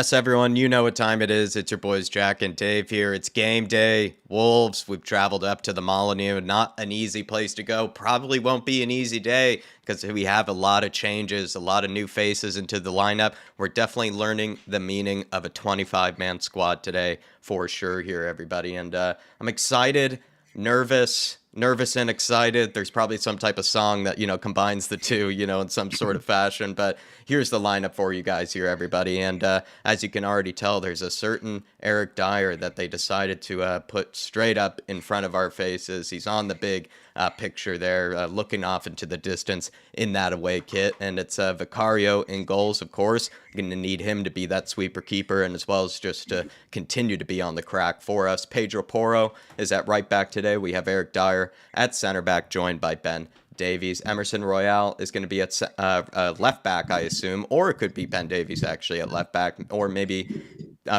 Yes, everyone, you know what time it is. It's your boys Jack and Dave here. It's game day. Wolves, we've traveled up to the Molyneux. Not an easy place to go. Probably won't be an easy day because we have a lot of changes, a lot of new faces into the lineup. We're definitely learning the meaning of a 25-man squad today for sure here, everybody. And I'm excited, nervous and excited. There's probably some type of song that, combines the two, in some sort of fashion. But here's the lineup for you guys here, everybody. And as you can already tell, there's a certain Eric Dyer that they decided to put straight up in front of our faces. He's on the big picture there, looking off into the distance in that away kit. And it's Vicario in goals, of course. Going to need him to be that sweeper keeper, and as well as just to continue to be on the crack for us. Pedro Porro is at right back today. We have Eric Dyer at center back, joined by Ben Davies. Emerson Royale is going to be at left back, I assume, or it could be Ben Davies actually at left back, or maybe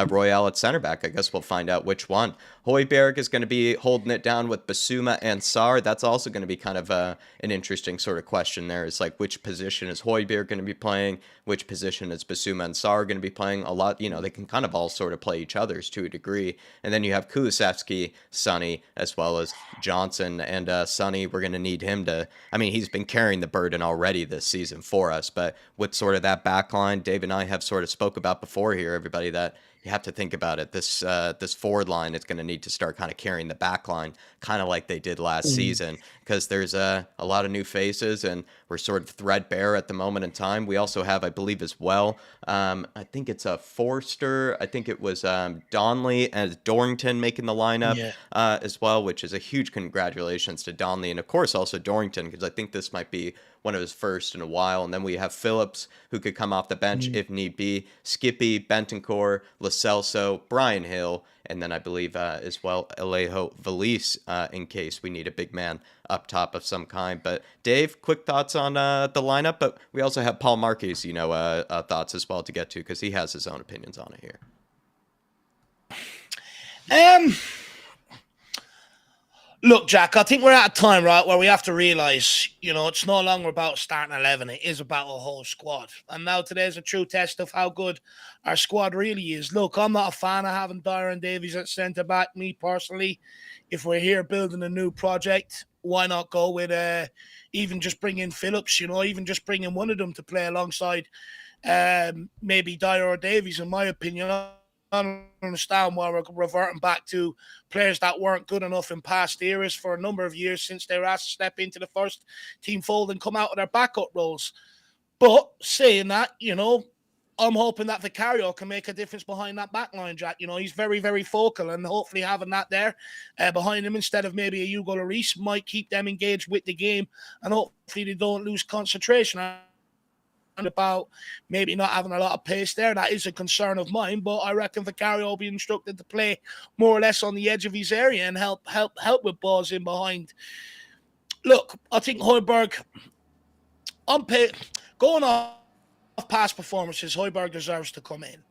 Royale at center back. I guess we'll find out which one. Højbjerg is going to be holding it down with Basuma and Sarr. That's also going to be kind of an interesting sort of question there. It's like, which position is Højbjerg going to be playing? Which position is Basuma and Sarr going to be playing? A lot, they can kind of all sort of play each other's to a degree. And then you have Kulusevski, Sonny, as well as Johnson. And Sonny, we're going to need him to, he's been carrying the burden already this season for us. But with sort of that back line, Dave and I have sort of spoke about before here, everybody, that you have to think about it. This forward line is going to need to start kind of carrying the back line, kind of like they did last season, because there's a lot of new faces, and we're sort of threadbare at the moment in time. We also have, I believe, as well, I think it's a Forster. I think it was Donley and Dorrington making the lineup as well, which is a huge congratulations to Donley, and of course also Dorrington, because I think this might be one of his first in a while. And then we have Phillips, who could come off the bench if need be, Skippy, Bentancur, Lo Celso, Brian Hill, and then I believe as well Alejo Valise in case we need a big man up top of some kind. But Dave, quick thoughts on the lineup, but we also have Paul Marquez, thoughts as well to get to, because he has his own opinions on it here. Look, Jack, I think we're at a time, right, where we have to realise, it's no longer about starting 11. It is about a whole squad. And now today's a true test of how good our squad really is. Look, I'm not a fan of having Dyer and Davies at centre-back, me personally. If we're here building a new project, why not go with even just bring in Phillips, even just bring in one of them to play alongside maybe Dyer or Davies, in my opinion. I don't understand why we're reverting back to players that weren't good enough in past eras for a number of years since they were asked to step into the first team fold and come out of their backup roles. But saying that, I'm hoping that Vicario can make a difference behind that back line, Jack. He's very, very focal, and hopefully having that there behind him instead of maybe a Hugo Lloris might keep them engaged with the game, and hopefully they don't lose concentration. About maybe not having a lot of pace there. That is a concern of mine, but I reckon Vicario will be instructed to play more or less on the edge of his area and help with balls in behind. Look, I think Højbjerg, going off past performances, Højbjerg deserves to come in.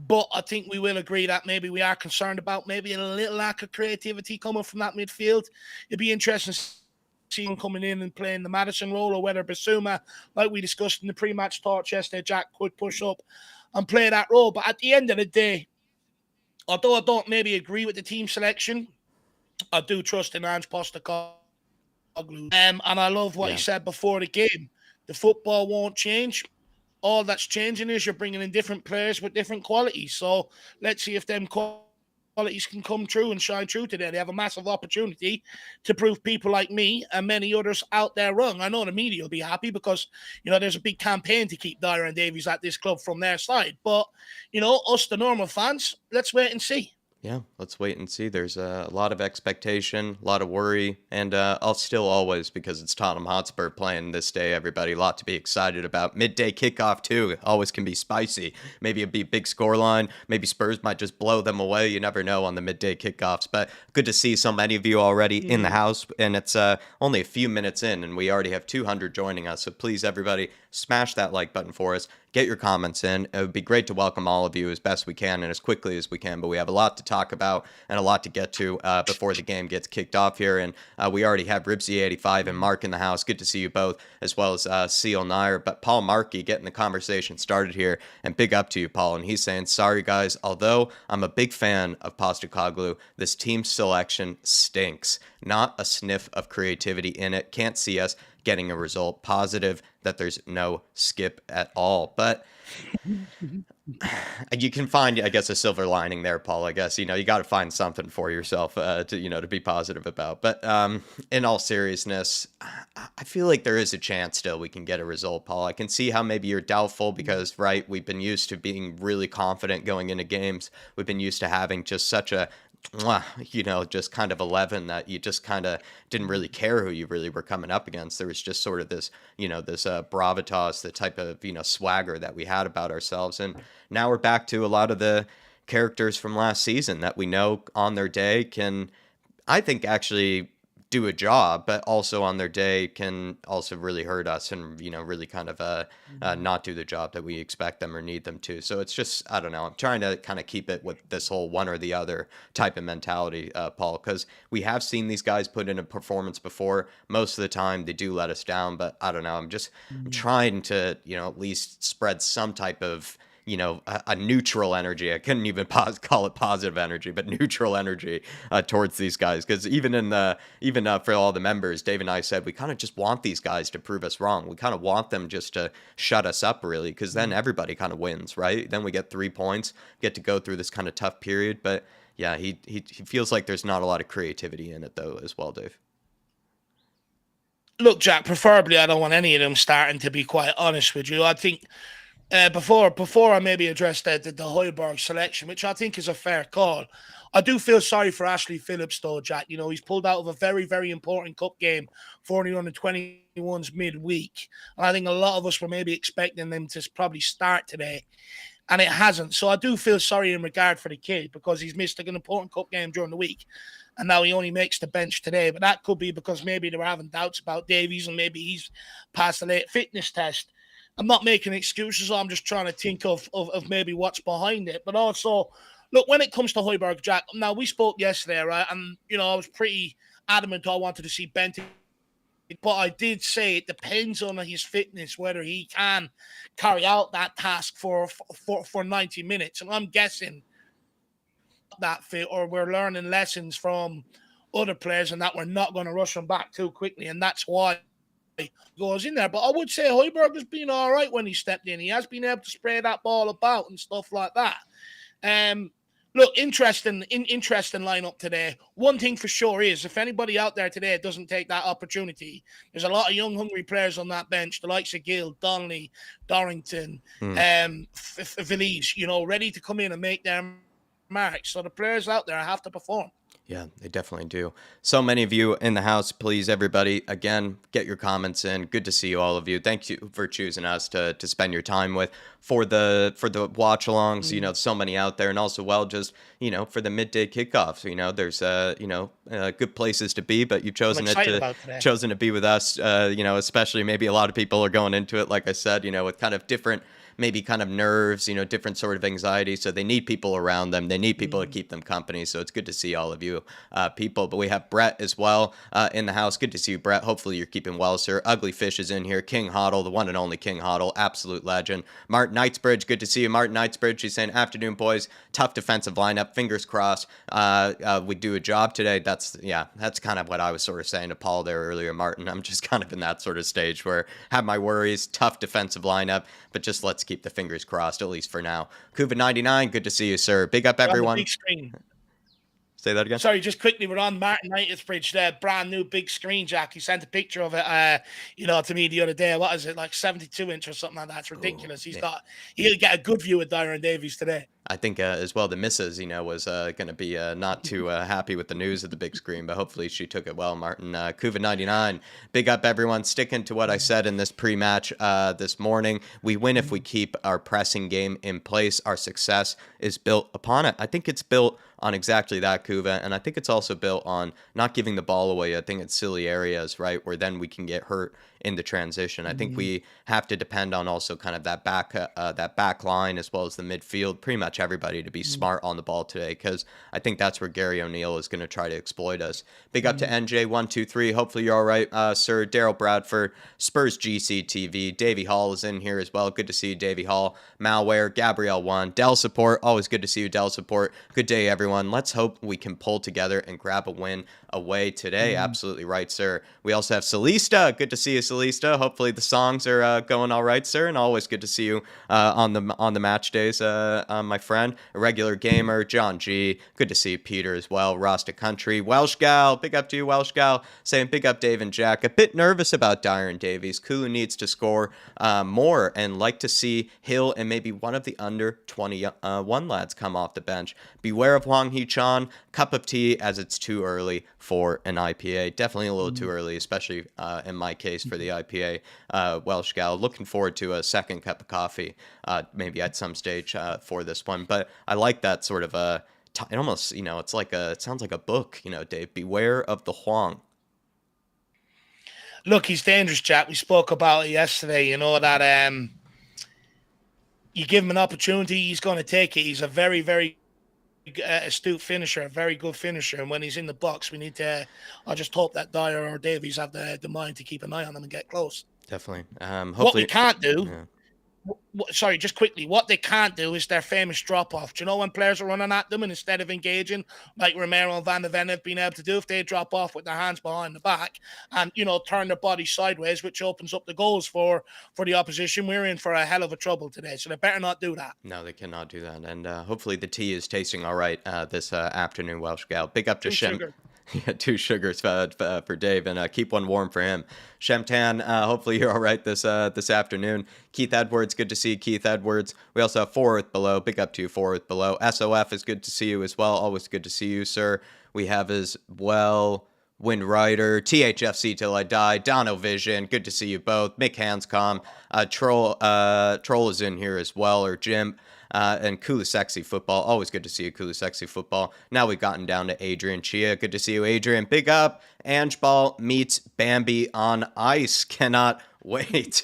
But I think we will agree that maybe we are concerned about maybe a little lack of creativity coming from that midfield. It'd be interesting to see him coming in and playing the Madison role, or whether Basuma, like we discussed in the pre-match talk yesterday, Jack could push up and play that role. But at the end of the day, although I don't maybe agree with the team selection, I do trust in Ange Postecoglou. And I love what he said before the game. The football won't change. All that's changing is you're bringing in different players with different qualities. So let's see if them qualities can come true and shine true today. They have a massive opportunity to prove people like me and many others out there wrong. I know the media will be happy because, there's a big campaign to keep Dyer and Davies at this club from their side. But, us, the normal fans, let's wait and see. Yeah, let's wait and see. There's a lot of expectation, a lot of worry, and I'll still always, because it's Tottenham Hotspur playing this day, everybody, a lot to be excited about. Midday kickoff, too, it always can be spicy. Maybe it'll be a big scoreline. Maybe Spurs might just blow them away. You never know on the midday kickoffs. But good to see so many of you already in the house, and it's only a few minutes in, and we already have 200 joining us. So please, everybody, smash that like button for us. Get your comments in. It would be great to welcome all of you as best we can and as quickly as we can, but we have a lot to talk about and a lot to get to before the game gets kicked off here. And we already have Ribsy85 and Mark in the house. Good to see you both, as well as Seal Nair. But Paul Markey getting the conversation started here, and big up to you, Paul. And he's saying, sorry, guys, although I'm a big fan of Postecoglou, this team selection stinks. Not a sniff of creativity in it. Can't see us getting a result. Positive that there's no skip at all. But you can find, I guess, a silver lining there, Paul. I guess, you got to find something for yourself to be positive about. But in all seriousness, I feel like there is a chance still we can get a result, Paul. I can see how maybe you're doubtful because, right, we've been used to being really confident going into games. We've been used to having just such a just kind of 11 that you just kind of didn't really care who you really were coming up against. There was just sort of this, this bravitas, the type of, swagger that we had about ourselves. And now we're back to a lot of the characters from last season that we know on their day can, I think, actually do a job, but also on their day can also really hurt us and, really kind of not do the job that we expect them or need them to. So it's just, I don't know. I'm trying to kind of keep it with this whole one or the other type of mentality, Paul, because we have seen these guys put in a performance before. Most of the time they do let us down, but I don't know. I'm trying to, at least spread some type of, a neutral energy. I couldn't even call it positive energy, but neutral energy towards these guys. Because even for all the members, Dave and I said we kind of just want these guys to prove us wrong. We kind of want them just to shut us up, really, because then everybody kind of wins, right? Then we get 3 points, get to go through this kind of tough period. But yeah, he feels like there's not a lot of creativity in it though, as well, Dave. Look, Jack, preferably I don't want any of them starting, to be quite honest with you. I think before I maybe address the Højbjerg selection, which I think is a fair call, I do feel sorry for Ashley Phillips, though, Jack. He's pulled out of a very, very important cup game for the under-21s midweek. And I think a lot of us were maybe expecting them to probably start today, and it hasn't. So I do feel sorry in regard for the kid because he's missed an important cup game during the week. And now he only makes the bench today. But that could be because maybe they were having doubts about Davies and maybe he's passed the late fitness test. I'm not making excuses. I'm just trying to think of maybe what's behind it. But also, look, when it comes to Højbjerg, Jack, now we spoke yesterday, right? And, I was pretty adamant I wanted to see Benton. But I did say it depends on his fitness, whether he can carry out that task for 90 minutes. And I'm guessing that fit, or we're learning lessons from other players and that we're not going to rush him back too quickly. And that's why goes in there. But I would say Højbjerg has been all right when he stepped in. He has been able to spray that ball about and stuff like that. Look, interesting lineup today. One thing for sure is if anybody out there today doesn't take that opportunity, there's a lot of young, hungry players on that bench, the likes of Gill, Donnelly, Dorrington, Villiers, ready to come in and make their mark. So the players out there have to perform. Yeah, they definitely do. So many of you in the house, please, everybody, again, get your comments in. Good to see you, all of you. Thank you for choosing us to spend your time with for the watch-alongs. So many out there, and also, just for the midday kickoffs. There's good places to be, but you've chosen to be with us. Especially maybe a lot of people are going into it, like I said, with kind of different. Maybe kind of nerves, different sort of anxiety. So they need people around them. They need people to keep them company. So it's good to see all of you people. But we have Brett as well in the house. Good to see you, Brett. Hopefully you're keeping well, sir. Ugly Fish is in here. King Hoddle, the one and only King Hoddle. Absolute legend. Martin Knightsbridge, good to see you. Martin Knightsbridge, she's saying, afternoon, boys. Tough defensive lineup. Fingers crossed. We do a job today. That's kind of what I was sort of saying to Paul there earlier, Martin. I'm just kind of in that sort of stage where I have my worries. Tough defensive lineup. But just let's keep the fingers crossed, at least for now. Kuva99, good to see you, sir. Big up, everyone. Big screen. Say that again? Sorry, just quickly, we're on Martin Knightsbridge, there, brand new big screen, Jack. He sent a picture of it, to me the other day. What is it, like 72-inch or something like that? It's ridiculous. He'll get a good view of Darren Davies today. I think as well the missus, was going to be not too happy with the news of the big screen, but hopefully she took it well, Martin. Kuva99, big up, everyone. Sticking to what I said in this pre-match this morning. We win if we keep our pressing game in place. Our success is built upon it. I think it's built on exactly that, Kuva, and I think it's also built on not giving the ball away. I think it's silly areas, right, where then we can get hurt in the transition. I think we have to depend on also kind of that back line as well as the midfield, pretty much everybody to be smart on the ball today, because I think that's where Gary O'Neill is going to try to exploit us. Big up to NJ123. Hopefully you're all right, sir. Daryl Bradford, Spurs GC TV. Davey Hall is in here as well. Good to see you, Davey Hall. Malware, Gabrielle 1. Dell Support. Always good to see you, Dell Support. Good day, everyone. Let's hope we can pull together and grab a win away today. Absolutely right, sir. We also have Celista. Good to see you, Celista. Hopefully the songs are going all right, sir. And always good to see you on the match days, my friend. A regular gamer, John G. Good to see you, Peter, as well. Rasta Country, Welsh Gal. Big up to you, Welsh Gal. Saying big up, Dave and Jack. A bit nervous about Dyer and Davies. Kulu needs to score more, and like to see Hill and maybe one of the under 21 lads come off the bench. Beware of Hwang Hee-chan. Cup of tea, as it's too early for an IPA. Definitely a little too early, especially in my case for the IPA. Welsh Gal, looking forward to a second cup of coffee, maybe at some stage for this one. But I like that sort of it almost, it sounds like a book, Dave. Beware of the Hwang. Look, he's dangerous, Jack. We spoke about it yesterday, that you give him an opportunity, he's going to take it. He's a very, very astute finisher, a very good finisher. And when he's in the box, we need to, I just hope that Dyer or Davies have the mind to keep an eye on him and get close. Definitely. Hopefully, what we can't do, sorry, just quickly, what they can't do is their famous drop-off. Do you know when players are running at them and instead of engaging, like Romero and Van de Ven have been able to do, if they drop off with their hands behind the back and, turn their body sideways, which opens up the goals for the opposition, we're in for a hell of a trouble today. So they better not do that. No, they cannot do that. And hopefully the tea is tasting all right this afternoon, Welsh Gal. Big up to Shem. Yeah, 2 sugars for Dave, and keep one warm for him. Shemtan, hopefully you're all right this afternoon. Keith Edwards, good to see you, Keith Edwards. We also have Forward Below. Big up to you, Forward Below. SOF is good to see you as well. Always good to see you, sir. We have as well Wind Rider, THFC Till I Die, Dono Vision. Good to see you both. Mick Hanscom, Troll is in here as well, or Jim. And Kulu Sexy Football. Always good to see you, Kulu Sexy Football. Now we've gotten down to Adrian Chia. Good to see you, Adrian. Big up. Ange Ball meets Bambi on ice. Cannot wait.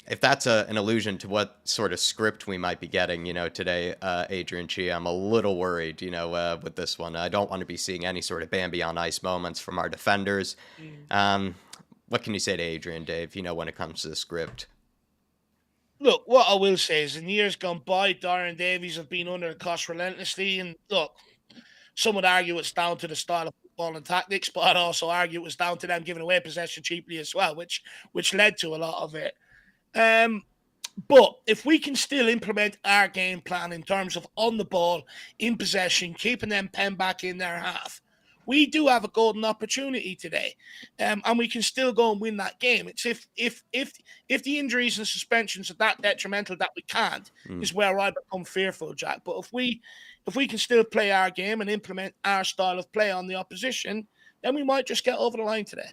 If that's an allusion to what sort of script we might be getting, today, Adrian Chia, I'm a little worried, with this one. I don't want to be seeing any sort of Bambi on ice moments from our defenders. What can you say to Adrian, Dave, when it comes to the script? Look, what I will say is in years gone by, Dyer and Davies have been under the cosh relentlessly. And look, some would argue it's down to the style of football and tactics, but I'd also argue it was down to them giving away possession cheaply as well, which led to a lot of it. But if we can still implement our game plan in terms of on the ball, in possession, keeping them pen back in their half, we do have a golden opportunity today, and we can still go and win that game. It's if the injuries and suspensions are that detrimental that we can't, is where I become fearful, Jack. But if we can still play our game and implement our style of play on the opposition, then we might just get over the line today.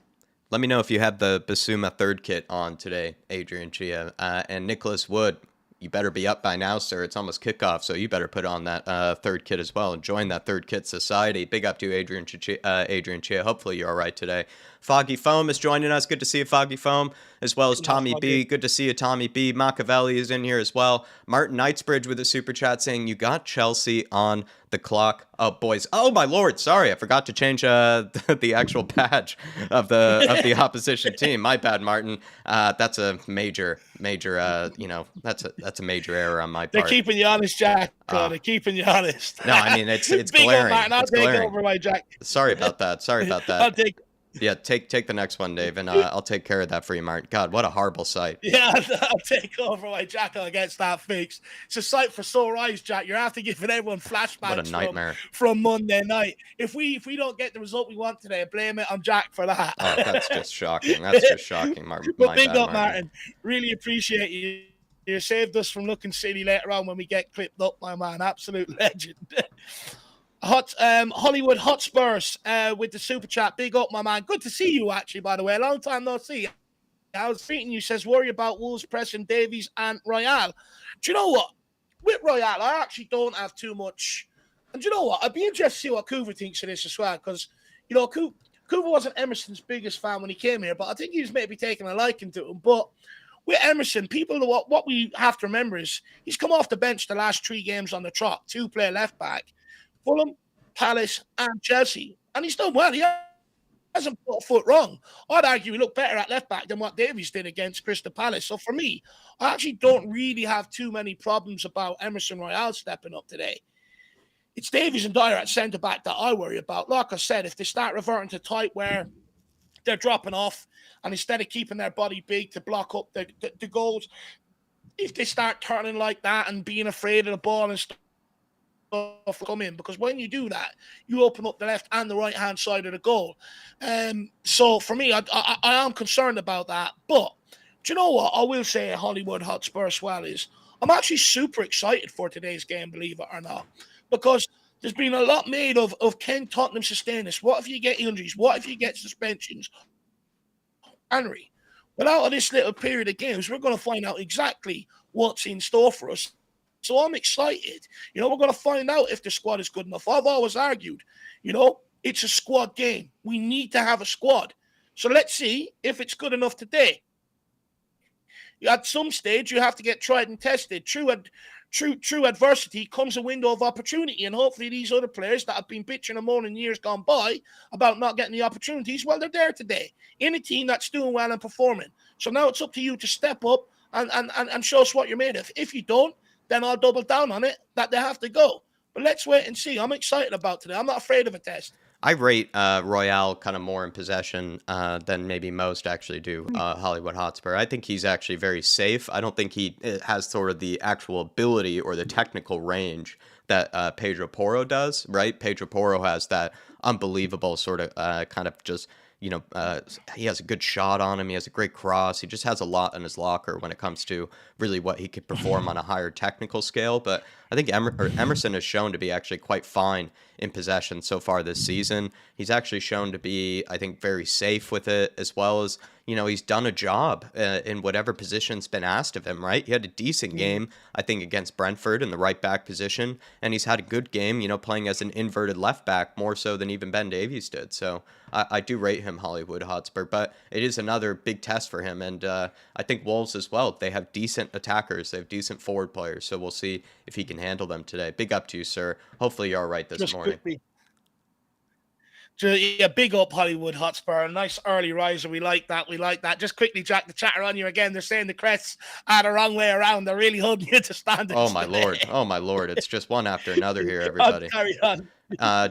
Let me know if you have the Basuma third kit on today, Adrian Chia. And Nicholas Wood, you better be up by now, sir. It's almost kickoff, so you better put on that third kit as well and join that third kit society. Big up to Adrian Chia. Hopefully you're all right today. Foggy Foam is joining us. Good to see you, Foggy Foam, as well as Tommy B. Good to see you, Tommy B. Machiavelli is in here as well. Martin Knightsbridge with a super chat saying, you got Chelsea on the clock. Oh, boys. Oh, my Lord. Sorry, I forgot to change the actual badge of the opposition team. My bad, Martin. That's a major, that's a major error on my part. They're keeping you honest, Jack. They're keeping you honest. No, I mean, it's glaring. Martin, I'll take over, my Jack. Sorry about that. I'll take. Yeah, take the next one, Dave, and I'll take care of that for you, Martin. God, what a horrible sight. Yeah, I'll take over my Jack against that fix. It's a sight for sore eyes, Jack. You're after giving everyone flashbacks. What a nightmare. From Monday night. If we don't get the result we want today, blame it on Jack for that. Oh, that's just shocking. That's just shocking, Martin. But big up, Martin. Really appreciate you. You saved us from looking silly later on when we get clipped up, my man. Absolute legend. Hollywood Hotspurs with the super chat. Big up, my man. Good to see you, actually, by the way. A long time no see. I was tweeting you, says, worry about Wolves pressing Davies and Royale. Do you know what? With Royale, I actually don't have too much. And do you know what? I'd be interested to see what Coover thinks of this as well, because, Cooper wasn't Emerson's biggest fan when he came here, but I think he was maybe taking a liking to him. But with Emerson, people, what we have to remember is he's come off the bench the last 3 games on the trot, 2-player left back, Fulham, Palace, and Chelsea, and he's done well. He hasn't put a foot wrong. I'd argue he looked better at left back than what Davies did against Crystal Palace. So for me, I actually don't really have too many problems about Emerson Royale stepping up today. It's Davies and Dyer at centre back that I worry about. Like I said, if they start reverting to type where they're dropping off, and instead of keeping their body big to block up the goals, if they start turning like that and being afraid of the ball and stuff come in, because when you do that, you open up the left and the right hand side of the goal. So for me, I am concerned about that. But do you know what? I will say Hollywood Hotspur as well is I'm actually super excited for today's game, believe it or not, because there's been a lot made of can Tottenham sustain this? What if you get injuries? What if you get suspensions? January. But out of this little period of games, we're going to find out exactly what's in store for us. So I'm excited. We're going to find out if the squad is good enough. I've always argued, it's a squad game. We need to have a squad. So let's see if it's good enough today. At some stage, you have to get tried and tested. True adversity comes a window of opportunity, and hopefully these other players that have been bitching and moaning years gone by about not getting the opportunities, well, they're there today in a team that's doing well and performing. So now it's up to you to step up and show us what you're made of. If you don't, then I'll double down on it that they have to go. But let's wait and see. I'm excited about today. I'm not afraid of a test. I rate Royale kind of more in possession than maybe most actually do Hollywood Hotspur. I think he's actually very safe. I don't think he has sort of the actual ability or the technical range that Pedro Porro does, right? Pedro Porro has that unbelievable sort of kind of just, he has a good shot on him. He has a great cross. He just has a lot in his locker when it comes to really what he could perform on a higher technical scale. But I think Emerson has shown to be actually quite fine in possession so far this season. He's actually shown to be, I think, very safe with it, as well as, he's done a job in whatever position's been asked of him, right? He had a decent game, I think, against Brentford in the right back position, and he's had a good game, playing as an inverted left back more so than even Ben Davies did. So I do rate him Hollywood Hotspur, but it is another big test for him. And I think Wolves as well, they have decent attackers, they have decent forward players, so we'll see if he can handle them today. Big up to you, sir. Hopefully you're all right this morning. Yeah, big up Hollywood Hotspur. A nice early riser. We like that. Just quickly, Jack, the chatter on you again. They're saying the crests are the wrong way around. They're really holding you to standards. Oh, my Lord. It's just one after another here, everybody. Carry on.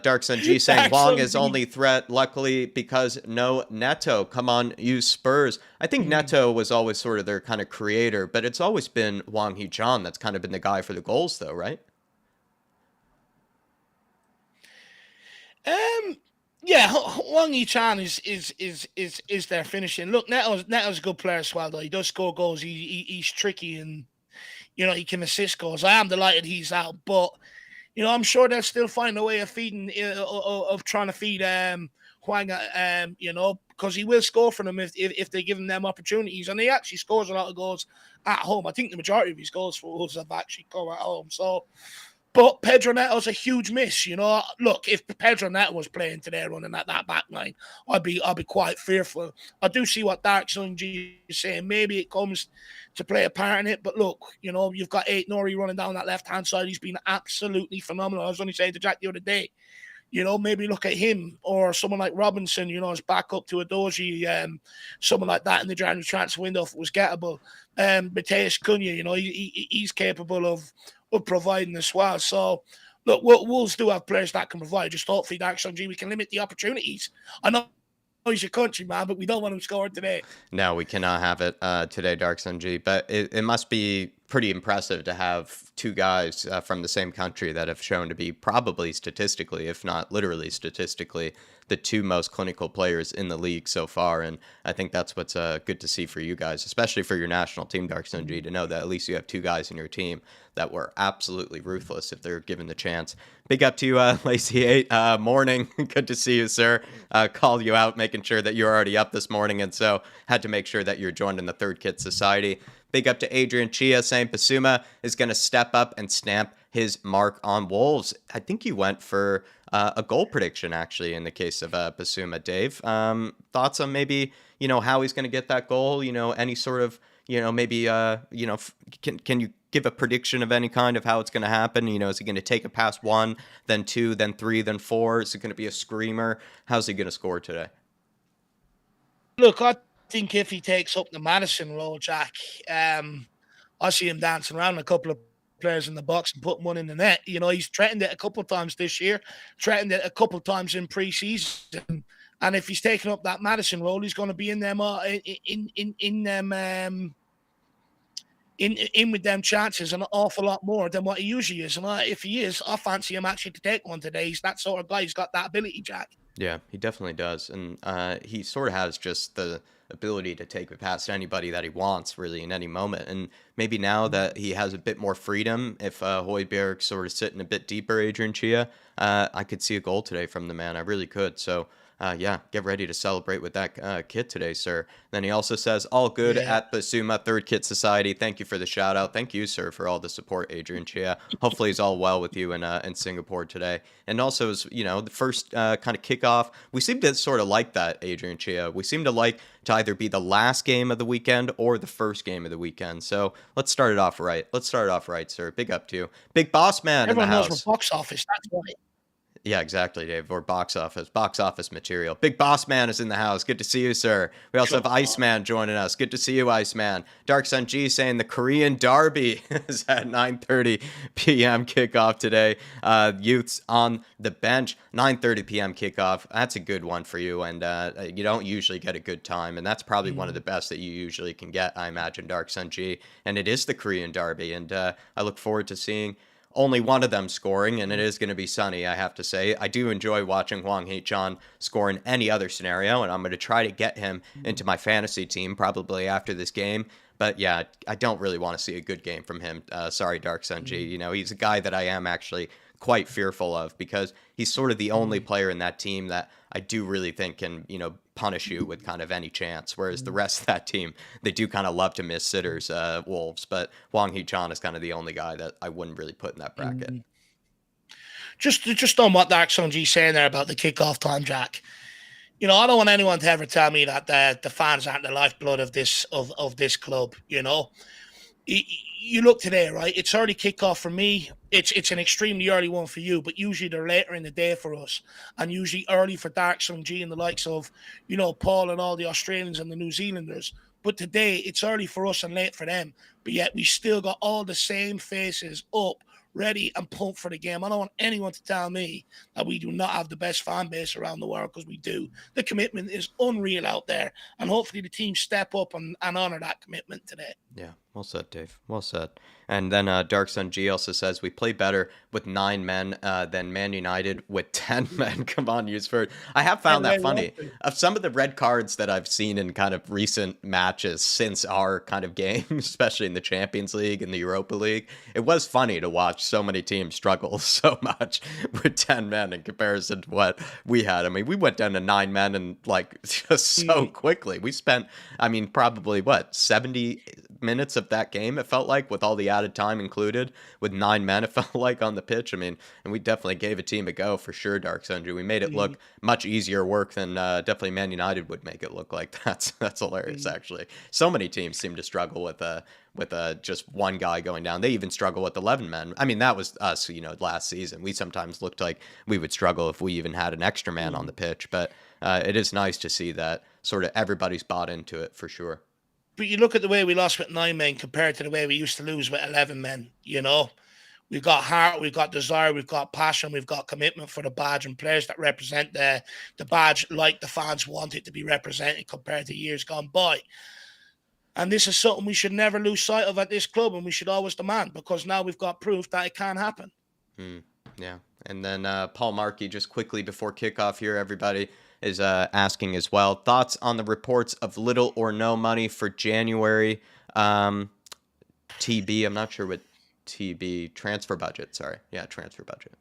Dark Sun G saying Wong is only threat, luckily, because no Neto. Come on, you Spurs. I think Neto was always sort of their kind of creator, but it's always been Wang Hee-chan that's kind of been the guy for the goals, though, right? Yeah, Wang Hee-chan is their finishing. Look, Neto's a good player as well, though. He does score goals. He's tricky, and he can assist goals. I am delighted he's out, but I'm sure they'll still find a way of feeding, of trying to feed Huang, because he will score for them if they give him them opportunities, and he actually scores a lot of goals at home. I think the majority of his goals for Wolves have actually come at home. So. But Pedro Neto's a huge miss, Look, if Pedro Neto was playing today running at that back line, I'd be quite fearful. I do see what Dark Sun G is saying. Maybe it comes to play a part in it. But look, you've got Nori running down that left-hand side. He's been absolutely phenomenal. I was only saying to Jack the other day, maybe look at him or someone like Robinson, as backup to a Doji, someone like that in the January transfer window if it was gettable. Mateus Cunha, he's capable of providing as well. So, look, Wolves do have players that can provide. Just hopefully, Dark Sun G, we can limit the opportunities. I know he's your country, man, but we don't want him scoring today. No, we cannot have it today, Dark Sun G. But it must be pretty impressive to have two guys from the same country that have shown to be probably statistically, if not literally statistically, the two most clinical players in the league so far. And I think that's what's good to see for you guys, especially for your national team, Dark Sun G, to know that at least you have two guys in your team that were absolutely ruthless if they're given the chance. Big up to you, Lacey 8. Morning. Good to see you, sir. Called you out, making sure that you're already up this morning, and so had to make sure that you're joined in the Third Kit Society. Big up to Adrian Chia saying Basuma is going to step up and stamp his mark on Wolves. I think you went for a goal prediction, actually, in the case of Basuma. Dave, thoughts on maybe, how he's going to get that goal? Any sort of, maybe, can you give a prediction of any kind of how it's going to happen? Is he going to take it past one, then two, then three, then four? Is it going to be a screamer? How's he going to score today? Look, I think if he takes up the Madison role, Jack, I see him dancing around a couple of players in the box and putting one in the net. He's threatened it a couple of times this year, threatened it a couple of times in pre-season. And if he's taking up that Madison role, he's going to be in them in them in with them chances an awful lot more than what he usually is. And if he is, I fancy him actually to take one today. He's that sort of guy. He's got that ability, Jack. Yeah, he definitely does. And he sort of has just the ability to take it past anybody that he wants, really, in any moment. And maybe now that he has a bit more freedom, if Højbjerg's sort of sitting a bit deeper, Adrian Chia, I could see a goal today from the man. I really could. So, yeah, get ready to celebrate with that kit today, sir. Then he also says, all good Yeah. at Basuma Third Kit Society. Thank you for the shout out. Thank you, sir, for all the support, Adrian Chia. Hopefully he's all well with you in Singapore today. And also, as the first kind of kickoff, we seem to sort of like that, Adrian Chia. We seem to like to either be the last game of the weekend or the first game of the weekend. So let's start it off right. Let's start it off right, sir. Big up to you. Big boss man in the Everyone knows house. we're box office. That's why. Yeah, exactly, Dave. Or box office material. Big Boss Man is in the house. Good to see you, sir. We also have Iceman joining us. Good to see you, Iceman. Dark Sun G saying the Korean Derby is at 9:30 p.m. kickoff today. Youths on the bench, 9:30 p.m. kickoff. That's a good one for you, and you don't usually get a good time, and that's probably one of the best that you usually can get, I imagine, Dark Sun G. And it is the Korean Derby, and I look forward to seeing only one of them scoring, and it is going to be Sunny, I have to say. I do enjoy watching Hwang Hee-chan score in any other scenario, and I'm going to try to get him into my fantasy team probably after this game. But yeah, I don't really want to see a good game from him. Sorry, Dark Sun G. He's a guy that I am actually quite fearful of because he's sort of the only player in that team that I do really think can, punish you with kind of any chance. Whereas the rest of that team, they do kind of love to miss sitters, Wolves. But Hwang Hee-chan is kind of the only guy that I wouldn't really put in that bracket. Just on what Dark Sun G saying there about the kickoff time, Jack. I don't want anyone to ever tell me that the fans aren't the lifeblood of this club. You look today, right? It's early kickoff for me. It's an extremely early one for you, but usually they're later in the day for us, and usually early for Dark Sun G and the likes of, Paul and all the Australians and the New Zealanders. But today it's early for us and late for them. But yet we still got all the same faces up, ready and pumped for the game. I don't want anyone to tell me that we do not have the best fan base around the world, because we do. The commitment is unreal out there, and hopefully the team step up and honor that commitment today. Yeah, well said, Dave. Well said. And then Dark Sun G also says we play better with 9 men than Man United with 10 men. Come on, Usford. I have found that funny. Of some of the red cards that I've seen in kind of recent matches since our kind of game, especially in the Champions League and the Europa League, it was funny to watch so many teams struggle so much with 10 men in comparison to what we had. I mean, we went down to 9 men and just so quickly. We spent, probably 70 minutes of that game, it felt like, with all the added time included, with 9 men, it felt like, on the pitch. And we definitely gave a team a go for sure, Dark Sundry. We made it look much easier work than definitely Man United would make it look like. That's hilarious, actually. So many teams seem to struggle with just one guy going down. They even struggle with 11 men. That was us, last season. We sometimes looked like we would struggle if we even had an extra man on the pitch. But it is nice to see that sort of everybody's bought into it for sure. But you look at the way we lost with 9 men compared to the way we used to lose with 11 men, We've got heart, we've got desire, we've got passion, we've got commitment for the badge, and players that represent the badge like the fans want it to be represented compared to years gone by. And this is something we should never lose sight of at this club, and we should always demand, because now we've got proof that it can happen. Yeah. And then Paul Markey, just quickly before kickoff here, everybody is asking as well, thoughts on the reports of little or no money for January TB. I'm not sure what TB, transfer budget. Sorry. Yeah, transfer budget.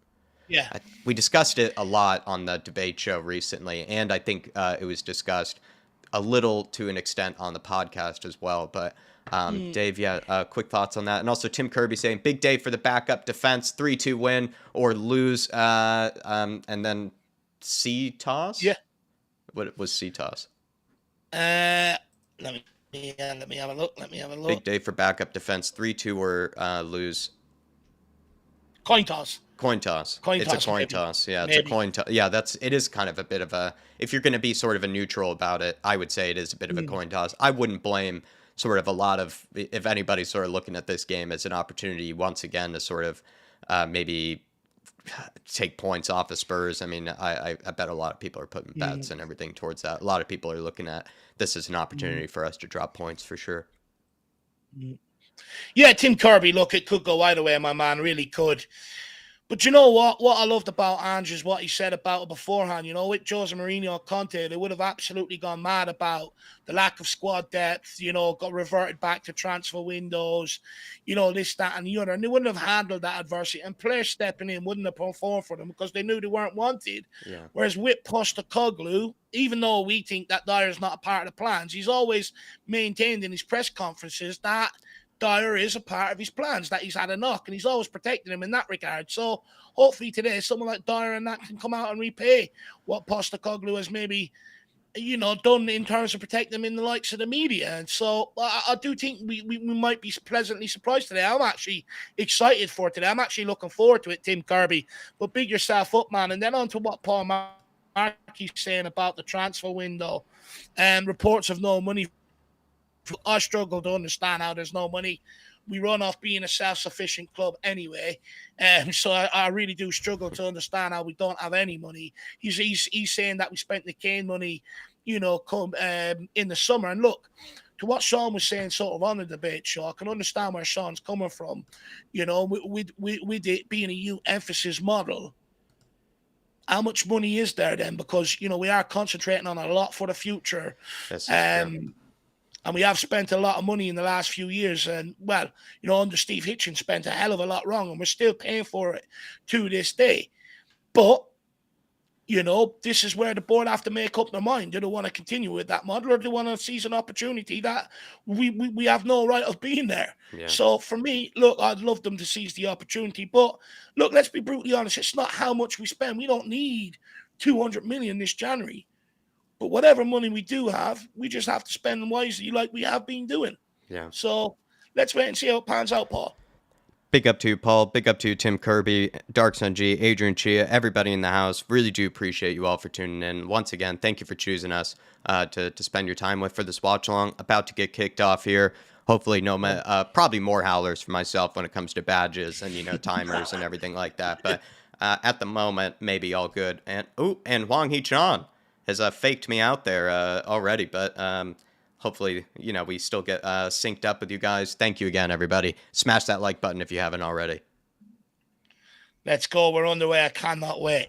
Yeah. We discussed it a lot on the debate show recently, and I think it was discussed a little to an extent on the podcast as well. But Dave, yeah, quick thoughts on that. And also Tim Kirby saying big day for the backup defense, 3-2 win or lose, and then C toss. Yeah. What was C toss? Let me have a look. Big day for backup defense, 3-2 or lose. Coin toss. Coin toss. It's a coin toss. Yeah, it's a coin toss. Yeah, it is kind of a bit of a, if you're going to be sort of a neutral about it, I would say it is a bit of a coin toss. I wouldn't blame sort of a lot of, if anybody's sort of looking at this game as an opportunity once again to sort of maybe take points off of Spurs. I mean, I bet a lot of people are putting bets and everything towards that. A lot of people are looking at this as an opportunity for us to drop points for sure. Yeah, Tim Kirby, look, it could go either way, my man, really could. But you know what? What I loved about Ange is what he said about it beforehand. You know, with Jose Mourinho and Conte, they would have absolutely gone mad about the lack of squad depth, you know, got reverted back to transfer windows, you know, this, that, and the other. And they wouldn't have handled that adversity. And players stepping in wouldn't have performed for them because they knew they weren't wanted. Yeah. Whereas with Postecoglou, even though we think that Dyer's not a part of the plans, he's always maintained in his press conferences that Dyer is a part of his plans, that he's had a knock, and he's always protecting him in that regard. So hopefully today, someone like Dyer and that can come out and repay what Postecoglou has maybe, you know, done in terms of protecting him in the likes of the media. And so I do think we might be pleasantly surprised today. I'm actually excited for today. I'm actually looking forward to it, Tim Kirby. But big yourself up, man. And then on to what Paul Markey's saying about the transfer window and reports of no money. I struggle to understand how there's no money. We run off being a self-sufficient club anyway. So I really do struggle to understand how we don't have any money. He's saying that we spent the Kane money, you know, in the summer. And look, to what Sean was saying sort of on the debate show, I can understand where Sean's coming from. You know, with it being a youth emphasis model, how much money is there then? Because, you know, we are concentrating on a lot for the future. And we have spent a lot of money in the last few years. And, well, you know, under Steve Hitchens spent a hell of a lot wrong, and we're still paying for it to this day. But, you know, this is where the board have to make up their mind. Do they want to continue with that model, or do they want to seize an opportunity that we have no right of being there? Yeah. So, for me, look, I'd love them to seize the opportunity. But, look, let's be brutally honest. It's not how much we spend. We don't need 200 million this January. But whatever money we do have, we just have to spend them wisely like we have been doing. Yeah. So let's wait and see how it pans out, Paul. Big up to you, Paul. Big up to you, Tim Kirby, Dark Sun G, Adrian Chia, everybody in the house. Really do appreciate you all for tuning in. Once again, thank you for choosing us to spend your time with for this watch along. About to get kicked off here. Hopefully, probably more howlers for myself when it comes to badges and, you know, timers and everything like that. But at the moment, maybe all good. And Hwang Hee-chan has faked me out there already, but hopefully, you know, we still get synced up with you guys. Thank you again, everybody. Smash that like button if you haven't already. Let's go. We're on the way. I cannot wait.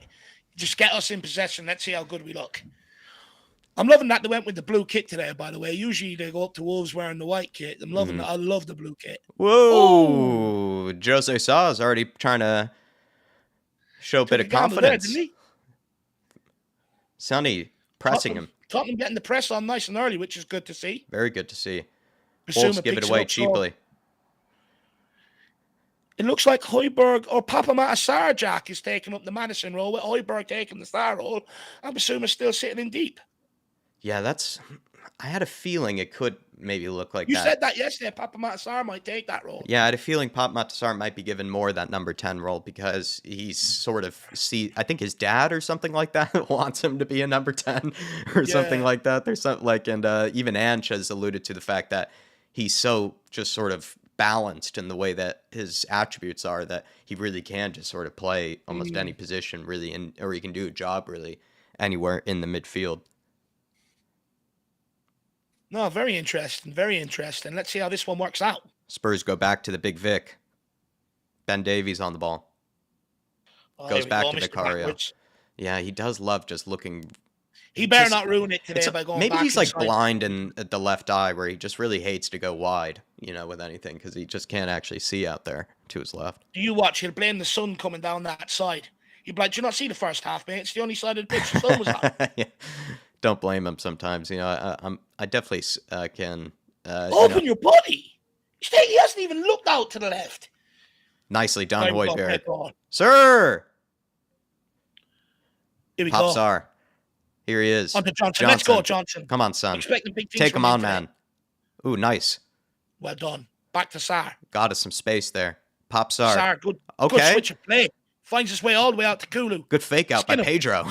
Just get us in possession. Let's see how good we look. I'm loving that they went with the blue kit today, by the way. Usually they go up to Wolves wearing the white kit. I'm loving that. I love the blue kit. Whoa. Jose Sa is already trying to show a bit of confidence. There, didn't he? Sonny pressing him. Tottenham getting the press on nice and early, which is good to see. Very good to see. Wolves give it away cheaply. It looks like Højbjerg or Papa Matasar Jack is taking up the Madison role, with Højbjerg taking the star role. I'm assuming still sitting in deep. Yeah, I had a feeling it could maybe look like that. You said that yesterday. Papa Matasar might take that role. Yeah, I had a feeling Papa Matasar might be given more of that number 10 role because he's sort of I think his dad or something like that wants him to be a number 10 or something like that. There's something like, and even Ange has alluded to the fact that he's so just sort of balanced in the way that his attributes are that he really can just sort of play almost any position really, or he can do a job really anywhere in the midfield. No, very interesting. Very interesting. Let's see how this one works out. Spurs go back to the Big Vic. Ben Davies on the ball. Goes back to Vicario. Yeah, he does love just looking. He better not ruin it today by going back. Maybe he's like blind in the left eye where he just really hates to go wide, you know, with anything because he just can't actually see out there to his left. Do you watch? He'll blame the sun coming down that side. He'll be like, do you not see the first half, mate? It's the only side of the pitch the sun was on. Yeah. don't blame him sometimes. I definitely can. Open your body. He hasn't even looked out to the left. Nicely done, There we go, Højbjerg. red ball. Sir! Here we Pop go. Sar. Here he is. On to Johnson. Let's go, Johnson. Come on, son. Expecting big things Take from him on, today. man. Ooh, nice. Well done. Back to Sar. Got us some space there. Pop Sar. Sar, good. Okay. Good switch of play. Finds his way all the way out to Kulu. Good fake out by Pedro.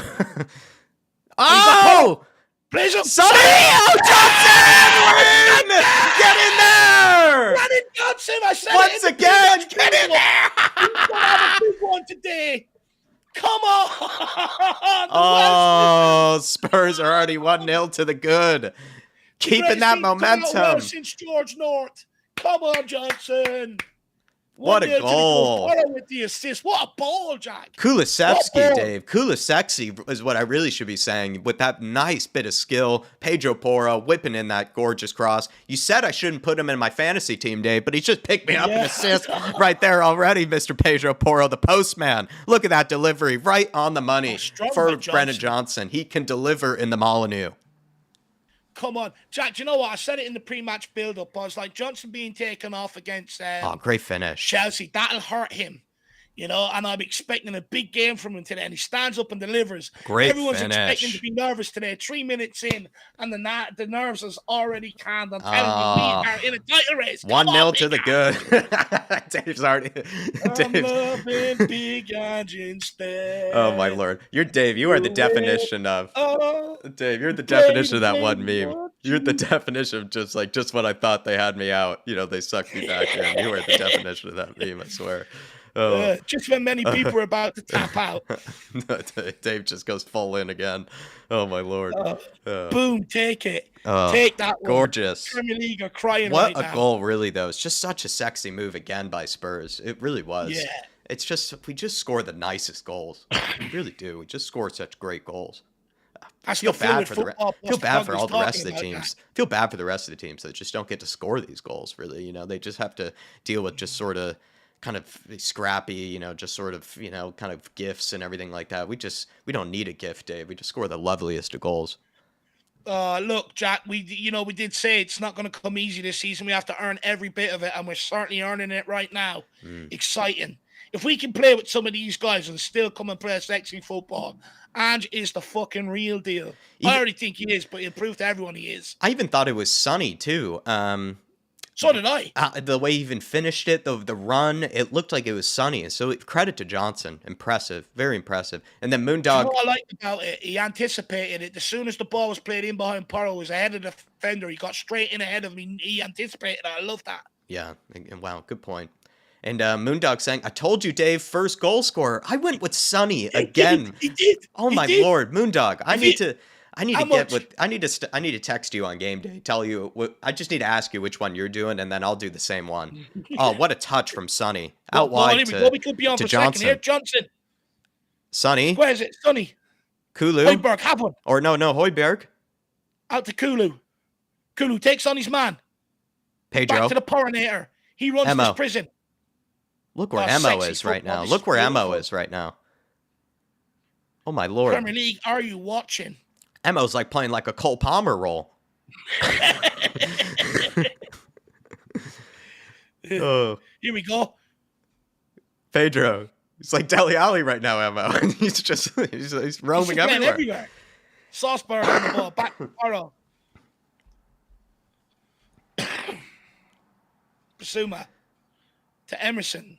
Oh! Plays him. Sonny! Oh, Johnson! Win! Get in there! Brandon Johnson, I said once it again, get in there! He's going to have a big one today. Come on! Oh, Spurs are already 1-0 to the good. Keeping that momentum. Since George North. Come on, Johnson. What a goal. With the assist. What a ball, Jack. Kulusevski, Dave. Kulusevski is what I really should be saying. With that nice bit of skill. Pedro Porro whipping in that gorgeous cross. You said I shouldn't put him in my fantasy team, Dave, but he just picked me up an assist right there already, Mr. Pedro Porro, the postman. Look at that delivery right on the money for Brennan Johnson. He can deliver in the Molineux. Come on. Jack, do you know what? I said it in the pre-match build-up. I was like, Johnson being taken off against great finish. Chelsea. That'll hurt him. And I'm expecting a big game from him today. And he stands up and delivers. Great Everyone's finish. expecting to be nervous today. 3 minutes in, and the nerves has already calmed. I'm telling you, we are in a title race. 1-0 to the good. Dave's already... I'm loving big instead. Oh, my Lord. Dave, you are the definition of... Dave, you're the definition of that one meme. You're the definition of just when I thought they had me out. They sucked me back in. You are the definition of that meme, I swear. Just when many people are about to tap out. Dave just goes full in again. Oh, my Lord. Boom, take it. Take that one. Gorgeous. Premier League are crying right now. What a goal, really, though. It's just such a sexy move again by Spurs. It really was. Yeah. It's just, we just score the nicest goals. We really do. We just score such great goals. I feel bad for all the rest of the teams. Feel bad for the rest of the teams that just don't get to score these goals, really. They just have to deal with just sort of kind of scrappy, just sort of, kind of gifts and everything like that. We don't need a gift, Dave. We just score the loveliest of goals. Look, Jack, we did say it's not going to come easy this season. We have to earn every bit of it, and we're certainly earning it right now. Exciting. If we can play with some of these guys and still come and play sexy football, Ange is the fucking real deal. I already think he is, but he'll prove to everyone he is. I even thought it was Sonny, too. So did I. The way he even finished it, the run, it looked like it was Sonny. So credit to Johnson. Impressive. Very impressive. And then Moondog. You know what I liked about it? He anticipated it. As soon as the ball was played in behind Porro, was ahead of the defender. He got straight in ahead of me. He anticipated it. I love that. Yeah. Wow. Good point. And Moondog saying, I told you, Dave, first goal scorer. I went with Sonny again. He did. Oh, my Lord. Moondog. I need to text you on game day. Tell you, I just need to ask you which one you're doing, and then I'll do the same one. Oh, what a touch from Sonny. Out wide we could be on for Johnson. Here, Johnson. Sonny. Where is it? Sonny. Kulu. Højbjerg, have one. Or no, Højbjerg. Out to Kulu. Kulu takes on his man. Pedro. Back to the Porinator. He runs to his prison. Look where Emo is right now. Look where Emo is right now. Oh, my Lord. Premier League, are you watching? Emo's like playing like a Cole Palmer role. Here we go. Pedro. He's like Dele Alli right now, Emo. he's roaming everywhere. Saucebar on the ball. Back to Porro. Basuma. To Emerson.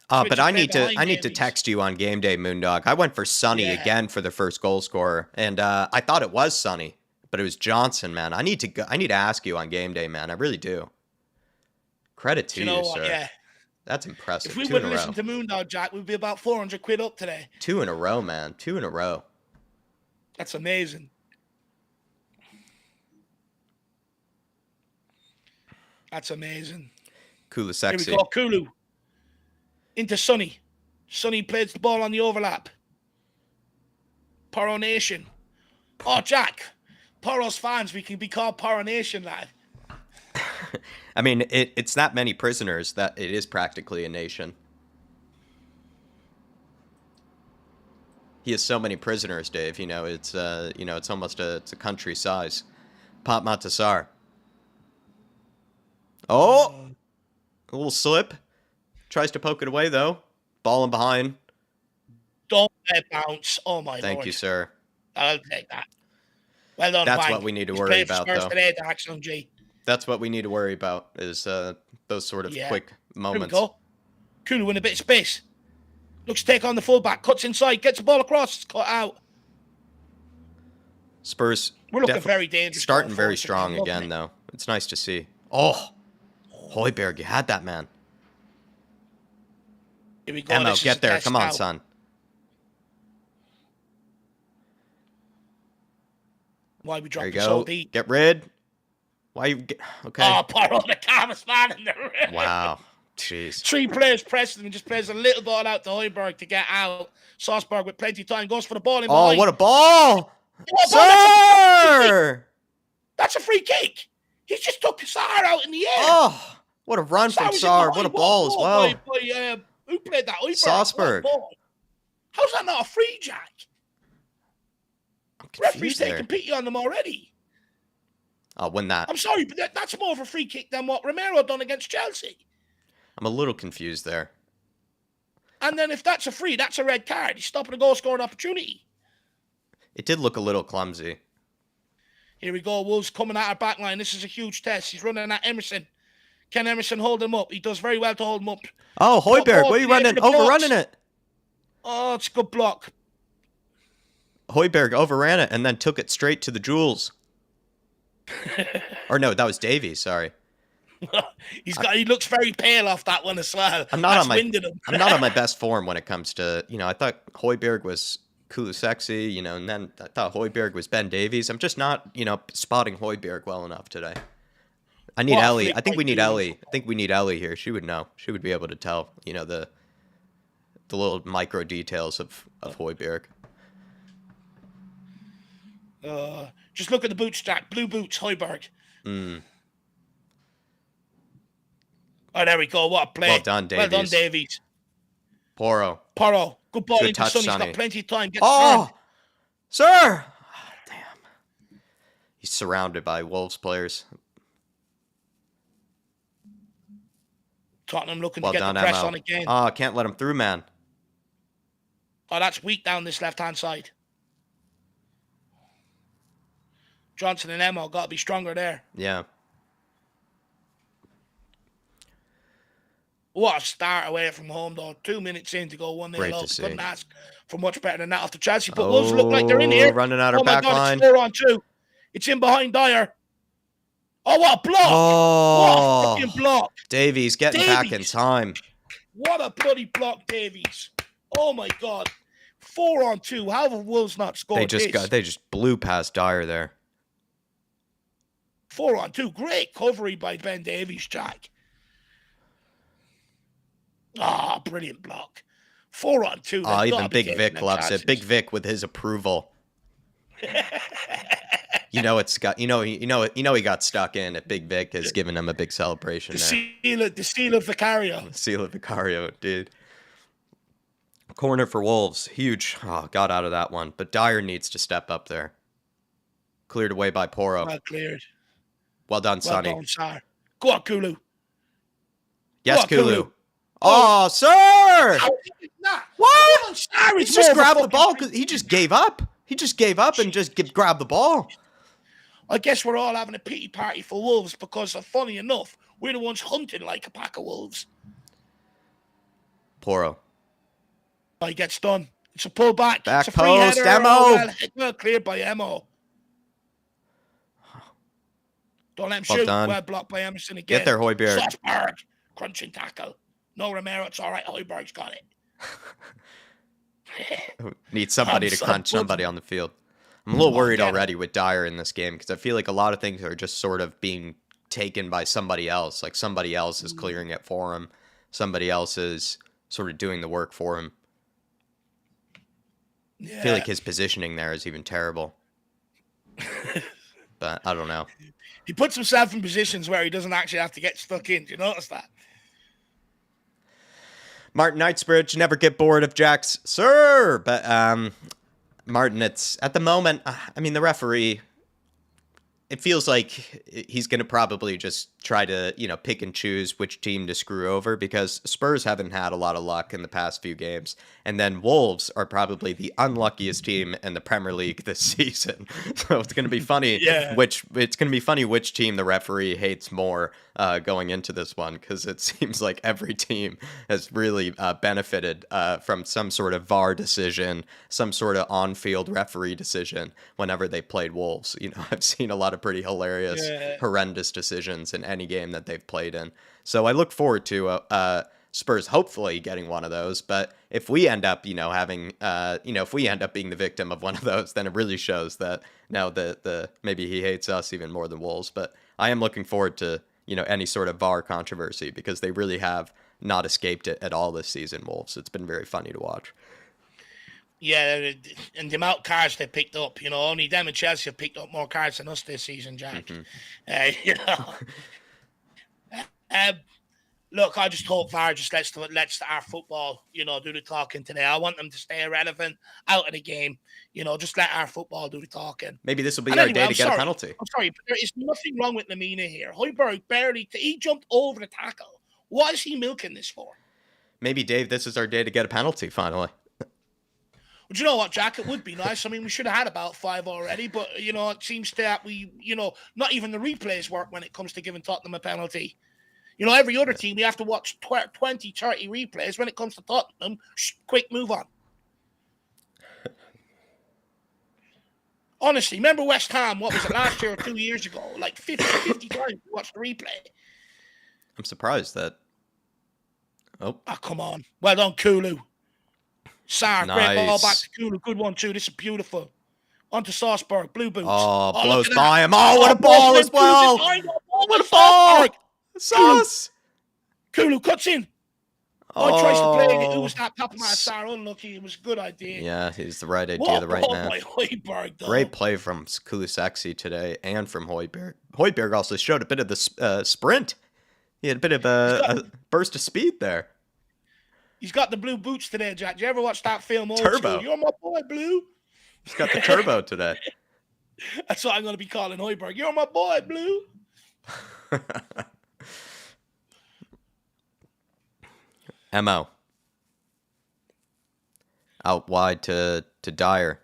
But I need to text you on game day, Moondog. I went for Sonny again for the first goal scorer, and I thought it was Sonny, but it was Johnson, man. I need to ask you on game day, man. I really do. Credit to you, sir. Yeah. That's impressive. If we would have listened to Moondog, Jack, we'd be about 400 quid up today. 2 in a row, man. 2 in a row. That's amazing. That's amazing. Kulusevski. Here we go, Kulu. Into Sonny. Sonny plays the ball on the overlap. Porro Nation. Oh, Jack. Porro's fans, we can be called Porro Nation, lad. I mean, it's that many prisoners that it is practically a nation. He has so many prisoners, Dave. It's it's almost it's a country size. Pop Matasar. Oh, a little slip. Tries to poke it away though. Ball in behind. Don't let it bounce. Oh my Thank lord. you, sir. I'll take that. Well done, That's Bang. what we need to He's worry played for about, Spurs though. today, the Axon G. That's what we need to worry about is those sort of quick moments. Here we go. Kulu in a bit of space. Looks to take on the fullback. Cuts inside. Gets the ball across. It's cut out. Spurs. We're looking very dangerous. Starting very strong again, though. It's nice to see. Oh, Højbjerg, you had that, man. Here we go. Emo, get there. Come on, son. Why we dropped the so deep? Get rid. Why you get... Okay. Oh, Porro, the calmest man in the room. Wow. Jeez. 3 players pressing and just plays a little ball out to Højbjerg to get out. Salzburg with plenty of time goes for the ball in behind. Oh, what a ball! Oh, Sir! That's a free kick. He just took Saar out in the air. Oh, what a run from Saar. What a ball as well. Who played that? Salzburg. How's that not a free, Jack? Referee's taking there. pity on them already. I'll win that. I'm sorry, but that's more of a free kick than what Romero done against Chelsea. I'm a little confused there. And then if that's a free, that's a red card. He's stopping a goal-scoring opportunity. It did look a little clumsy. Here we go. Wolves coming at our back line. This is a huge test. He's running at Emerson. Can Emerson hold him up? He does very well to hold him up. Oh, Højbjerg, what are you running? Overrunning it. Oh, it's a good block. Højbjerg overran it and then took it straight to the jewels. Or no, that was Davies, sorry. He looks very pale off that one as well. I'm not on my best form when it comes to, I thought Højbjerg was Kulusevski, and then I thought Højbjerg was Ben Davies. I'm just not, spotting Højbjerg well enough today. I need Ellie. I think we need Ellie. I think we need Ellie here. She would know. She would be able to tell, the little micro details of Højbjerg. Just look at the boots, Jack. Blue boots, Højbjerg. Oh, there we go. What a play. Well done, Davies. Well done, Davies. Porro. Good ball Good into touch, Sonny. He's Sonny. got plenty of time. Sir! Oh, damn. He's surrounded by Wolves players. Tottenham looking to get the press on again. Oh, can't let him through, man. Oh, that's weak down this left-hand side. Johnson and Emo got to be stronger there. Yeah. What a start away from home, though. 2 minutes in to go 1-0 up. Couldn't ask for much better than that after Chelsea. But Wolves look like they're in here. Running out our back line. It's 4-on-2. It's in behind Dyer. Oh, what a block. Oh. What a fucking block. Davies getting back in time. What a bloody block, Davies. Oh, my God. 4-on-2. How have Wolves not scored They just blew past Dyer there. 4-on-2. Great covery by Ben Davies, Jack. Ah, brilliant block. 4-on-2. Oh, even Big Vic loves it. Big Vic with his approval. He got stuck in. If Big Vic has given him a big celebration. The seal of Vicario. The seal of Vicario, dude. Corner for Wolves, huge. Oh, got out of that one, but Dyer needs to step up there. Cleared away by Porro. Well cleared. Well done, Sonny. Well done, Sar. Go on, Kulu. Yes, Kulu. Oh, sir! What? He just grabbed the ball because he just gave up. He just gave up and just grabbed the ball. I guess we're all having a pity party for Wolves because, funny enough, we're the ones hunting like a pack of wolves. Porro. He gets done. It's a pullback. Back it's a free post, header. Emo. Well cleared by Emo. Don't let him shoot. Done. Well blocked by Emerson again. Get there, Højbjerg. Salzburg. Crunching tackle. No, Romero. It's all right. Højbjerg's got it. Need somebody to crunch somebody on the field. I'm a little worried already with Dyer in this game because I feel like a lot of things are just sort of being taken by somebody else. Like somebody else is clearing it for him. Somebody else is sort of doing the work for him. Yeah. I feel like his positioning there is even terrible. But I don't know. He puts himself in positions where he doesn't actually have to get stuck in. Do you notice that? Martin Knightsbridge, never get bored of Jack's sir. But Martin, it's at the moment, I mean, the referee, it feels like he's going to probably just try to, pick and choose which team to screw over because Spurs haven't had a lot of luck in the past few games. And then Wolves are probably the unluckiest team in the Premier League this season. So it's going to be funny Yeah. which team the referee hates more going into this one, because it seems like every team has really benefited from some sort of VAR decision, some sort of on-field referee decision whenever they played Wolves. I've seen a lot of pretty hilarious, Yeah. horrendous decisions in any game that they've played in. So I look forward to Spurs hopefully getting one of those. But if we end up, if we end up being the victim of one of those, then it really shows that now the maybe he hates us even more than Wolves. But I am looking forward to any sort of VAR controversy, because they really have not escaped it at all this season, Wolves. It's been very funny to watch. Yeah, and the amount of cards they picked up, only them and Chelsea have picked up more cards than us this season, Jack. Look, I just hope VAR just lets our football, do the talking today. I want them to stay irrelevant, out of the game. Just let our football do the talking. Maybe this will be our day to get a penalty. I'm sorry, but there is nothing wrong with Lamina here. Højbjerg he jumped over the tackle. What is he milking this for? Maybe, Dave, this is our day to get a penalty finally. But you know what, Jack? It would be nice. I mean, we should have had about 5 already, but, it seems that we, not even the replays work when it comes to giving Tottenham a penalty. Every other team, we have to watch 20, 30 replays. When it comes to Tottenham, quick move on. Honestly, remember West Ham, what was it, last year or 2 years ago? Like 50 times we watched the replay. I'm surprised that... Oh, come on. Well done, Kulu. Sarr, nice. Great ball back to Kulu. Good one, too. This is beautiful. On to Salzburg. Blue boots. Blows by him. Oh, what a ball as well. What a ball. Sauce. Kulu cuts in. Tries to play it. It was that top of my Sarr. Unlucky. It was a good idea. Yeah, he's the right idea, the right man. Højbjerg, great play from Kulusevski today and from Højbjerg. Højbjerg also showed a bit of the sprint. He had a bit of a burst of speed there. He's got the blue boots today, Jack. Did you ever watch that film? Turbo. You're my boy, Blue. He's got the turbo today. That's what I'm going to be calling Højbjerg. You're my boy, Blue. Mo. Out wide to Dyer.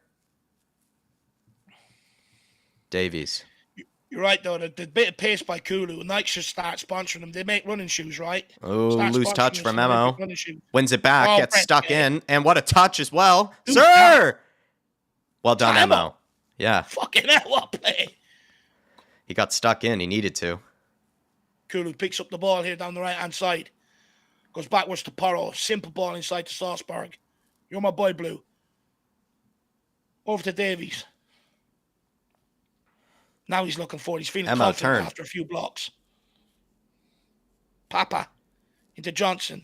Davies. You're right, though. The bit of pace by Kulu, Nike should start sponsoring them. They make running shoes, right? Oh, loose touch from Mo. Wins it back, gets stuck in, and what a touch as well. Dude, Sir! Well done, Mo. Yeah. Fucking hell, what play. He got stuck in. He needed to. Kulu picks up the ball here down the right-hand side. Goes backwards to Porro. Simple ball inside to Salzburg. You're my boy, Blue. Over to Davies. Now he's looking forward. He's feeling confident after a few blocks. Papa into Johnson.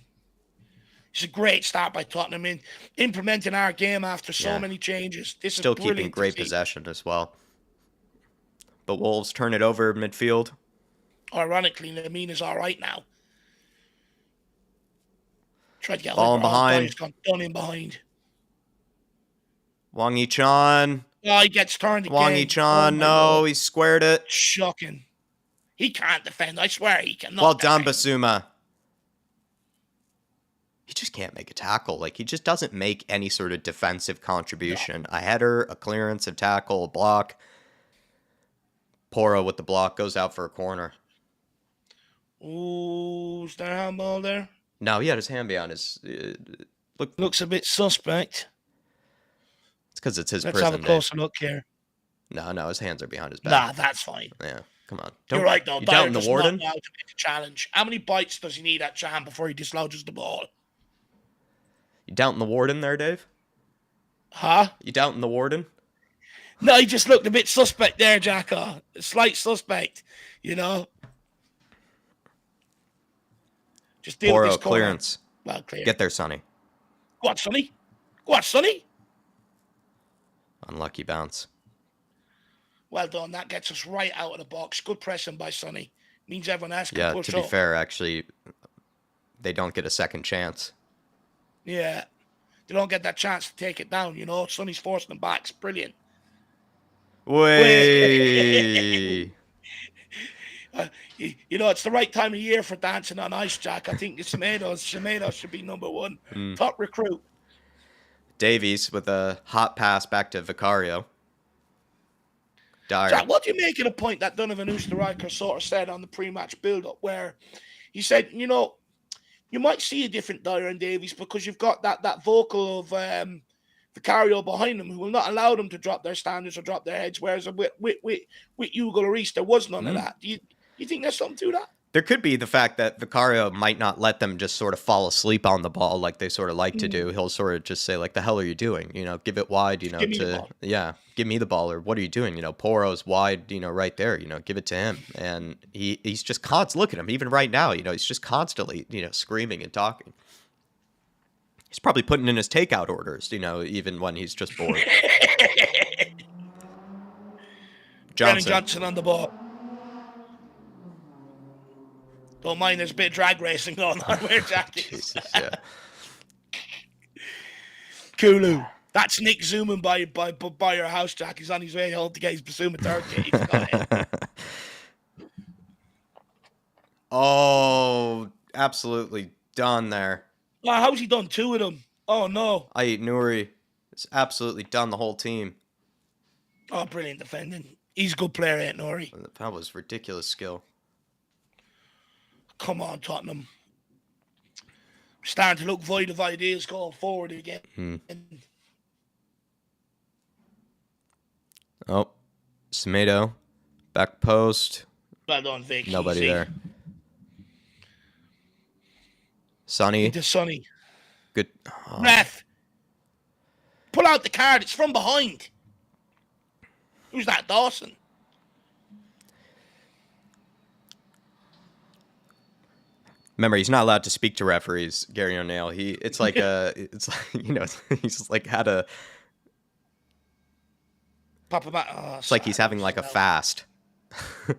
It's a great start by Tottenham in implementing our game after so many changes. This still is keeping great possession as well. But Wolves turn it over midfield. Ironically, Lamina's all right now. Tried to get ball in behind. He's gone done in behind. Wang Yi-chan. Oh, he gets turned again. Wang Yi-chan, no, he squared it. Shocking. He can't defend. I swear he cannot. Well done, Basuma. He just can't make a tackle. Like, he just doesn't make any sort of defensive contribution. No. A header, a clearance, a tackle, a block. Porro with the block goes out for a corner. Ooh, is there a handball there? No, he had his hand behind his... Looks a bit suspect. It's because it's his Let's prison have a closer look here. No, his hands are behind his back. Nah, that's fine. Yeah, come on. You're right, though. You doubting the warden? Not allowed to make a challenge. How many bites does he need at Jam before he dislodges the ball? You doubting the warden there, Dave? Huh? You doubting the warden? No, he just looked a bit suspect there, Jacko. A slight suspect, you know. Just deal with this corner. Clearance. Well, clear. Get there, Sonny. Go on, Sonny. Go on, Sonny. Unlucky bounce. Well done. That gets us right out of the box. Good pressing by Sonny. Means everyone else can push up. To be fair, actually, they don't get a second chance. Yeah. they don't get that chance to take it down. Sonny's forcing them back. It's brilliant. Way. It's the right time of year for dancing on ice, Jack. I think the Tomatoes should be number one. Top recruit. Davies with a hot pass back to Vicario. Dyer. Jack, what do you make of the point that Donovan Oosterreicher sort of said on the pre-match build-up, where he said, you might see a different Dyer and Davies because you've got that vocal of Vicario behind them who will not allow them to drop their standards or drop their heads, whereas with Hugo Lloris, there was none of that. Do you think there's something to that? There could be the fact that Vicario might not let them just sort of fall asleep on the ball like they sort of like to do. He'll sort of just say, like, the hell are you doing? Give it wide, give me the ball, or what are you doing? Poro's wide, right there, give it to him. And he's just constantly, look at him, even right now, he's just constantly, screaming and talking. He's probably putting in his takeout orders, even when he's just bored. Brennan Johnson on the ball. Don't mind, there's a bit of drag racing going on where Jack is. Jesus, yeah. Kulu. That's Nick zooming by your house, Jack. He's on his way home to get his Basuma turkey. Oh, absolutely done there. Wow, how's he done two of them? Oh, no. Nouri is absolutely done the whole team. Oh, brilliant defending. He's a good player, ain't Nouri? That was ridiculous skill. Come on, Tottenham. Starting to look void of ideas going forward again. Oh, Semedo, back post. Well done, Vic. Nobody there. Sonny. Into Sonny. Good. Ref. Pull out the card. It's from behind. Who's that, Dawson? Remember, he's not allowed to speak to referees, Gary O'Neill. It's like he's like had a. It's like he's having like a fast.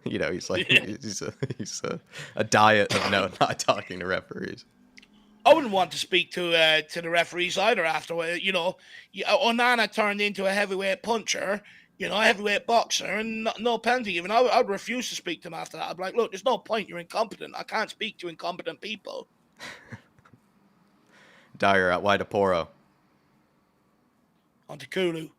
He's like he's a diet of not talking to referees. I wouldn't want to speak to the referees either afterward. Onana turned into a heavyweight puncher, a heavyweight boxer, and no penalty given. I'd refuse to speak to him after that. I'd be like, look, there's no point. You're incompetent. I can't speak to incompetent people. Dyer out wide to Poro. On to Kulu.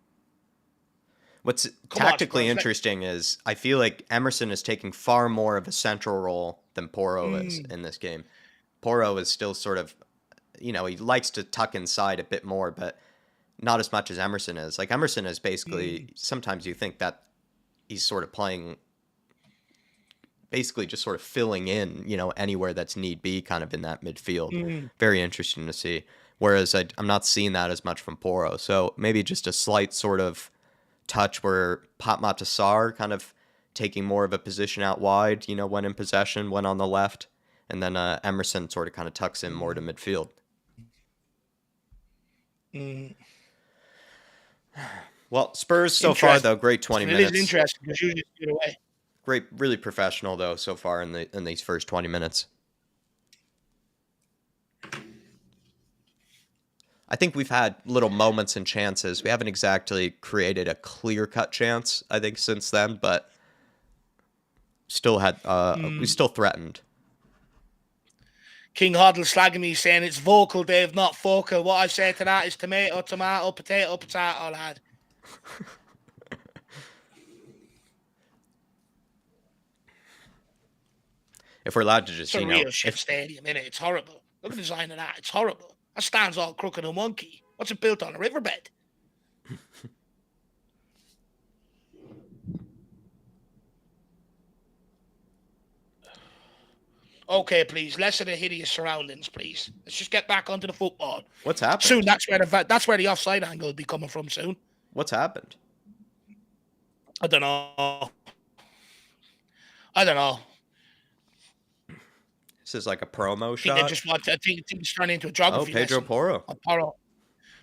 What's tactically interesting is I feel like Emerson is taking far more of a central role than Poro is in this game. Poro is still sort of, he likes to tuck inside a bit more, but not as much as Emerson is. Like, Emerson is basically, sometimes you think that he's sort of playing, basically just sort of filling in, anywhere that's need be kind of in that midfield. Very interesting to see. Whereas I'm not seeing that as much from Poro. So maybe just a slight sort of touch where Patmat Tassar kind of taking more of a position out wide, when in possession, when on the left. And then Emerson sort of kind of tucks in more to midfield. Well, Spurs so far, though, great 20 minutes. It is interesting because you just get away. Great, really professional, though, so far in these first 20 minutes. I think we've had little moments and chances. We haven't exactly created a clear-cut chance, I think, since then, but still had we still threatened. King Hoddle slagging me saying it's vocal, Dave, not focal. What I say to that is tomato, tomato, potato, potato, lad. If we're allowed to just, it's a real shit stadium, innit? It's horrible. Look at the design of that. It's horrible. That stands all crooked and wonky. What's it built on? A riverbed? Okay, please. Less of the hideous surroundings, please. Let's just get back onto the football. What's happened? Soon, that's where the offside angle will be coming from soon. What's happened? I don't know. This is like a promo shot. I think it's turning into a geography. Pedro Porro. Porro.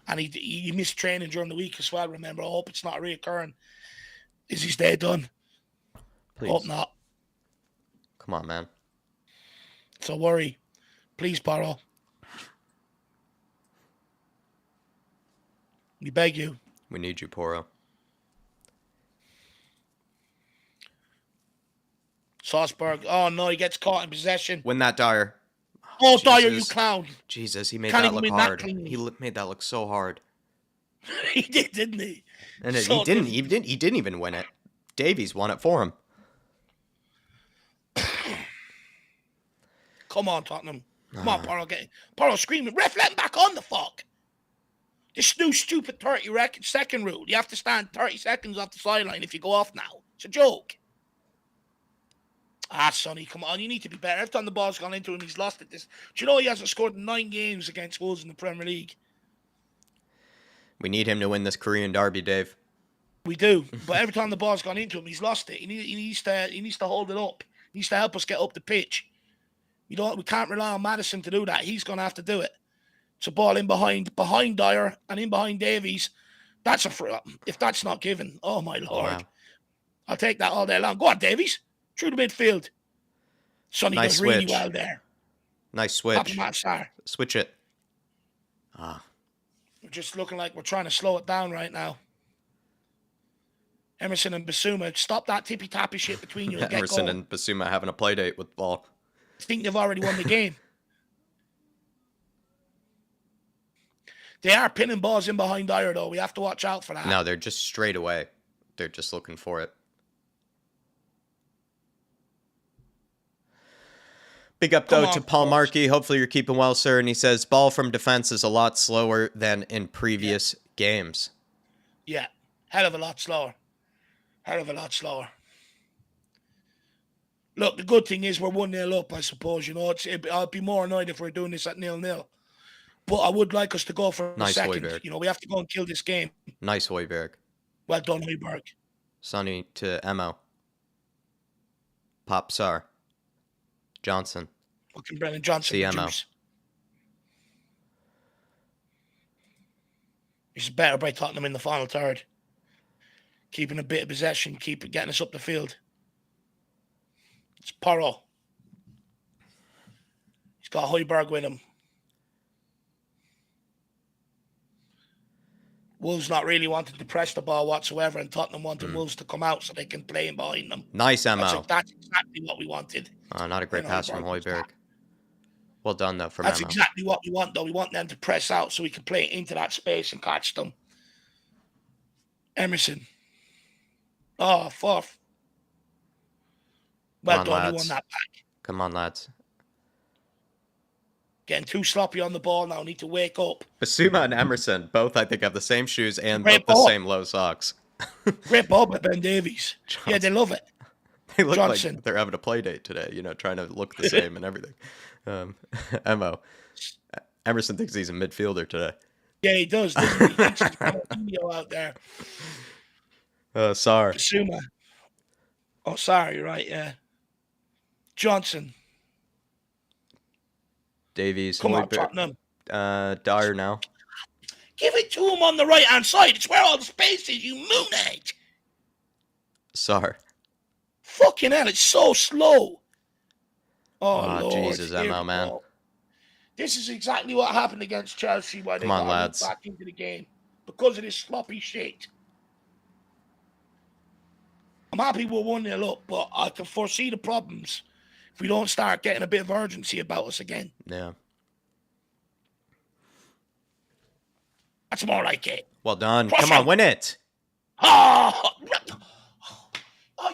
And he missed training during the week as well, remember. I hope it's not reoccurring. Is his day done? Please. Hope not. Come on, man. So worry. Please, Porro. We beg you. We need you, Poro. Salzburg. Oh, no, he gets caught in possession. Win that, Dyer. Oh, Dyer, you clown. Jesus, he made Can't that even look win that hard. cleanly. He made that look so hard. He did, didn't he? And So he didn't. difficult. He didn't even win it. Davies won it for him. Come on, Tottenham. Come on, Poro screaming. Ref, let him back on the fuck. This new stupid 30-second rule. You have to stand 30 seconds off the sideline if you go off now. It's a joke. Ah, Sonny, come on. You need to be better. Every time the ball's gone into him, he's lost it. Do you know he hasn't scored 9 games against Wolves in the Premier League? We need him to win this Korean derby, Dave. We do. But every time the ball's gone into him, he's lost it. He needs to hold it up. He needs to help us get up the pitch. We can't rely on Maddison to do that. He's going to have to do it. It's a ball in behind Dyer and in behind Davies. That's if that's not given, oh my Lord. Wow. I'll take that all day long. Go on, Davies. Through the midfield. Sonny does really well there. Nice switch. Switch it. We're just looking like we're trying to slow it down right now. Emerson and Basuma, stop that tippy-tappy shit between you and Emerson and Basuma having a play date with the ball. I think they've already won the game. They are pinning balls in behind Dyer, though. We have to watch out for that. No, they're just straight away. They're just looking for it. Big up, though, to Paul Markey. Hopefully you're keeping well, sir. And he says, ball from defense is a lot slower than in previous games. Yeah, hell of a lot slower. Hell of a lot slower. Look, the good thing is we're 1-0 up, I suppose. You know, I'd be more annoyed if we're doing this at 0-0. But I would like us to go for a second. Højbjerg. You know, we have to go and kill this game. Nice, Højbjerg. Well done, Højbjerg. Sonny to Emo. Pop Sar. Johnson. Fucking Brennan Johnson. CMO. This is better by Tottenham in the final third. Keeping a bit of possession, getting us up the field. It's Poro. He's got Højbjerg with him. Wolves not really wanted to press the ball whatsoever, and Tottenham wanted Wolves to come out so they can play in behind them. Nice, Mo. That's exactly what we wanted. Not a great pass from Højbjerg. Well done, though, from That's Mo. exactly what we want, though. We want them to press out so we can play into that space and catch them. Emerson. Oh, fourth. Well done, he won that back. Come on, lads. Getting too sloppy on the ball now. Need to wake up. Basuma and Emerson both, I think, have the same shoes and both the same low socks. Great ball by Ben Davies. Johnson. Yeah, they love it. They look like they're having a play date today, you know, trying to look the same and everything. Emo. Emerson thinks he's a midfielder today. Yeah, he does. He thinks he's got a video out there. Sar. Basuma. Oh, sorry, right, yeah. Johnson. Davies. Come on, Tottenham. Dyer now. Give it to him on the right-hand side. It's where all the space is, you moonhead. Sar. Fucking hell, it's so slow. Oh, Lord. Jesus, Mo, man. This is exactly what happened against Chelsea. Why they got back into the game. Because of this sloppy shit. I'm happy we're 1-0 up, but I can foresee the problems if we don't start getting a bit of urgency about us again. Yeah. That's more like it. Well done. Come on, win it. Oh,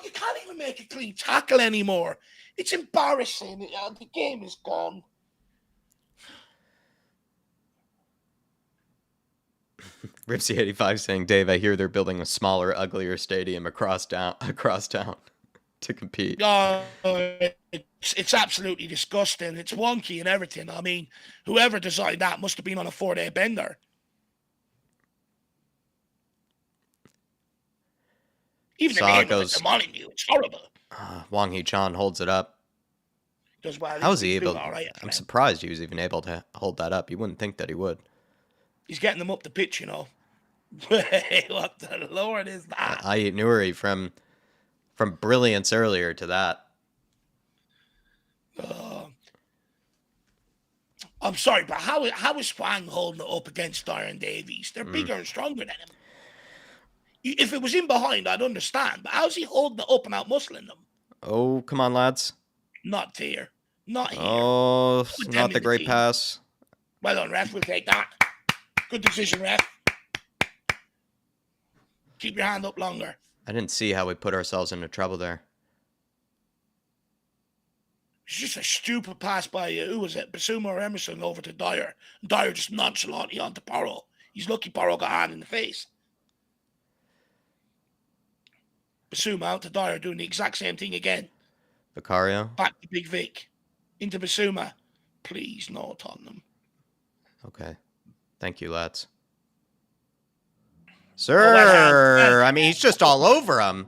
you can't even make a clean tackle anymore. It's embarrassing. The game is gone. Ripsy85 saying, Dave, I hear they're building a smaller, uglier stadium across town to compete. It's absolutely disgusting. It's wonky and everything. I mean, whoever designed that must have been on a 4-day bender. Even the name goes, Molyneux, it's horrible. Wang Hee-chan holds it up. Does well. How is he able? I'm surprised he was even able to hold that up. You wouldn't think that he would. He's getting them up the pitch, you know. What the Lord is that? Ayet Nouri from brilliance earlier to that. I'm sorry, but how is Swang holding it up against Dyer and Davies? They're bigger and stronger than him. If it was in behind, I'd understand. But how's he holding it up and out muscling them? Oh, come on, lads. Not here. Not here. Oh, not the great pass. Well done, ref. We'll take that. Good decision, ref. Keep your hand up longer. I didn't see how we put ourselves into trouble there. It's just a stupid pass by, who was it? Basuma or Emerson over to Dyer. Dyer just nonchalantly onto Porro. He's lucky Porro got a hand in the face. Basuma out to Dyer doing the exact same thing again. Vicario. Back to Big Vic. Into Basuma. Please, no Tottenham. Okay. Thank you, lads. Sir! I mean, he's just all over him.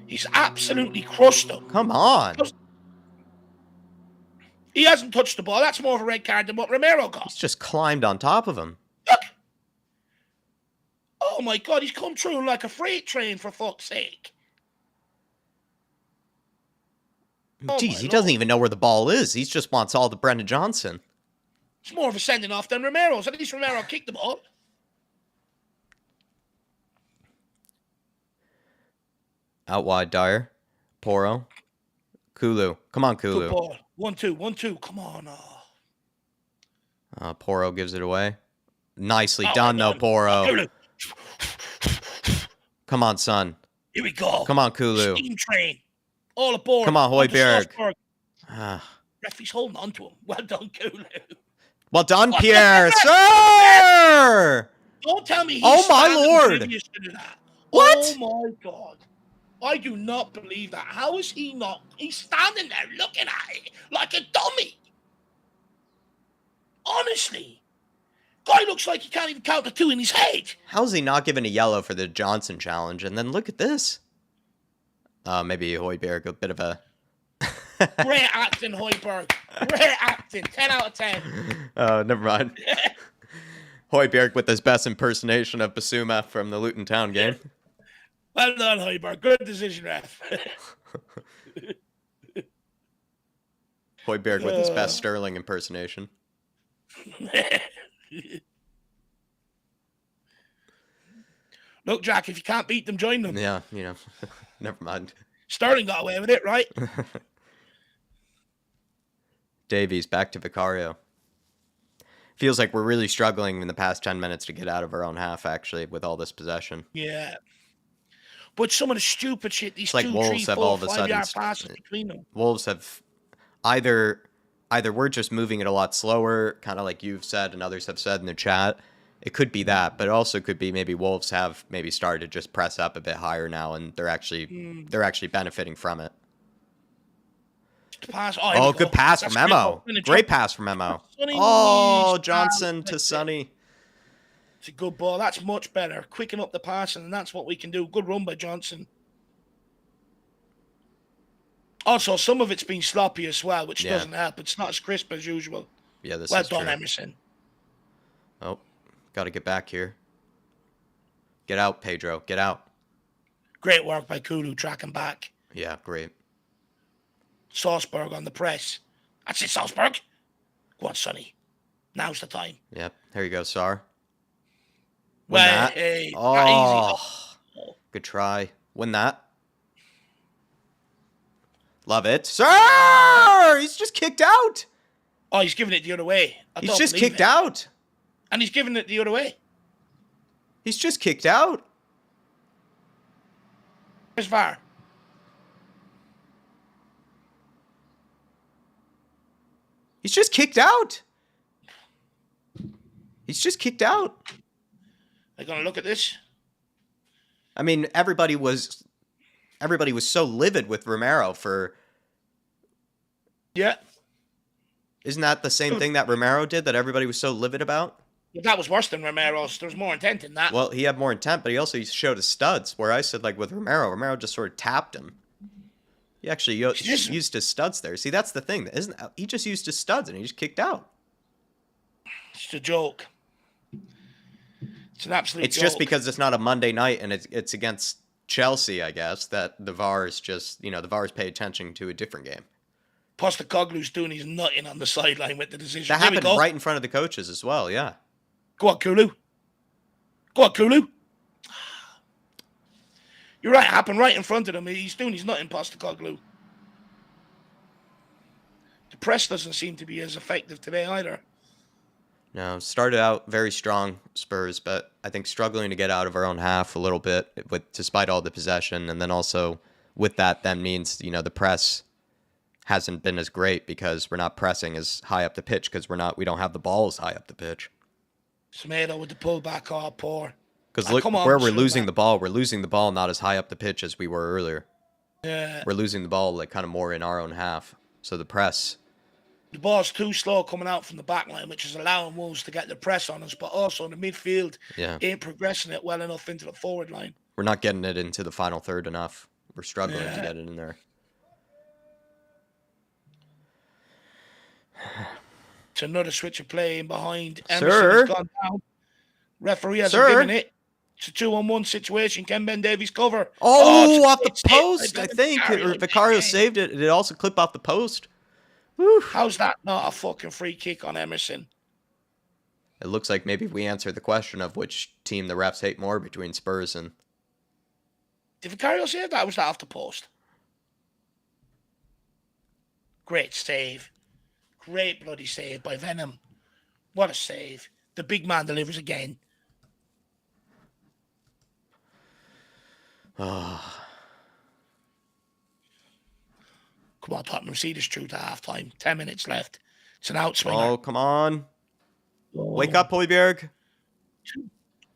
He's absolutely crushed him. Come on. He hasn't touched the ball. That's more of a red card than what Romero got. He's just climbed on top of him. Look. Oh, my God. He's come through like a freight train, for fuck's sake. Jeez, he doesn't even know where the ball is. He just wants all the Brendan Johnson. It's more of a sending off than Romero's. At least Romero kicked the ball. Out wide, Dyer. Porro. Kulu. Come on, Kulu. Good ball. 1-2, 1-2. Come on. Porro gives it away. Nicely done, though, Porro. Come on, son. Here we go. Come on, Kulu. Steam train. All aboard. Come on, Højbjerg. Referee's holding on to him. Well done, Kulu. Well done, Pierre. Sir! Don't tell me he's oh, my Lord. To that. What? Oh, my God. I do not believe that. How is he not? He's standing there looking at it like a dummy. Honestly. Guy looks like he can't even count to 2 in his head. How's he not given a yellow for the Johnson challenge? And then look at this. Maybe Højbjerg, a bit of a... Great acting, Højbjerg. Great acting. 10 out of 10. Oh, never mind. Højbjerg with his best impersonation of Basuma from the Luton Town game. Well done, Højbjerg. Good decision, ref. Højbjerg with his best Sterling impersonation. Look, Jack, if you can't beat them, join them. Yeah, you know, never mind. Sterling got away with it, right? Davies back to Vicario. Feels like we're really struggling in the past 10 minutes to get out of our own half, actually, with all this possession. Yeah. But some of the stupid shit, these it's 2, like 3, 4, 5 yard passes between them. Wolves have either we're just moving it a lot slower, kind of like you've said and others have said in the chat. It could be that, but it also could be maybe Wolves have maybe started to just press up a bit higher now, and they're actually benefiting from it. Pass. Oh, good pass from Emo. Great pass from Emo. Oh, Johnson to Sonny. It's a good ball. That's much better. Quicken up the passing, and that's what we can do. Good run by Johnson. Also, some of it's been sloppy as well, which doesn't help. It's not as crisp as usual. Yeah, this well is done, true. Emerson. Oh, got to get back here. Get out, Pedro. Get out. Great work by Kulu, tracking back. Yeah, great. Salzburg on the press. That's it, Salzburg. Go on, Sonny. Now's the time. Yep. Here you go, Sar. Win that. Hey, easy. Good try. Win that. Love it. Sir! He's just kicked out. Oh, he's giving it the other way. He's just kicked out. And he's giving it the other way. He's just kicked out. Where's VAR? He's just kicked out. He's just kicked out. Are you going to look at this? I mean, everybody was so livid with Romero for... Yeah. Isn't that the same thing that Romero did that everybody was so livid about? But that was worse than Romero's. There was more intent in that. Well, he had more intent, but he also showed his studs, where I said, like, with Romero just sort of tapped him. He actually used his studs there. See, that's the thing. He just used his studs, and he just kicked out. It's a joke. It's an absolute joke. It's just because it's not a Monday night, and it's against Chelsea, I guess, that the VARs just, the VARs pay attention to a different game. Postecoglou's doing his nutting on the sideline with the decision. That happened right in front of the coaches as well, yeah. Go on, Kulu. Go on, Kulu. You're right, it happened right in front of him. He's doing his nutting, Postecoglou. The press doesn't seem to be as effective today either. No, started out very strong, Spurs, but I think struggling to get out of our own half a little bit, despite all the possession, and then also with that, then means the press hasn't been as great because we're not pressing as high up the pitch because we don't have the ball as high up the pitch. Semedo with the pullback, all poor. Because look where we're losing the ball. We're losing the ball not as high up the pitch as we were earlier. Yeah, we're losing the ball like kind of more in our own half. So the press. The ball's too slow coming out from the back line, which is allowing Wolves to get the press on us, but also the midfield ain't progressing it well enough into the forward line. We're not getting it into the final third enough. We're struggling to get it in there. It's another switch of play in behind. Sir? Emerson's gone down. Referee hasn't given it. It's a 2-on-1 situation. Ken Ben Davies cover. Off the post, I think. Or Vicario saved it. It also clipped off the post. Whew. How's that not a fucking free kick on Emerson? It looks like maybe we answered the question of which team the refs hate more between Spurs and... Did Vicario save that? Or was that off the post? Great save. Great bloody save by Venom. What a save. The big man delivers again. Oh. Come on, Tottenham, see this through to half-time. 10 minutes left. It's an outswinger. Oh, come on. Wake up, Højbjerg.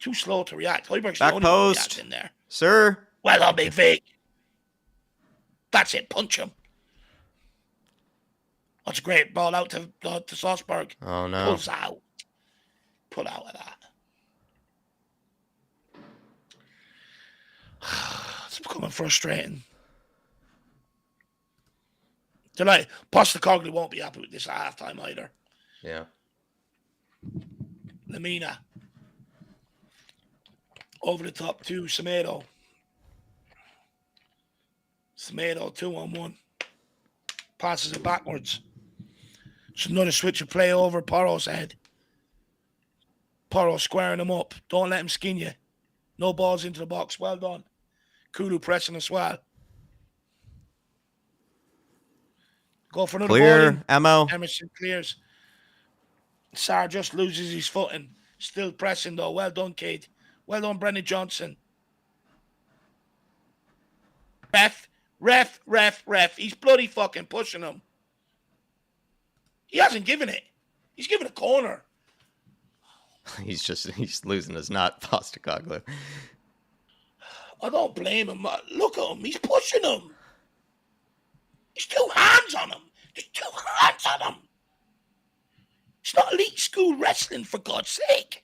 Too slow to react. Højbjerg's back the only post. one in there. Sir. Well done, Big Vic. That's it. Punch him. That's a great ball out to Salzburg. Oh, no. Pulls out. Pull out of that. It's becoming frustrating. Tonight, Postecoglou won't be happy with this at halftime either. Yeah. Lamina. Over the top to Semedo. Semedo 2-on-1. Passes it backwards. It's another switch of play over Porro's head. Porro squaring him up. Don't let him skin you. No balls into the box. Well done. Kulu pressing as well. Go for another clear, Emo. Emerson clears. Sarr just loses his footing. Still pressing though. Well done, Cade. Well done, Brendan Johnson. Ref. He's bloody fucking pushing him. He hasn't given it. He's given a corner. He's losing his nut, Postecoglou. I don't blame him. Look at him. He's pushing him. There's 2 hands on him. There's 2 hands on him. It's not elite school wrestling, for God's sake.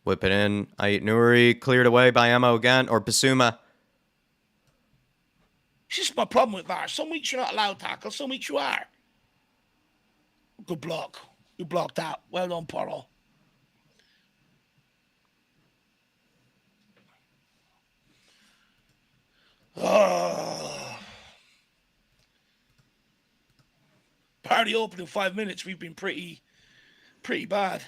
Whip it in. Ait Nouri cleared away by Emo again. Or Basuma. This is my problem with VAR. Some weeks you're not allowed to tackle. Some weeks you are. Good block. You blocked out. Well done, Porro. Party open in 5 minutes. We've been pretty bad.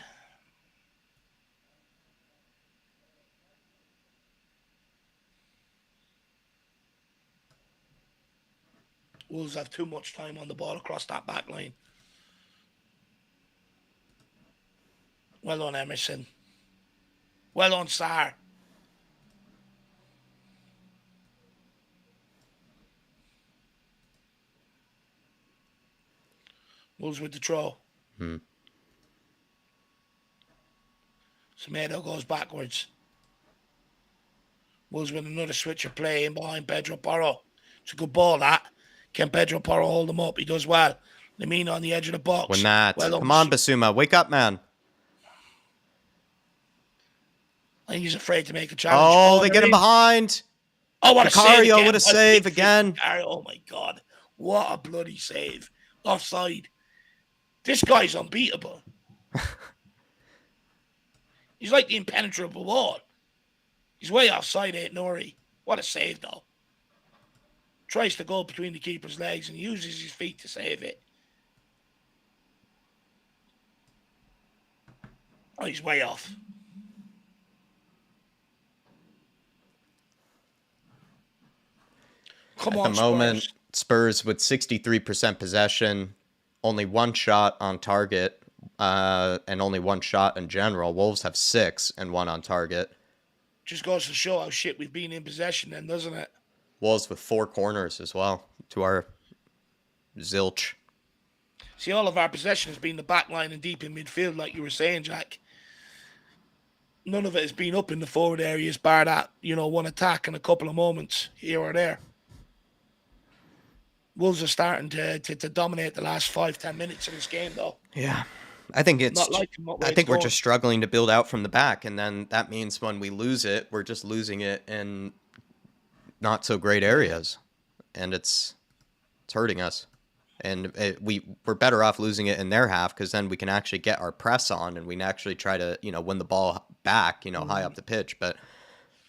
Wolves have too much time on the ball across that back line. Well done, Emerson. Well done, Sarr. Wolves with the throw. Semedo goes backwards. Wolves with another switch of play in behind Pedro Porro. It's a good ball, that. Can Pedro Porro hold him up? He does well. Lamina on the edge of the box. When that. Well Come on, Basuma. Wake up, man. I think he's afraid to make a challenge. Oh, they get him behind. Oh, what a save again. What a save again. Oh, my God. What a bloody save. Offside. This guy's unbeatable. He's like the impenetrable wall. He's way offside, Nori. What a save, though. Tries to go between the keeper's legs and uses his feet to save it. Oh, he's way off. Come At on, the moment, Spurs. Spurs with 63% possession, only one shot on target, and only one shot in general. Wolves have 6 and 1 on target. Just goes to show how shit we've been in possession then, doesn't it? Wolves with 4 corners as well, to our zilch. See, all of our possession has been the back line and deep in midfield, like you were saying, Jack. None of it has been up in the forward areas, bar that, one attack and a couple of moments here or there. Wolves are starting to dominate the last 5-10 minutes of this game, though. Yeah. I think we're just struggling to build out from the back, and then that means when we lose it, we're just losing it in not so great areas, and it's hurting us. And we're better off losing it in their half, because then we can actually get our press on and we can actually try to win the ball back high up the pitch, but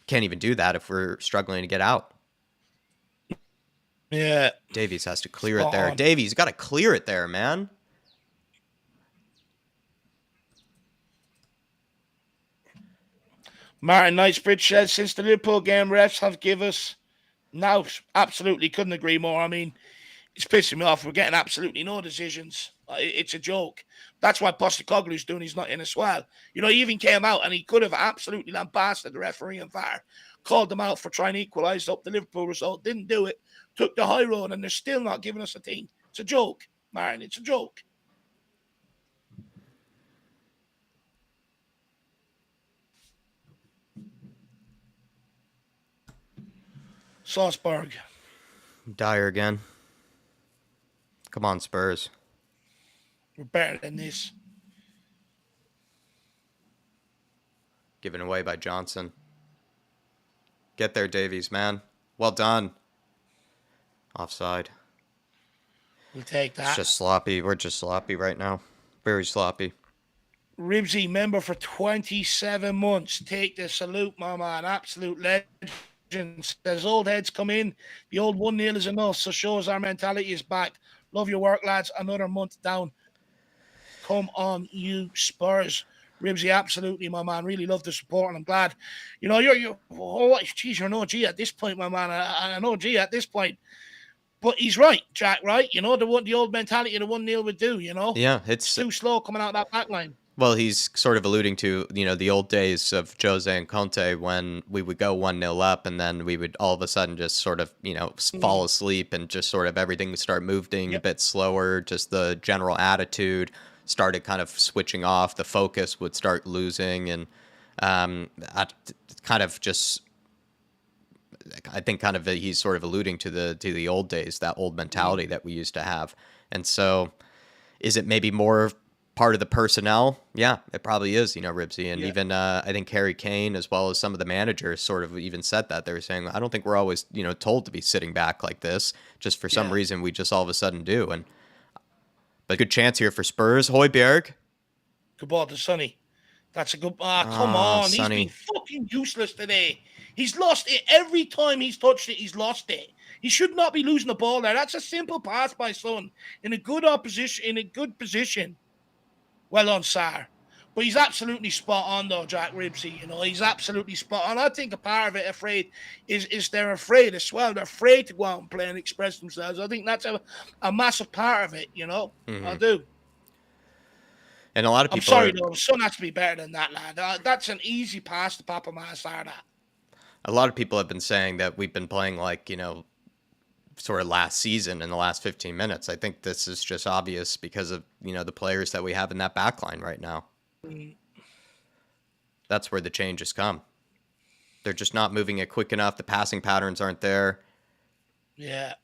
can't even do that if we're struggling to get out. Yeah. Davies has to clear it there. Davies got to clear it there, man. Martin Knightsbridge says, since the Liverpool game, refs have given us... Now, absolutely couldn't agree more. I mean, it's pissing me off. We're getting absolutely no decisions. It's a joke. That's why Postecoglou's doing he's not in as well. He even came out and he could have absolutely lambasted the referee and VAR, called them out for trying to equalise up the Liverpool result, didn't do it, took the high road, and they're still not giving us a thing. It's a joke, Martin. It's a joke. Salzburg. Dyer again. Come on, Spurs. We're better than this. Given away by Johnson. Get there, Davies, man. Well done. Offside. We'll take that. It's just sloppy. We're just sloppy right now. Very sloppy. Ribsy, member for 27 months. Take the salute, my man. Absolute legend. Says old heads come in. The old 1-0 is enough. So shows our mentality is back. Love your work, lads. Another month down. Come on, you Spurs. Ribsy, absolutely, my man. Really love the support, and I'm glad. You're an OG at this point, my man. An OG at this point. But he's right, Jack, right? The old mentality of the 1-0 would do, Yeah, it's too slow coming out of that back line. Well, he's sort of alluding to, the old days of Jose and Conte when we would go 1-0 up and then we would all of a sudden just sort of, fall asleep and just sort of everything would start moving a bit slower. Just the general attitude started kind of switching off. The focus would start losing. And kind of just, I think kind of he's sort of alluding to the old days, that old mentality that we used to have. And so is it maybe more part of the personnel? Yeah, it probably is, Ribsy. And even I think Harry Kane, as well as some of the managers, sort of even said that. They were saying, I don't think we're always, told to be sitting back like this. Just for some reason, we just all of a sudden do. But good chance here for Spurs. Højbjerg. Good ball to Sonny. That's a good... come on. Sonny. He's been fucking useless today. He's lost it. Every time he's touched it, he's lost it. He should not be losing the ball there. That's a simple pass by Son. In a good position. Well on, Sarr. But he's absolutely spot on, though, Jack Ribsy. He's absolutely spot on. I think a part of it, is they're afraid as well. They're afraid to go out and play and express themselves. I think that's a massive part of it, Mm-hmm. I do. And a lot of people... I'm sorry, though. Son has to be better than that, lad. That's an easy pass to Papa Sarr, that. A lot of people have been saying that we've been playing like, sort of last season in the last 15 minutes. I think this is just obvious because of, the players that we have in that back line right now. That's where the changes come. They're just not moving it quick enough. The passing patterns aren't there. Yeah.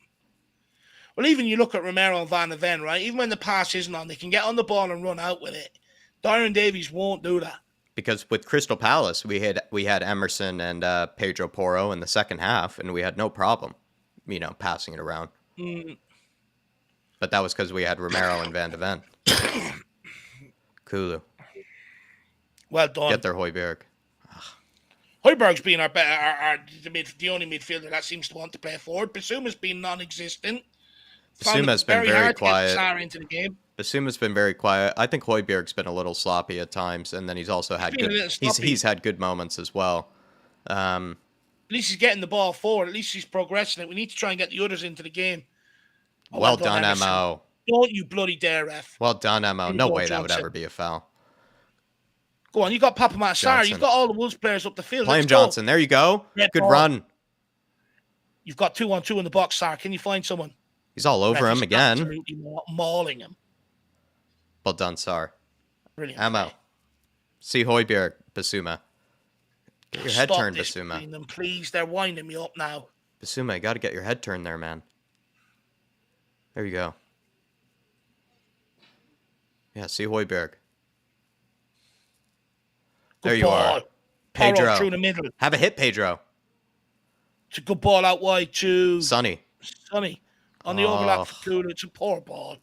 Well, even you look at Romero and Van de Ven, right? Even when the pass isn't on, they can get on the ball and run out with it. Darren Davies won't do that. Because with Crystal Palace, we had Emerson and Pedro Porro in the second half, and we had no problem, passing it around. But that was because we had Romero and Van de Ven. Kulu. Well done. Get there, Højbjerg. Højbjerg's been the only midfielder that seems to want to play forward. Basuma's been non-existent. Basuma's been very quiet. Get into the game. Basuma's been very quiet. I think Højbjerg's been a little sloppy at times, and then he's also had good. He's had good moments as well. At least he's getting the ball forward. At least he's progressing it. We need to try and get the others into the game. Oh, well done, Mo. Don't you bloody dare, ref. Well done, Mo. No way that would ever be a foul. Go on, you got Papa Massar. You've got all the Wolves players up the field. Play him, Johnson. There you go. Good run. You've got 2-on-2 in the box, Sar. Can you find someone? He's all over him again. Absolutely mauling him. Well done, Sar. Brilliant. Ammo. See Højbjerg, Basuma. Get your head turned, Basuma. Them, please, they're winding me up now. Basuma, you got to get your head turned there, man. There you go. Yeah, see Højbjerg. There you are. Pedro. Through the middle. Have a hit, Pedro. It's a good ball out wide to Sonny. On the overlap for Kula. It's a poor ball.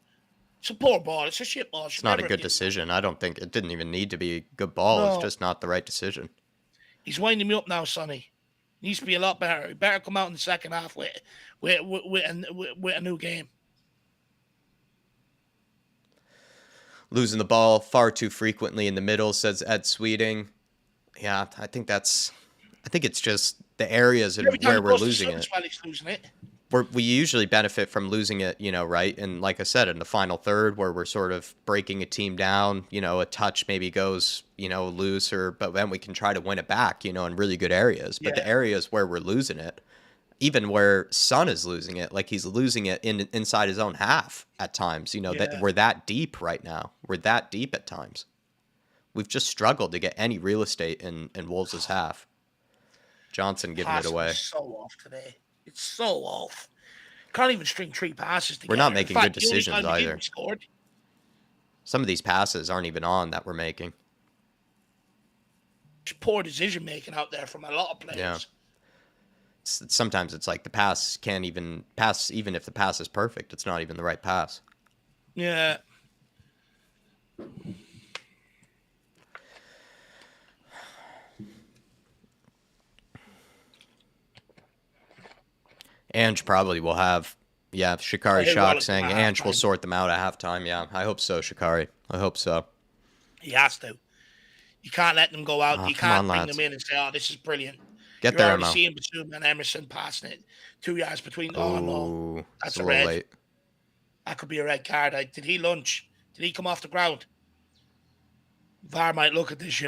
It's a shit ball. It's not a good decision. I don't think it didn't even need to be a good ball. No. It's just not the right decision. He's winding me up now, Sonny. Needs to be a lot better. He better come out in the second half with a new game. Losing the ball far too frequently in the middle, says Ed Sweeting. Yeah, I think it's just the areas where we're losing it. We usually benefit from losing it, right? And like I said, in the final third where we're sort of breaking a team down, a touch maybe goes, loose, but then we can try to win it back, in really good areas. But the areas where we're losing it, even where Son is losing it, like he's losing it inside his own half at times, that we're that deep right now. We're that deep at times. We've just struggled to get any real estate in Wolves' half. Johnson giving it away. It's so off today. It's so off. Can't even string 3 passes together. We're not making good decisions either. Some of these passes aren't even on that we're making. It's poor decision making out there from a lot of players. Yeah. Sometimes it's like the pass can't even pass, even if the pass is perfect. It's not even the right pass. Yeah. Ange probably will have, Shikari Shock saying Ange will sort them out at halftime. Yeah, I hope so, Shikari. I hope so. He has to. You can't let them go out. You can't bring them in and say, this is brilliant. Get there, Mo. You're already seeing Basuma and Emerson passing it 2 yards between. Oh, no. That's a red. Late. That could be a red card. Did he lunge? Did he come off the ground? VAR might look at this,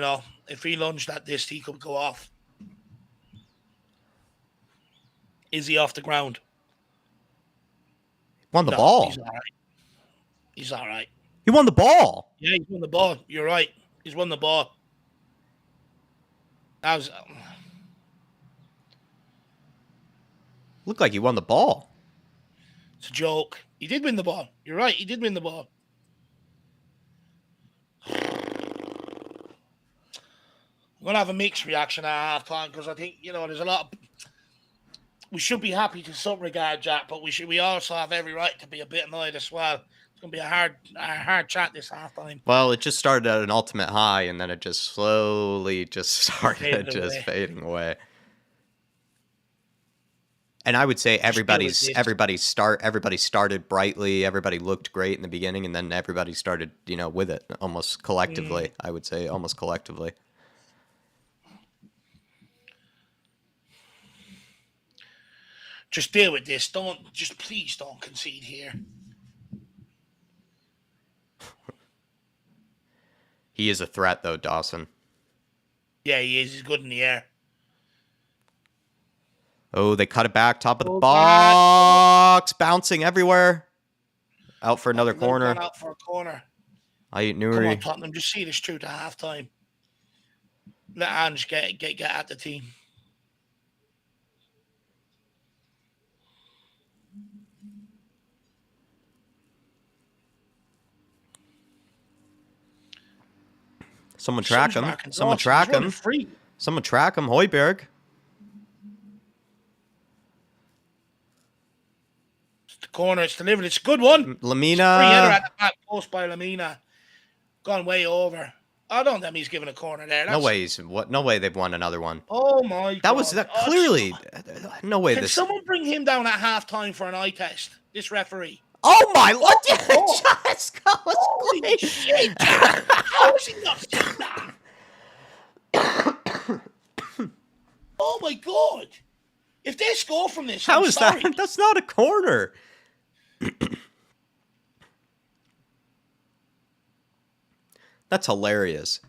If he lunged at this, he could go off. Is he off the ground? Won the ball. He's all right. He won the ball. Yeah, he's won the ball. You're right. He's won the ball. That was... Looked like he won the ball. It's a joke. He did win the ball. You're right. He did win the ball. I'm going to have a mixed reaction at halftime because I think, there's a lot of... We should be happy to some regard, Jack, but we also have every right to be a bit annoyed as well. It's going to be a hard chat this halftime. Well, it just started at an ultimate high, and then it just slowly started fading away. And I would say everybody started brightly. Everybody looked great in the beginning, and then everybody started, with it almost collectively. I would say almost collectively. Just deal with this. Please don't concede here. He is a threat, though, Dawson. Yeah, he is. He's good in the air. Oh, they cut it back. Top of the box. Bouncing everywhere. Out for another corner. Out for a corner. Ayit Come Nouri. on, Tottenham. Just see this through to halftime. Let Ange get at the team. Someone track him. Someone track him. Someone track him. Højbjerg. It's the corner. It's delivered. It's a good one. Lamina. Free header at the back post by Lamina. Gone way over. I don't think he's giving a corner there. No That's, way. No way they've won another one. oh my That was God. that Oh, clearly. No way. can This. someone bring him down at halftime for an eye test? This referee. Oh my Lord! Oh, Just goes holy clean. shit, Jack. How has he not seen that? Oh my God. If they score from this, How I'm is sorry. that? That's not a corner. That's hilarious.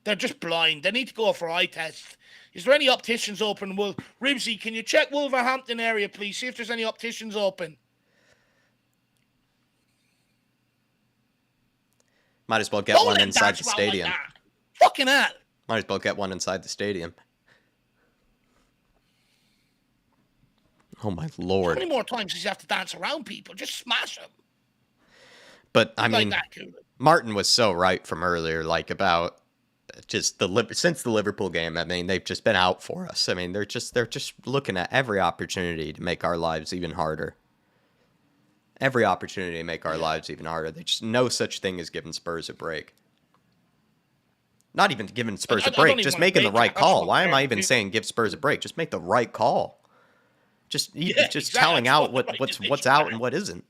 They're just blind. They need to go for eye tests. Is there any opticians open? Well, Ribsy, can you check Wolverhampton area, please? See if there's any opticians open. Might as well get Don't one let him inside dance the around stadium. Like that. Fucking hell. Might as well get one inside the stadium. Oh my How Lord. many more times does he have to dance around people? Just smash them. But I Like mean, that, Cooler. Martin was so right from earlier, like about just since the Liverpool game. I mean, they've just been out for us. I mean, they're just looking at every opportunity to make our lives even harder. Every opportunity to make our lives even harder. They just no such thing as giving Spurs a break. Not even giving Spurs a break, just making the right call. Why am I even saying give Spurs a break? Just make the right call. Just exactly. telling out what's out and what isn't.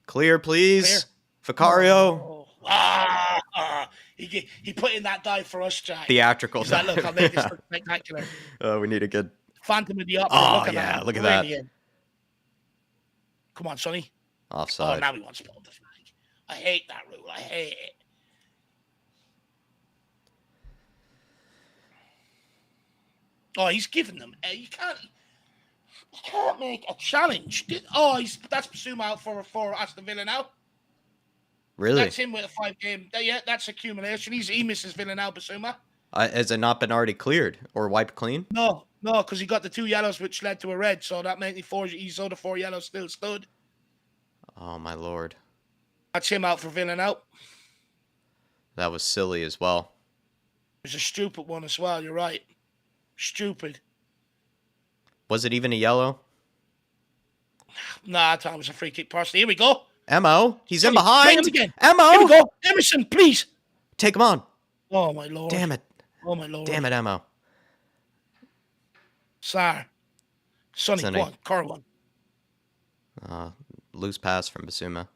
Clear, please. Vicario. Oh. He put in that dive for us, Jack. Theatrical. He's like, look, I'll make this look spectacular. Oh, we need a good Phantom of the Opera. Oh, look at yeah, that. look at that. Come on, Sonny. Offside. Oh, now he wants to pull the flag. I hate that rule. I hate it. Oh, he's giving them. You can't make a challenge. That's Basuma out for Aston Villa now. Really? That's him with a 5-game. Yeah, that's accumulation. He misses Villa now, Basuma. Has it not been already cleared or wiped clean? No, because he got the 2 yellows, which led to a red. So that meant he saw the 4 yellows still stood. Oh my Lord. That's him out for Villa now. That was silly as well. It's a stupid one as well. You're right. Stupid. Was it even a yellow? Nah, I thought it was a free kick. Personally, here we go. Mo, he's in behind. Again. Mo, here we go. Emerson, please. Take him on. Oh my Lord. Damn it. Oh my Lord. Damn it, Mo. Sar. Sonny, go on. Car one. Loose pass from Basuma.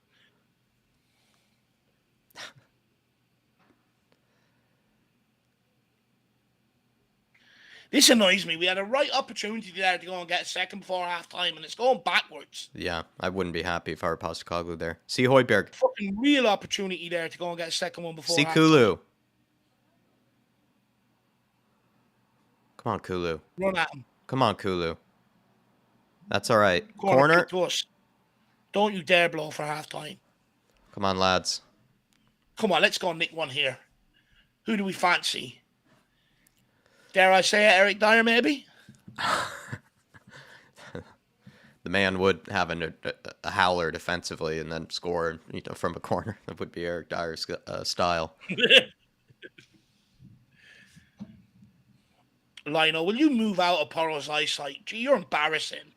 This annoys me. We had a right opportunity there to go and get a second before half time, and it's going backwards. Yeah, I wouldn't be happy if I were Postecoglou there. See Højbjerg. Fucking real opportunity there to go and get a second one before See half Kulu. Come on, Kulu. Run at him. Come on, Kulu. That's all right. Corner. To us. Don't you dare blow for half time. Come on, lads. Come on, let's go and nick one here. Who do we fancy? Dare I say it, Eric Dyer, maybe? The man would have a howler defensively and then score from a corner. That would be Eric Dyer's style. Lionel, will you move out of Porro's eyesight? Gee, you're embarrassing.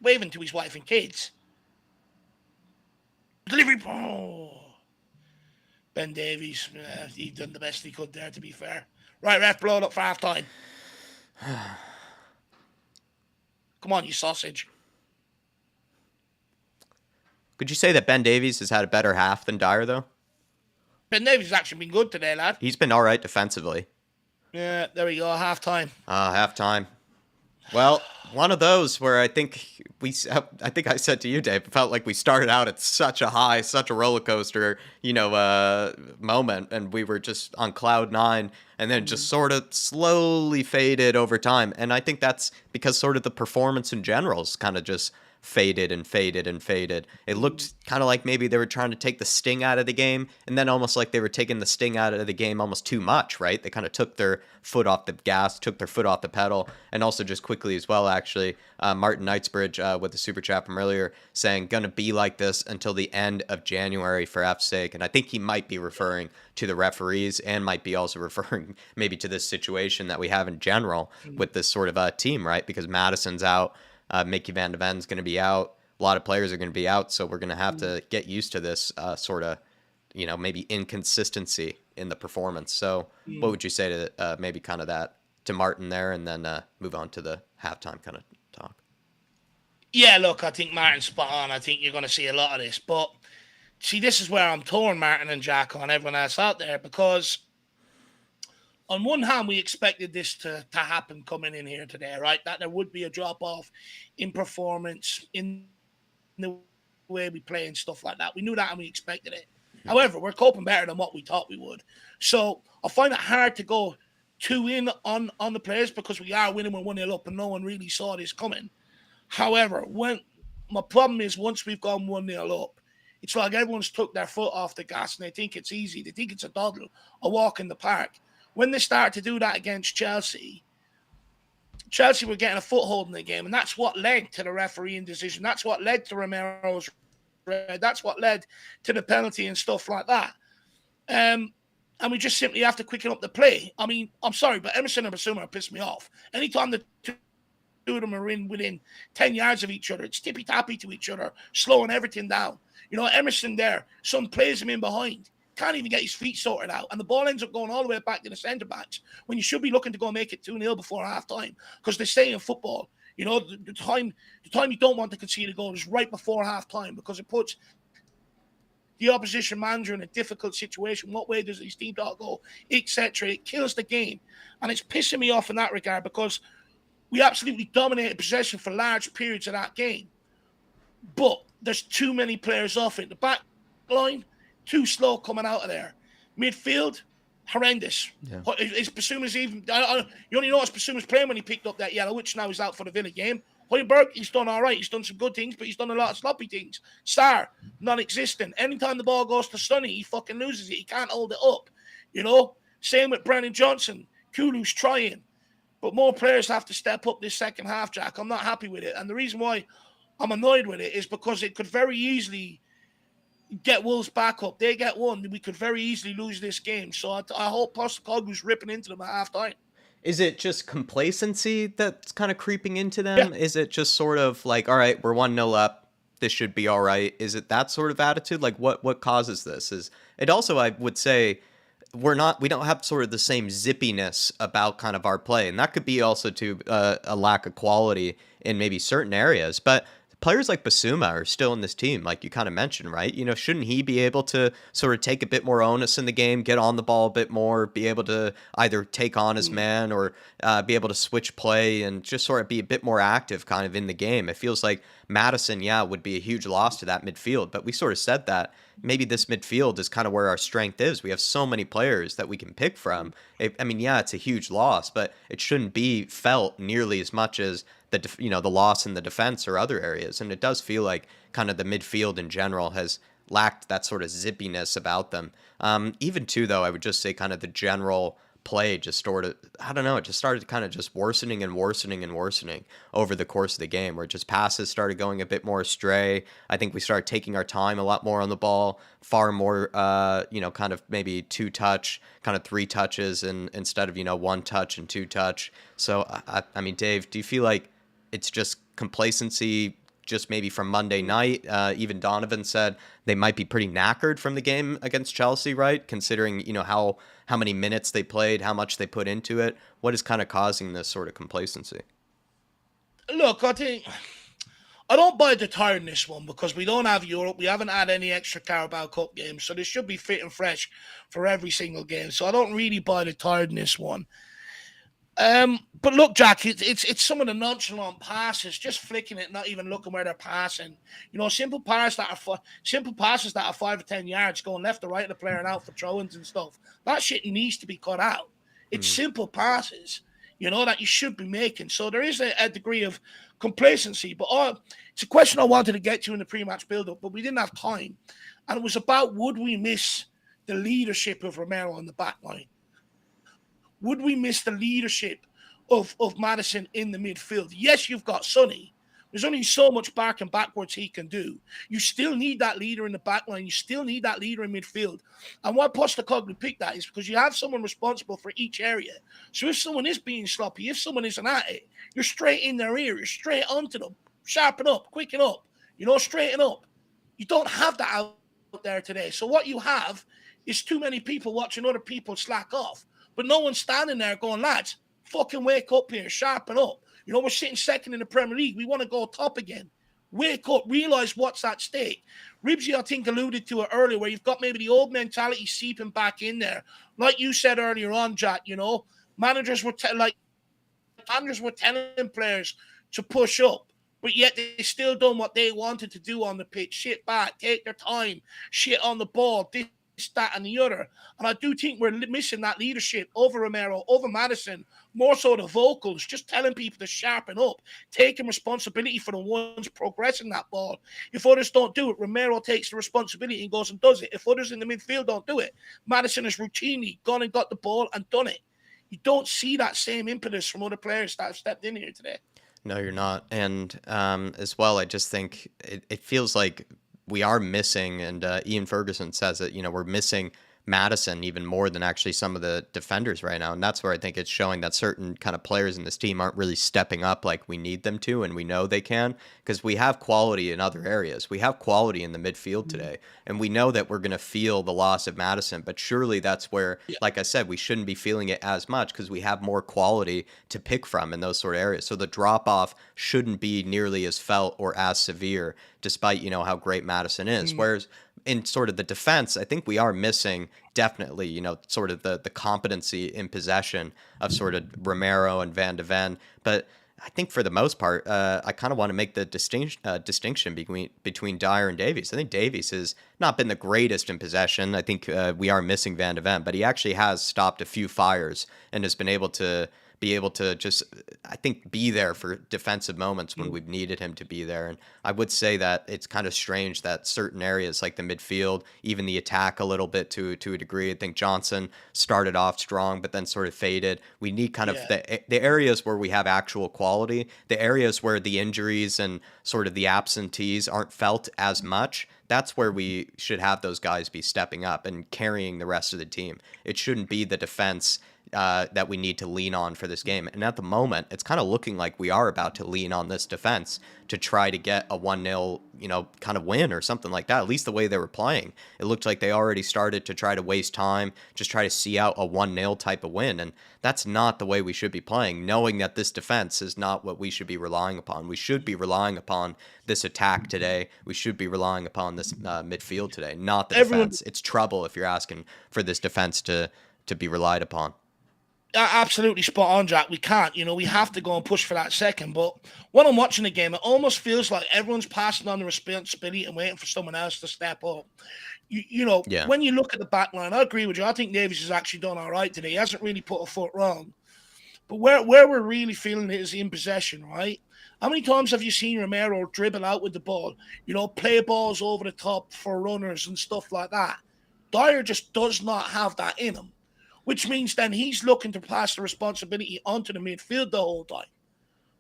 Waving to his wife and kids. Delivery. Oh. Ben Davies, he done the best he could there, to be fair. Right, ref, blow it up for half time. Come on, you sausage. Could you say that Ben Davies has had a better half than Dyer, though? Ben Davies has actually been good today, lad. He's been all right defensively. Yeah, there we go, half time. Half time. Well, one of those where I think I said to you, Dave, it felt like we started out at such a high, such a roller coaster, moment, and we were just on cloud 9, and then just sort of slowly faded over time. And I think that's because sort of the performance in general is kind of just faded and faded and faded. It looked kind of like maybe they were trying to take the sting out of the game, and then almost like they were taking the sting out of the game almost too much, right? They kind of took their foot off the gas, took their foot off the pedal, and also just quickly as well, actually, Martin Knightsbridge with the super chat from earlier saying, gonna be like this until the end of January for F's sake. And I think he might be referring to the referees and might be also referring maybe to this situation that we have in general with this sort of team, right? Because Madison's out, Mickey Van de Ven's going to be out. A lot of players are going to be out, so we're going to have to get used to this sort of maybe inconsistency in the performance. So what Mm. would you say to maybe kind of that to Martin there, and then move on to the halftime kind of talk? Yeah, look, I think Martin's spot on. I think you're going to see a lot of this. But see, this is where I'm torn, Martin and Jack, on everyone else out there, because on one hand, we expected this to happen coming in here today, right? That there would be a drop off in performance, in the way we play and stuff like that. We knew that and we expected it. However, we're coping better than what we thought we would. So I find it hard to go too in on the players because we are winning, we're 1-0 up and no one really saw this coming. However, when my problem is once we've gone 1-0 up, it's like everyone's took their foot off the gas and they think it's easy. They think it's a doddle, a walk in the park. When they start to do that against Chelsea, Chelsea were getting a foothold in the game, and that's what led to the refereeing decision. That's what led to Romero's red. That's what led to the penalty and stuff like that. And we just simply have to quicken up the play. I mean, I'm sorry, but Emerson and Basuma pissed me off. Anytime the two of them are in within 10 yards of each other, it's tippy-tappy to each other, slowing everything down. Emerson there, some plays him in behind. Can't even get his feet sorted out. And the ball ends up going all the way back to the centre-backs when you should be looking to go and make it 2-0 before half-time. Because they say in football, the time you don't want to concede a goal is right before half-time because it puts the opposition manager in a difficult situation. What way does his team go, etc. It kills the game. And it's pissing me off in that regard because we absolutely dominated possession for large periods of that game. But there's too many players off it. The back line, too slow coming out of there. Midfield, horrendous. Yeah. Is Basuma's even... you only notice Basuma's playing when he picked up that yellow, which now is out for the Villa game. Højbjerg, he's done all right. He's done some good things, but he's done a lot of sloppy things. Sarr, non-existent. Anytime the ball goes to Sonny, he fucking loses it. He can't hold it up. Same with Brennan Johnson. Kulu's trying. But more players have to step up this second half, Jack. I'm not happy with it. And the reason why I'm annoyed with it is because it could very easily get Wolves back up. They get one. We could very easily lose this game. So I hope Postecoglou's ripping into them at half-time. Is it just complacency that's kind of creeping into them? Yeah. Is it just sort of like, all right, we're 1-0 up, this should be all right? Is it that sort of attitude? Like what causes this? Is it also, I would say, we don't have sort of the same zippiness about kind of our play. And that could be also to a lack of quality in maybe certain areas. But players like Basuma are still in this team, like you kind of mentioned, right? Shouldn't he be able to sort of take a bit more onus in the game, get on the ball a bit more, be able to either take on his man or be able to switch play and just sort of be a bit more active kind of in the game? It feels like Maddison, would be a huge loss to that midfield, but we sort of said that maybe this midfield is kind of where our strength is. We have so many players that we can pick from. It's a huge loss, but it shouldn't be felt nearly as much as the loss in the defense or other areas. And it does feel like kind of the midfield in general has lacked that sort of zippiness about them. Even too, though, I would just say kind of the general play just started, I don't know, it just started kind of just worsening and worsening and worsening over the course of the game, where just passes started going a bit more astray. I think we started taking our time a lot more on the ball, far more, kind of maybe 2-touch, kind of 3 touches and instead of, 1 touch and 2 touch. So, I mean, Dave, do you feel like it's just complacency just maybe from Monday night? Even Donovan said they might be pretty knackered from the game against Chelsea, right? Considering, how many minutes they played, how much they put into it. What is kind of causing this sort of complacency? Look, I think I don't buy the tiredness one because we don't have Europe. We haven't had any extra Carabao Cup games, so they should be fit and fresh for every single game. So I don't really buy the tiredness one. But look, Jack, it's some of the nonchalant passes, just flicking it, not even looking where they're passing. Simple passes that are 5 or 10 yards going left or right of the player and out for throw-ins and stuff. That shit needs to be cut out. It's simple passes, that you should be making. So there is a degree of complacency. But it's a question I wanted to get to in the pre-match build-up, but we didn't have time. And it was about, would we miss the leadership of Romero on the back line? Would we miss the leadership of Maddison in the midfield? Yes, you've got Sonny. There's only so much back and backwards he can do. You still need that leader in the back line. You still need that leader in midfield. And why Postecoglou picked that is because you have someone responsible for each area. So if someone is being sloppy, if someone isn't at it, you're straight in their ear. You're straight onto them. Sharpen up, quicken up, straighten up. You don't have that there today. So what you have is too many people watching other people slack off, but no one's standing there going, lads, fucking wake up here, sharpen up. You know, we're sitting second in the Premier League. We want to go top again. Wake up, realize what's at stake. Ribsy, I think, alluded to it earlier, where you've got maybe the old mentality seeping back in there. Like you said earlier on, Jack, you know, managers were telling players to push up, but yet they still done what they wanted to do on the pitch. Sit back, take their time, shit on the ball, this, that, and the other. And I do think we're missing that leadership over Romero, over Maddison, more so the vocals, just telling people to sharpen up, taking responsibility for the ones progressing that ball. If others don't do it, Romero takes the responsibility and goes and does it. If others in the midfield don't do it, Maddison has routinely gone and got the ball and done it. You don't see that same impetus from other players that have stepped in here today. No, you're not. And as well, I just think it feels like we are missing, and Ian Ferguson says that, we're missing Madison even more than actually some of the defenders right now. And that's where I think it's showing that certain kind of players in this team aren't really stepping up like we need them to, and we know they can, because we have quality in other areas. We have quality in the midfield today, and we know that we're going to feel the loss of Madison, but surely that's where, like I said, we shouldn't be feeling it as much because we have more quality to pick from in those sort of areas. So the drop off shouldn't be nearly as felt or as severe, despite, how great Madison is. Whereas in sort of the defense, I think we are missing definitely, sort of the competency in possession of sort of Romero and Van de Ven. But I think for the most part, I kind of want to make the distinction between Dyer and Davies. I think Davies has not been the greatest in possession. I think we are missing Van de Ven, but he actually has stopped a few fires and has been able to just, I think, be there for defensive moments when we've needed him to be there. And I would say that it's kind of strange that certain areas like the midfield, even the attack a little bit to a degree. I think Johnson started off strong, but then sort of faded. We need kind of the areas where we have actual quality, the areas where the injuries and sort of the absentees aren't felt as much. That's where we should have those guys be stepping up and carrying the rest of the team. It shouldn't be the defense that we need to lean on for this game. And at the moment, it's kind of looking like we are about to lean on this defense to try to get a 1-0, kind of win or something like that. At least the way they were playing, it looked like they already started to try to waste time, just try to see out a 1-0 type of win. And that's not the way we should be playing, knowing that this defense is not what we should be relying upon. We should be relying upon this attack today. We should be relying upon this midfield today, not the defense. It's trouble if you're asking for this defense to be relied upon. Absolutely spot on, Jack. We can't, we have to go and push for that second. But when I'm watching the game, it almost feels like everyone's passing on the responsibility and waiting for someone else to step up. When you look at the back line, I agree with you. I think Davies has actually done all right today. He hasn't really put a foot wrong. But where we're really feeling it is in possession, right? How many times have you seen Romero dribble out with the ball, play balls over the top for runners and stuff like that? Dyer just does not have that in him, which means then he's looking to pass the responsibility onto the midfield the whole time.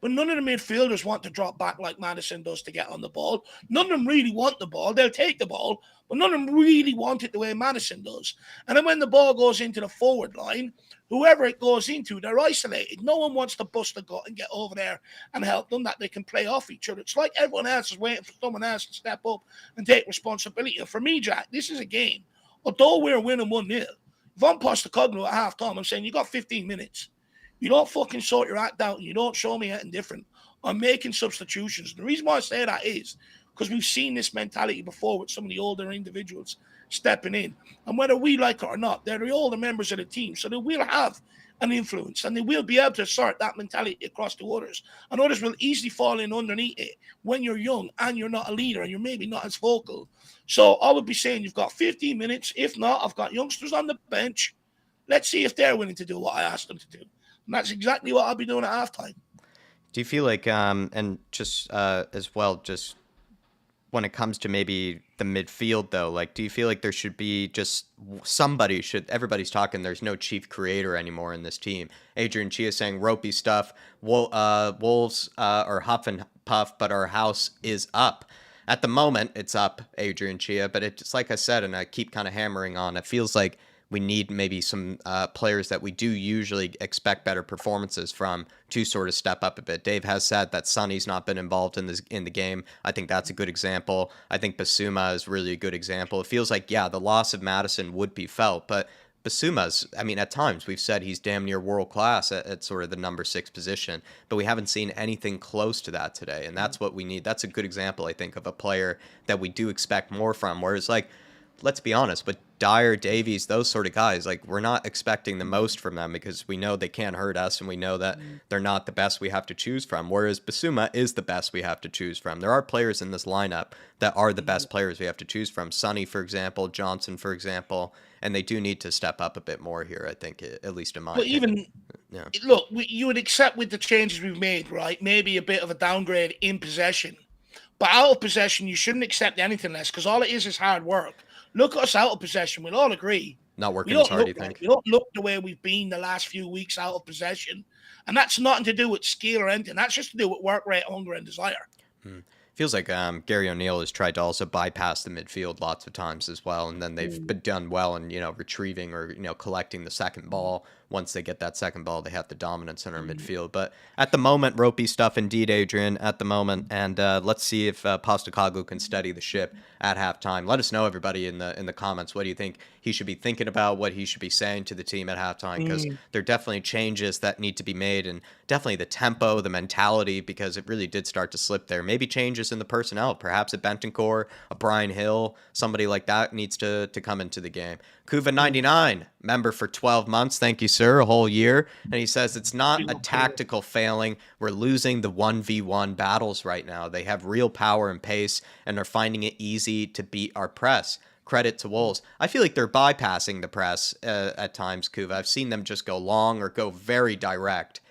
But none of the midfielders want to drop back like Maddison does to get on the ball. None of them really want the ball. They'll take the ball, but none of them really want it the way Maddison does. And then when the ball goes into the forward line, whoever it goes into, they're isolated. No one wants to bust the gut and get over there and help them, that they can play off each other. It's like everyone else is waiting for someone else to step up and take responsibility. And for me, Jack, this is a game. Although we're winning 1-0, if I'm Postecoglou at half-time, I'm saying, you got 15 minutes. You don't fucking sort your act out and you don't show me anything different. I'm making substitutions. The reason why I say that is because we've seen this mentality before with some of the older individuals stepping in. And whether we like it or not, they're the older members of the team. So they will have an influence and they will be able to start that mentality across to others. And others will easily fall in underneath it when you're young and you're not a leader and you're maybe not as vocal. So I would be saying you've got 15 minutes. If not, I've got youngsters on the bench. Let's see if they're willing to do what I asked them to do. And that's exactly what I'll be doing at halftime. Do you feel like, and just as well, just when it comes to maybe the midfield, though, like, do you feel like there should be just everybody's talking, there's no chief creator anymore in this team. Adrian Chia saying ropey stuff, Wolves are huff and puff, but our house is up. At the moment, it's up, Adrian Chia, but it's like I said, and I keep kind of hammering on, it feels like we need maybe some players that we do usually expect better performances from to sort of step up a bit. Dave has said that Sonny's not been involved in the game. I think that's a good example. I think Basuma is really a good example. It feels like, yeah, the loss of Madison would be felt, but Basuma's, I mean, at times we've said he's damn near world class at sort of the number 6 position, but we haven't seen anything close to that today. And that's what we need. That's a good example, I think, of a player that we do expect more from. Whereas, like, let's be honest, but Dyer, Davies, those sort of guys, like, we're not expecting the most from them because we know they can't hurt us and we know that they're not the best we have to choose from. Whereas Basuma is the best we have to choose from. There are players in this lineup that are the best players we have to choose from. Sonny, for example, Johnson, for example, and they do need to step up a bit more here, I think, at least in my opinion. Yeah. Look, you would accept with the changes we've made, right? Maybe a bit of a downgrade in possession. But out of possession, you shouldn't accept anything less because all it is hard work. Look at us out of possession. We'll all agree. Not working as hard, you think? We don't look the way we've been the last few weeks out of possession. And that's nothing to do with skill or anything. That's just to do with work rate, hunger, and desire. Feels like Gary O'Neill has tried to also bypass the midfield lots of times as well, and then they've been done well in, retrieving or, collecting the second ball. Once they get that second ball, they have the dominance in our midfield. But at the moment, ropey stuff indeed, Adrian, at the moment. And let's see if Postecoglou can steady the ship at halftime. Let us know, everybody, in the comments. What do you think he should be thinking about, what he should be saying to the team at halftime? Because there are definitely changes that need to be made, and definitely the tempo, the mentality, because it really did start to slip there. Maybe changes in the personnel. Perhaps a Bentancur, a Brian Hill, somebody like that needs to come into the game. Kuva99, member for 12 months. Thank you, sir, a whole year. And he says it's not a tactical failing. We're losing the 1v1 battles right now. They have real power and pace, and they're finding it easy to beat our press. Credit to Wolves. I feel like they're bypassing the press at times, Kuva. I've seen them just go long or go very direct,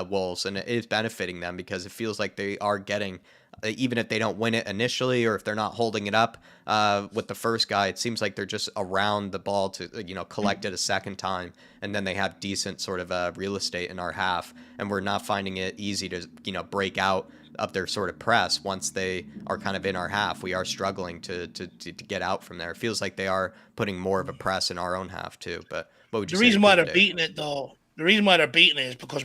Wolves, and it is benefiting them because it feels like they are getting, even if they don't win it initially or if they're not holding it up with the first guy, it seems like they're just around the ball to, collect it a second time. And then they have decent sort of real estate in our half. And we're not finding it easy to, break out of their sort of press once they are kind of in our half. We are struggling to get out from there. It feels like they are putting more of a press in our own half too. But what would you say? The reason why they're beating it, though, is because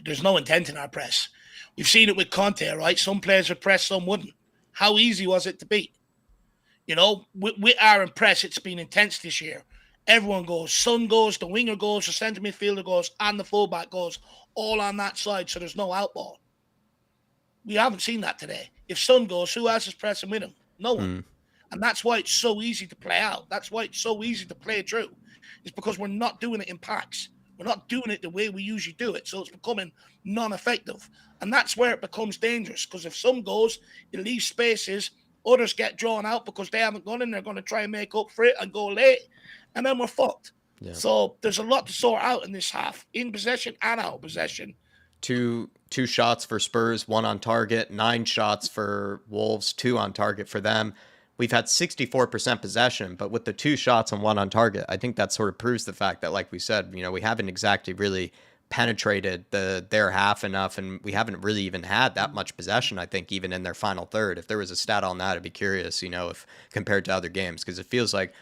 there's no intent in our press. We've seen it with Conte, right? Some players would press, some wouldn't. How easy was it to beat? With our press, it's been intense this year. Everyone goes. Son goes, the winger goes, the centre midfielder goes, and the fullback goes, all on that side, so there's no outball. We haven't seen that today. If Son goes, who else is pressing with him? No one. And that's why it's so easy to play out. That's why it's so easy to play through. It's because we're not doing it in packs. We're not doing it the way we usually do it. So it's becoming non-effective. And that's where it becomes dangerous. Because if some goes, it leaves spaces. Others get drawn out because they haven't gone in. They're going to try and make up for it and go late. And then we're fucked. Yeah. So there's a lot to sort out in this half. In possession and out of possession. Two shots for Spurs, 1 on target, 9 shots for Wolves, 2 on target for them. We've had 64% possession, but with the 2 shots and 1 on target, I think that sort of proves the fact that, like we said, we haven't exactly really penetrated their half enough, and we haven't really even had that much possession, I think, even in their final third. If there was a stat on that, I'd be curious, if compared to other games, because it feels like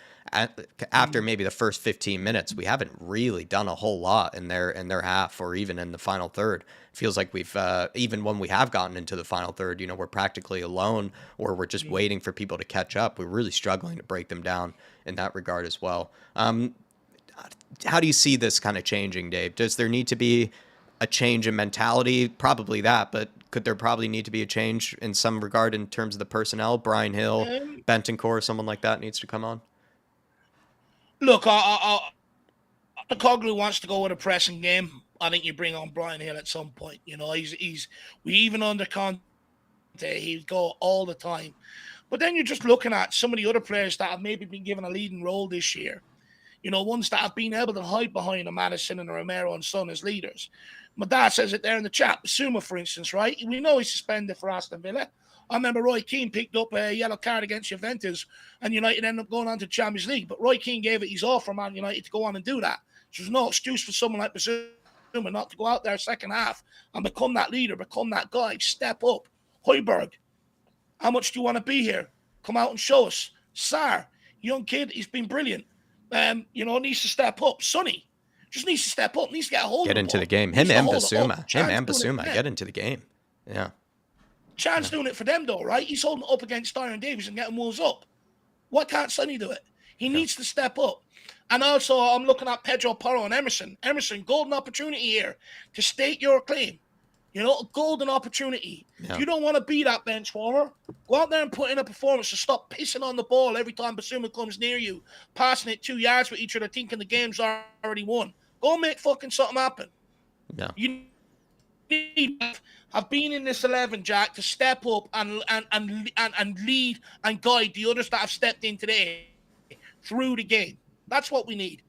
after maybe the first 15 minutes, we haven't really done a whole lot in their half or even in the final third. It feels like we've, even when we have gotten into the final third, we're practically alone or we're just waiting for people to catch up. We're really struggling to break them down in that regard as well. How do you see this kind of changing, Dave? Does there need to be a change in mentality? Probably that, but could there probably need to be a change in some regard in terms of the personnel? Brian Hill, Bentancur, someone like that needs to come on? Look, Postecoglou wants to go with a pressing game. I think you bring on Brian Hill at some point. We even under Conte, he'd go all the time. But then you're just looking at some of the other players that have maybe been given a leading role this year. Ones that have been able to hide behind a Madison and a Romero and Son as leaders. My dad says it there in the chat. Basuma, for instance, right? We know he's suspended for Aston Villa. I remember Roy Keane picked up a yellow card against Juventus and United ended up going on to Champions League. But Roy Keane gave it his off for Man United to go on and do that. So there's no excuse for someone like Basuma not to go out there second half and become that leader, become that guy, step up. Højbjerg, how much do you want to be here? Come out and show us. Sarr, young kid, he's been brilliant. needs to step up. Sonny just needs to step up, needs to get a hold Get of the into ball. the game. Needs Him to and hold it up. Basuma. Chan's doing it for them. Get into the game. Yeah. Chan's doing it for them, though, right? He's holding it up against Dyer and Davies and getting Wolves up. Why can't Sonny do it? He needs to step up. And also, I'm looking at Pedro Porro and Emerson. Emerson, golden opportunity here to state your claim. A golden opportunity. Yeah. If you don't want to be that bench warmer, go out there and put in a performance to stop pissing on the ball every time Basuma comes near you, passing it 2 yards with each other, thinking the game's already won. Go make fucking something happen. Yeah. You need have been in this 11, Jack, to step up and lead and guide the others that have stepped in today through the game. That's what we need.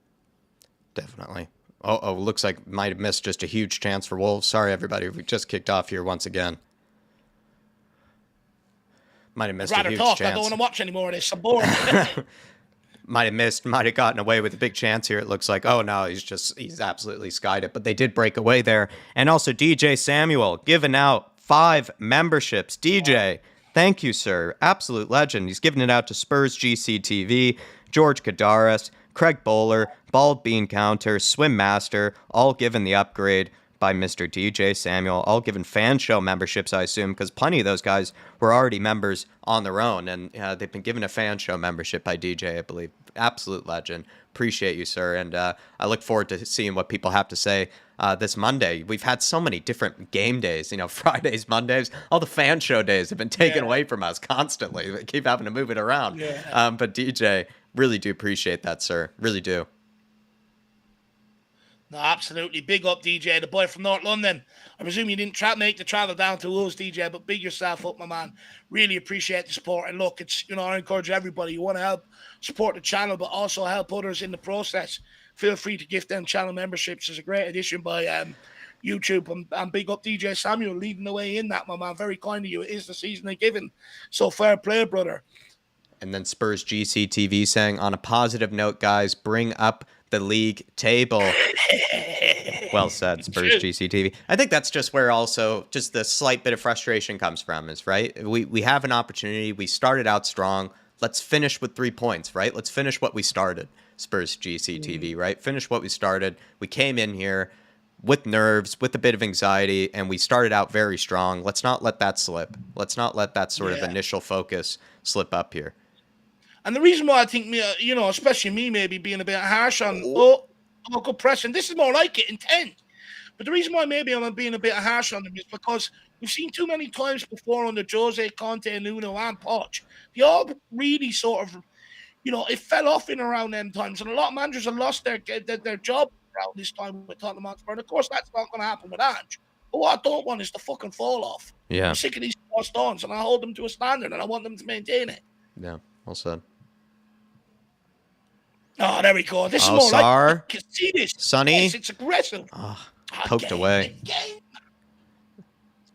Definitely. Oh, looks like might have missed just a huge chance for Wolves. Sorry, everybody. We just kicked off here once again. Might have missed a huge chance. I don't want to watch any more of this. I'm bored. Might have gotten away with a big chance here. It looks like, oh no, he's absolutely skied it. But they did break away there. And also DJ Samuel giving out 5 memberships. DJ, thank you, sir. Absolute legend. He's giving it out to Spurs GCTV, George Kadaris, Craig Bowler, Bald Bean Counter, Swim Master, all given the upgrade by Mr. DJ Samuel, all given fan show memberships, I assume, because plenty of those guys were already members on their own, and they've been given a fan show membership by DJ, I believe. Absolute legend. Appreciate you, sir, and I look forward to seeing what people have to say this Monday. We've had so many different game days, Fridays, Mondays, all the fan show days have been taken away from us constantly. We keep having to move it around. Yeah. But DJ, really do appreciate that, sir. Really do. No, absolutely. Big up, DJ, the boy from North London. I presume you didn't make the travel down to Wolves, DJ, but big yourself up, my man. Really appreciate the support. And look, it's, I encourage everybody. You want to help support the channel, but also help others in the process. Feel free to gift them channel memberships. It's a great addition by YouTube. And big up DJ Samuel leading the way in that, my man. Very kind of you. It is the season of giving. So fair play, brother. And then Spurs GCTV saying, on a positive note, guys, bring up the league table. Well said, Spurs GCTV. I think that's just where also just the slight bit of frustration comes from, is right. We have an opportunity. We started out strong. Let's finish with 3 points, right? Let's finish what we started. Spurs GCTV, right? Finish what we started. We came in here with nerves, with a bit of anxiety, and we started out very strong. Let's not let that slip. Let's not let that sort of initial focus slip up here. And the reason why I think me, especially me, maybe being a bit harsh on good pressing. This is more like it, intent. But the reason why maybe I'm being a bit harsh on them is because we've seen too many times before under Jose, Conte, Nuno, and Poch. They all really sort of, it fell off in around them times, and a lot of managers have lost their job around this time with Tottenham Hotspur. And of course, that's not going to happen with Ange. But what I don't want is to fucking fall off. Yeah. I'm sick of these four stones, and I hold them to a standard, and I want them to maintain it. Yeah, well said. Oh, there we go. This is more like, you can see this. Sonny. Yes, it's aggressive. Poked away.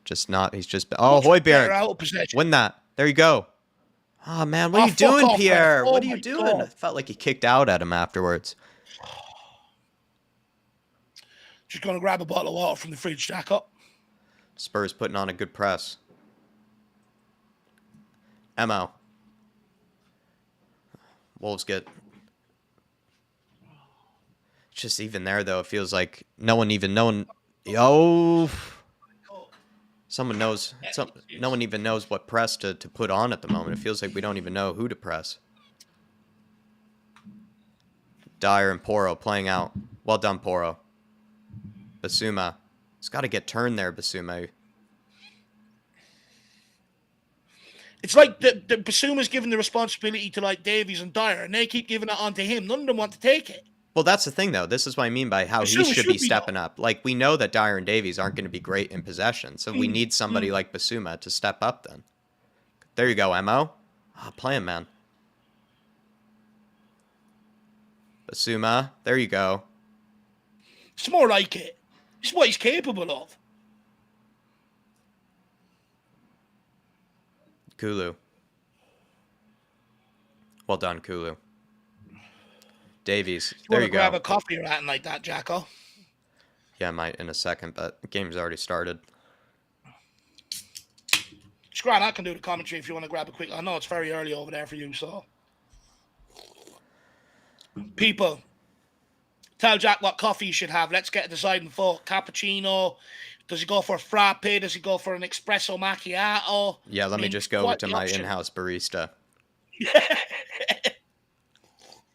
Just not. He's just. Oh, Højbjerg. Win that. There you go. Oh, man. What are you doing, Pierre? What are you doing? God. I felt like he kicked out at him afterwards. Just going to grab a bottle of water from the fridge, Jack up. Spurs putting on a good press. Mo. Wolves get. Just even there, though, it feels like no one even knows. Someone knows. No one even knows what press to put on at the moment. It feels like we don't even know who to press. Dyer and Porro playing out. Well done, Porro. Basuma. It's got to get turned there, Basuma. It's like the Basuma's given the responsibility to like Davies and Dyer, and they keep giving it on to him. None of them want to take it. Well, that's the thing, though. This is what I mean by how he should be stepping up. Like, we know that Dyer and Davies aren't going to be great in possession, so we need somebody like Basuma to step up then. There you go, Mo. Play him, man. Basuma, there you go. It's more like it. It's what he's capable of. Kulu. Well done, Kulu. Davies. There you go. Grab a coffee or anything like that, Jacko. Yeah, I might in a second, but the game's already started. Scrat, I can do the commentary if you want to grab a quick. I know it's very early over there for you, so. People, tell Jack what coffee you should have. Let's get a deciding vote. Cappuccino. Does he go for a frappe? Does he go for an espresso macchiato? Yeah, let me just go to my in-house barista.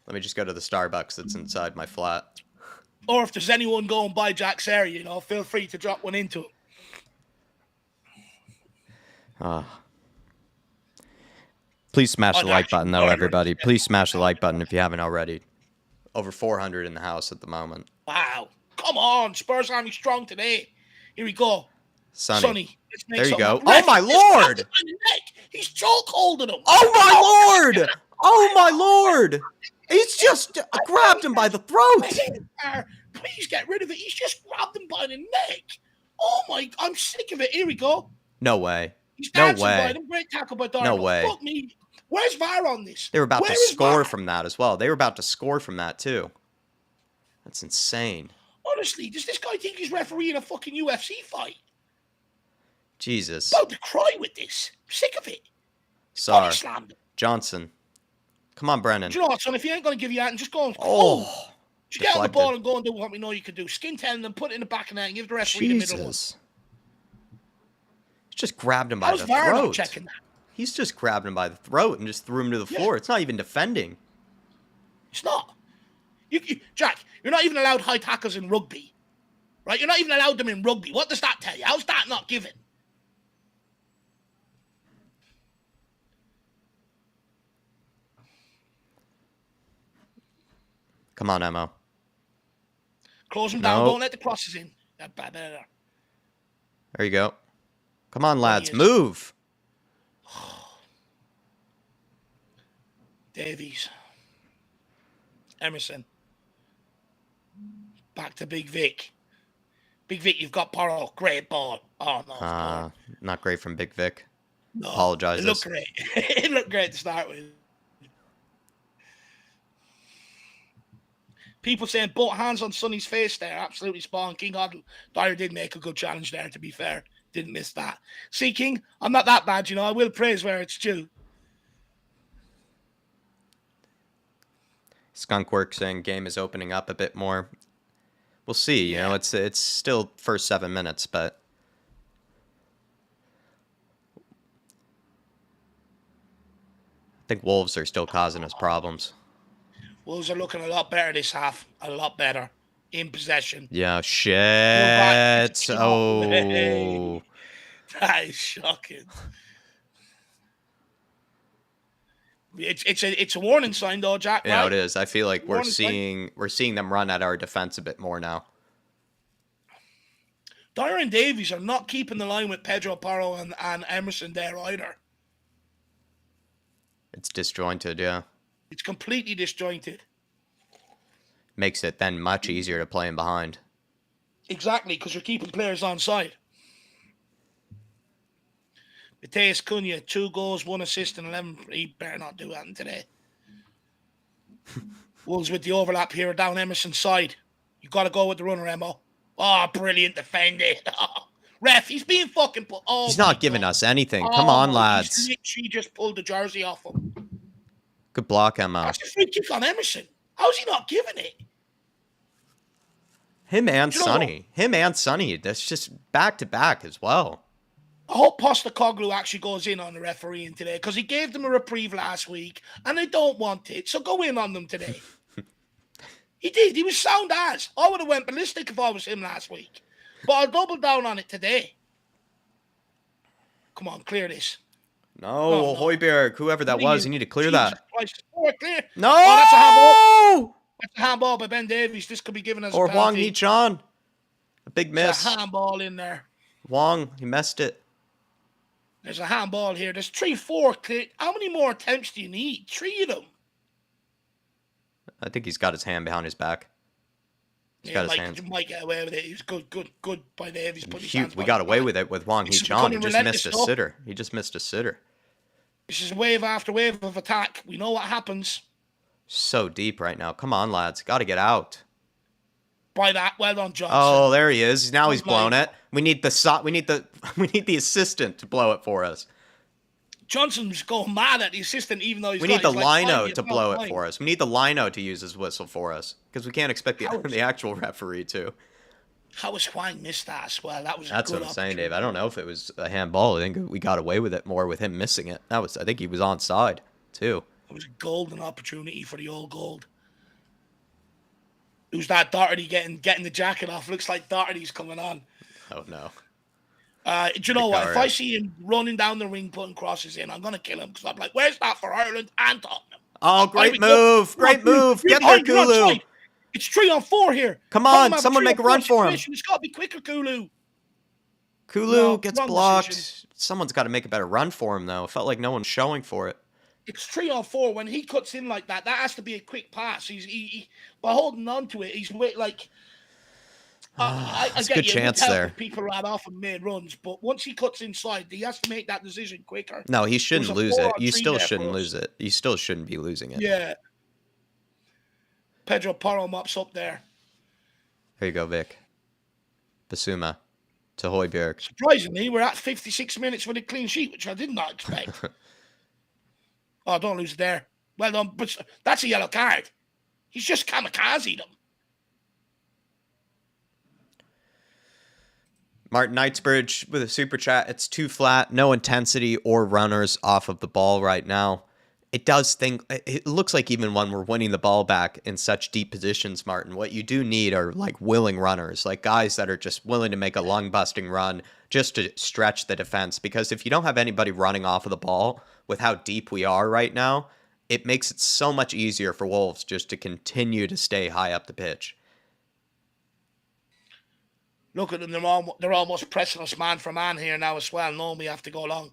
Let me just go to the Starbucks that's inside my flat. Or if there's anyone going by Jack's area, you know, feel free to drop one into him. Please smash the like button, though, everybody. Please smash the like button if you haven't already. Over 400 in the house at the moment. Wow. Come on. Spurs Army strong today. Here we go. Sonny. There you go. Ref, oh, my Lord. He's choke holding him. Oh, my Lord. Oh, my Lord. He's just grabbed him by the throat. Please get rid of it. He's just grabbed him by the neck. Oh, my. I'm sick of it. Here we go. No way. He's no dancing way. by them. Great tackle by Darnold. No way. Fuck me. Where's VAR on this? They were about to score from that as well. They were about to score from that, too. That's insane. Honestly, does this guy think he's refereeing a fucking UFC fight? Jesus. I'm about to cry with this. I'm sick of it. Sorry. Johnson. Come on, Brennan. Do you know what, son? If he ain't going to give you that, and just go and just get on the ball and go and do what we know you can do. Skin ten them, put it in the back of that, and give the referee the middle one. He just grabbed him by the throat. Not checking that? He's just grabbed him by the throat and just threw him to the floor. It's not even defending. It's not. Jack, you're not even allowed high tackles in rugby. Right? You're not even allowed them in rugby. What does that tell you? How's that not given? Come on, Emo. Close him down. Don't let the crosses in. There you go. Come on, lads. Move. Davies. Emerson. Back to Big Vic. Big Vic, you've got Porro. Great ball. Oh, no. Not great from Big Vic. No, Apologize. It looked great. It looked great to start with. People saying both hands on Sonny's face there. Absolutely spot on. King Hoddle. Dyer did make a good challenge there, to be fair. Didn't miss that. See, King, I'm not that bad, you know. I will praise where it's due. Skunkwork saying game is opening up a bit more. We'll see. You know, it's still first 7 minutes, but I think Wolves are still causing us problems. Wolves are looking a lot better this half. A lot better. In possession. Yeah, shit. Oh. That is shocking. It's a warning sign though, Jack. Yeah, right? it is. I feel like we're seeing them run at our defense a bit more now. Dyer and Davies are not keeping the line with Pedro Porro and Emerson there either. It's disjointed, yeah. It's completely disjointed. Makes it then much easier to play him behind. Exactly, because you're keeping players on side. Mateus Cunha, 2 goals, 1 assist, and 11. He better not do that today. Wolves with the overlap here down Emerson's side. You got to go with the runner, Emo. Oh, brilliant defending. Oh, ref, he's being fucking put. Oh, he's not giving us anything. Come on, lads. He just pulled the jersey off him. Good block, Emo. That's a free kick on Emerson. How's he not giving it? Him and Sonny. That's just back to back as well. I hope Postecoglou actually goes in on the refereeing today because he gave them a reprieve last week and they don't want it. So go in on them today. He did. He was sound as. I would have went ballistic if I was him last week. But I'll double down on it today. Come on, clear this. No, Højbjerg, whoever that was, you need to clear that. Clear. No! Oh, that's a handball. That's a handball by Ben Davies. This could be given as or a penalty. Wang Hee-chan. A big miss. There's a handball in there. Wang, he messed it. There's a handball here. There's 3-4 clear. How many more attempts do you need? 3 of them. I think he's got his hand behind his back. He's got his hands. Might get away with it. He was good by Davies. We got away with it with Wang Hee-chan. He just missed a sitter. This is wave after wave of attack. We know what happens. So deep right now. Come on, lads. Got to get out. By that, well done, Johnson. Oh, there he is. Now he's blown it. We need the assistant to blow it for us. Johnson's going mad at the assistant, even though We need the lino to blow it fine. for us. We need the lino to use his whistle for us because we can't expect the actual referee to. How has Huang missed that as well? That was a That's good what I'm saying, Dave. opportunity. I don't know if it was a handball. I think we got away with it more with him missing it. I think he was onside too. It was a golden opportunity for the old gold. Who's that Doherty getting the jacket off? Looks like Doherty's coming on. Oh no. Do you know what? If I see him running down the ring putting crosses in, I'm gonna kill him because I'm like, where's that for Ireland and Tottenham? Oh, great move! Great move! Get there, Kulu! It's 3-on-4 here. Come on, someone make a run for him. It's got to be quicker, Kulu. Kulu gets blocked. Decision. Someone's got to make a better run for him, though. It felt like no one's showing for it. It's 3-on-4. When he cuts in like that, that has to be a quick pass. He by holding on to it, he's like. I get a good chance there. People ran off and made runs, but once he cuts inside, he has to make that decision quicker. No, he shouldn't lose it. You still shouldn't lose it. You still shouldn't be losing it. Yeah. Pedro Porro mops up there. Here you go, Vic. Basuma to Højbjerg. Surprisingly, we're at 56 minutes with a clean sheet, which I did not expect. Oh, don't lose it there. Well done. But that's a yellow card. He's just kamikaze them. Martin Knightsbridge with a super chat. It's too flat. No intensity or runners off of the ball right now. It looks like even when we're winning the ball back in such deep positions, Martin, what you do need are like willing runners, like guys that are just willing to make a lung-busting run just to stretch the defense. Because if you don't have anybody running off of the ball with how deep we are right now, it makes it so much easier for Wolves just to continue to stay high up the pitch. Look at them. They're almost pressing us man for man here now as well, knowing we have to go long.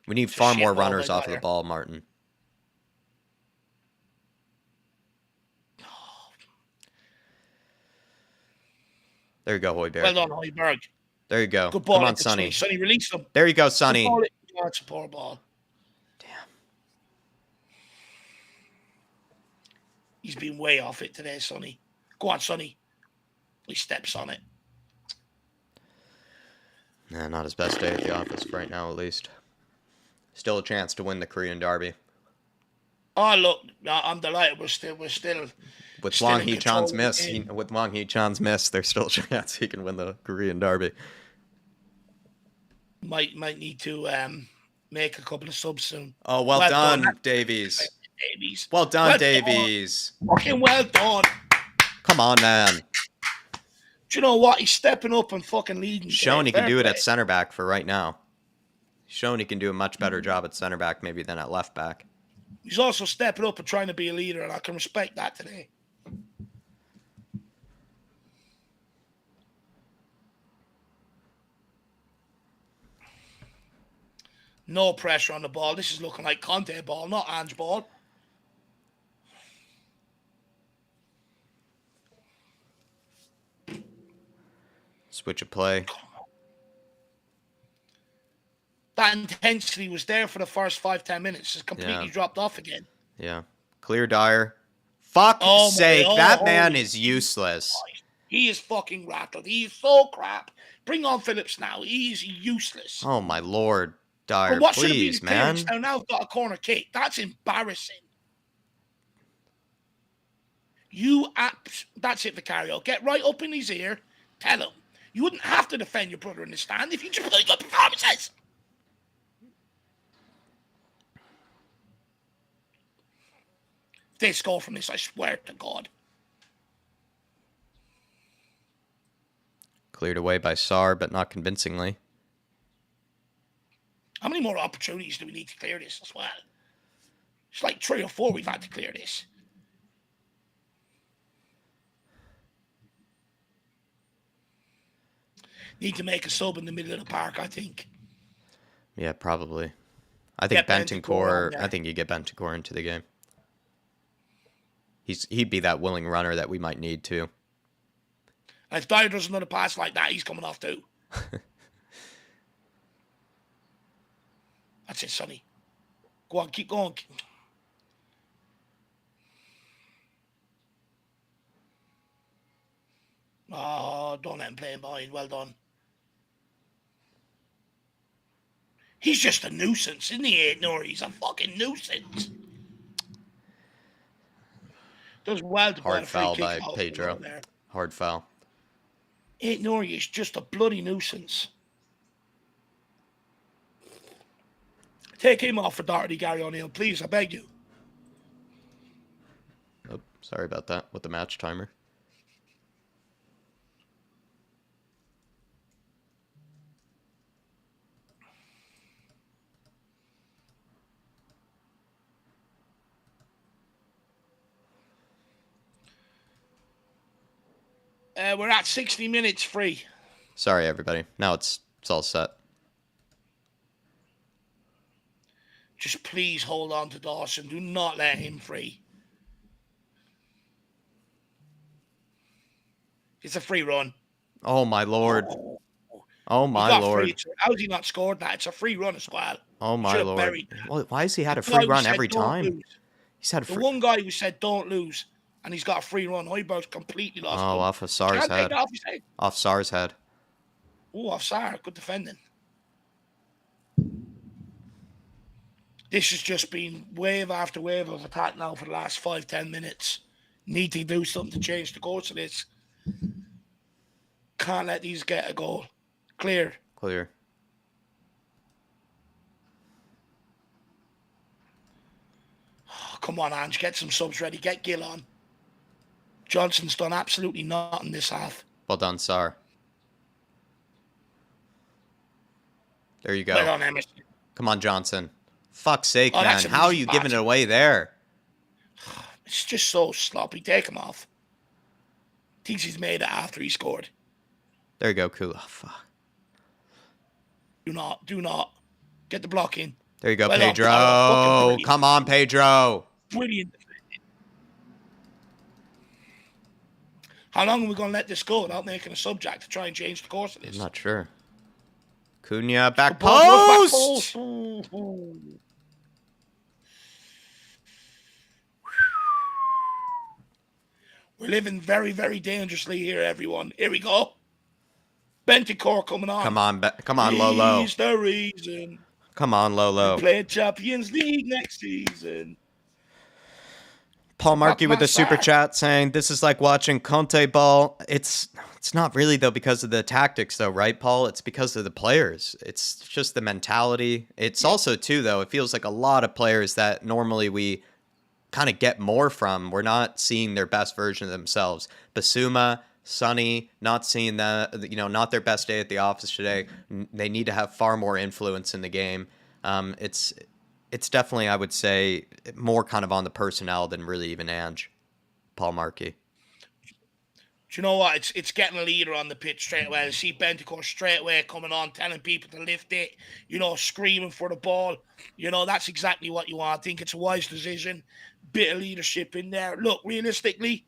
We need far more runners off of the ball, Martin. There you go, Højbjerg. Well done, Højbjerg. There you go. Good ball. Come on, Sonny. Sonny, release them. There you go, Sonny. That's a poor ball. Damn. He's been way off it today, Sonny. Go on, Sonny. He steps on it. Nah, not his best day at the office right now, at least. Still a chance to win the Korean Derby. Oh, look, I'm delighted. We're still. With Wang Hee-chan's miss, there's still a chance he can win the Korean Derby. Might need to make a couple of subs soon. Oh, well done, Davies. Well done, Davies. Fucking well done. Come on, man. Do you know what? He's stepping up and fucking leading. Shown he can do it at center back for right now. Shown he can do a much better job at center back maybe than at left back. He's also stepping up and trying to be a leader, and I can respect that today. No pressure on the ball. This is looking like Conte ball, not Ange ball. Switch of play. That intensity was there for the first 5-10 minutes. It's completely dropped off again. Yeah. Clear Dyer. Fuck's sake. That man is useless. Christ. He is fucking rattled. He is so crap. Bring on Phillips now. He is useless. Oh, my Lord. Dyer, please, man. Now I've got a corner kick. That's embarrassing. That's it, Vicario. Get right up in his ear. Tell him. You wouldn't have to defend your brother in the stand if you just put good performances. If they score from this, I swear to God. Cleared away by Sarr, but not convincingly. How many more opportunities do we need to clear this as well? It's like 3 or 4 we've had to clear this. Need to make a sub in the middle of the park, I think. Yeah, probably. I think Bentancur. I think you get Bentancur into the game. He'd be that willing runner that we might need too. And if Dyer does another pass like that, he's coming off too. That's it, Sonny. Go on, keep going. Oh, don't let him play him behind. Well done. He's just a nuisance, isn't he, Nor? He's a fucking nuisance. Does well to Hard a free foul kick by out Pedro. there. Hard foul. Nori is just a bloody nuisance. Take him off for Doherty, Gary O'Neill, please, I beg you. Oh, sorry about that with the match timer. We're at 60 minutes free. Sorry, everybody. Now it's all set. Just please hold on to Dawson. Do not let him free. It's a free run. Oh, my Lord. Oh, my Lord. How's he not scored that? It's a free run as well. Oh, my Lord. Well, why has he had a free run every time? He's had the one guy who said don't lose, and he's got a free run. Hoiberg's completely lost. Oh, off of Sarr's head. Off Sarr's head. Oh, off Sarr. Good defending. This has just been wave after wave of attack now for the last 5-10 minutes. Need to do something to change the course of this. Can't let these get a goal. Clear. Clear. Oh, come on, Ange. Get some subs ready. Get Gill on. Johnson's done absolutely nothing this half. Well done, Sarr. There you go. Well done, Emerson. Come on, Johnson. Fuck's sake, man. How are you giving it away there? It's just so sloppy. Take him off. Thinks he's made it after he scored. There you go, Kula. Oh, fuck. Do not. Get the block in. There you go, Pedro. Come on, Pedro. Brilliant. How long are we going to let this go without making a subject to try and change the course of this? I'm not sure. Cunha, back post! We're living very, very dangerously here, everyone. Here we go. Bentancur coming on. Come on, Lolo. He's the reason. Come on, Lolo. We play Champions League next season. Paul Markey with the super chat saying, this is like watching Conte ball. It's not really, though, because of the tactics, though, right, Paul? It's because of the players. It's just the mentality. It's also, too, though, it feels like a lot of players that normally we kind of get more from. We're not seeing their best version of themselves. Basuma, Sonny, not seeing not their best day at the office today. They need to have far more influence in the game. It's definitely, I would say, more kind of on the personnel than really even Ange, Paul Markey. Do you know what? It's getting a leader on the pitch straight away. I see Bentancur straight away coming on, telling people to lift it, screaming for the ball. That's exactly what you want. I think it's a wise decision. Bit of leadership in there. Look, realistically,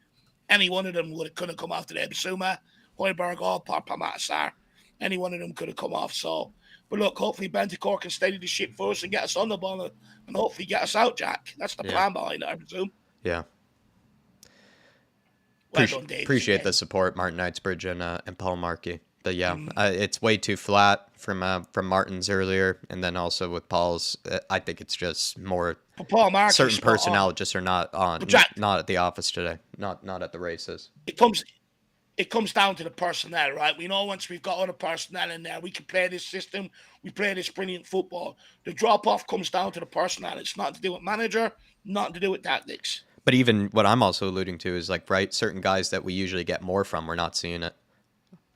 any one of them could have come off today. Basuma, Hoiberg, or Sarr. Any one of them could have come off. So, but look, hopefully Bentancur can steady the ship for us and get us on the ball and hopefully get us out, Jack. That's the plan behind it, I presume. Yeah. Well done, Dave. Appreciate the support, Martin Knightsbridge and Paul Markey. But yeah, it's way too flat from Martin's earlier, and then also with Paul's. I think it's just more certain personnel just are not on, not at the office today, not at the races. It comes down to the personnel, right? We know once we've got other personnel in there, we can play this system, we play this brilliant football. The drop-off comes down to the personnel. It's not to do with manager, not to do with tactics. But even what I'm also alluding to is certain guys that we usually get more from, we're not seeing it.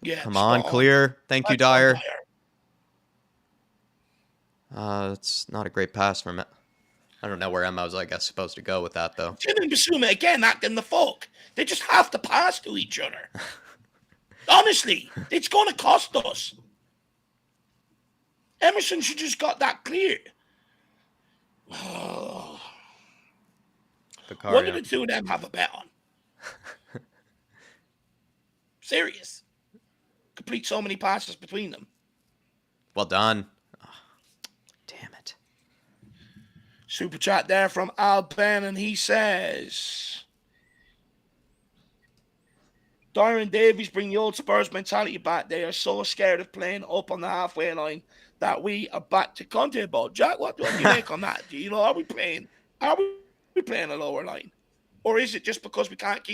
Yeah. Come on, clear. Thank you, Dyer. It's not a great pass from it. I don't know where Emma was, supposed to go with that, though. Tim and Basuma, again, acting the folk. They just have to pass to each other. Honestly, it's going to cost us. Emerson should just got that clear. One of the two of them have a bet on. Serious. Complete so many passes between them. Well done. Oh, damn it. Super chat there from Al Ben, and he says, Darren Davies bring the old Spurs mentality back. They are so scared of playing up on the halfway line that we are back to Conte ball. Jack, what do you make on that? Do you know, are we playing a lower line? Or is it just because we can't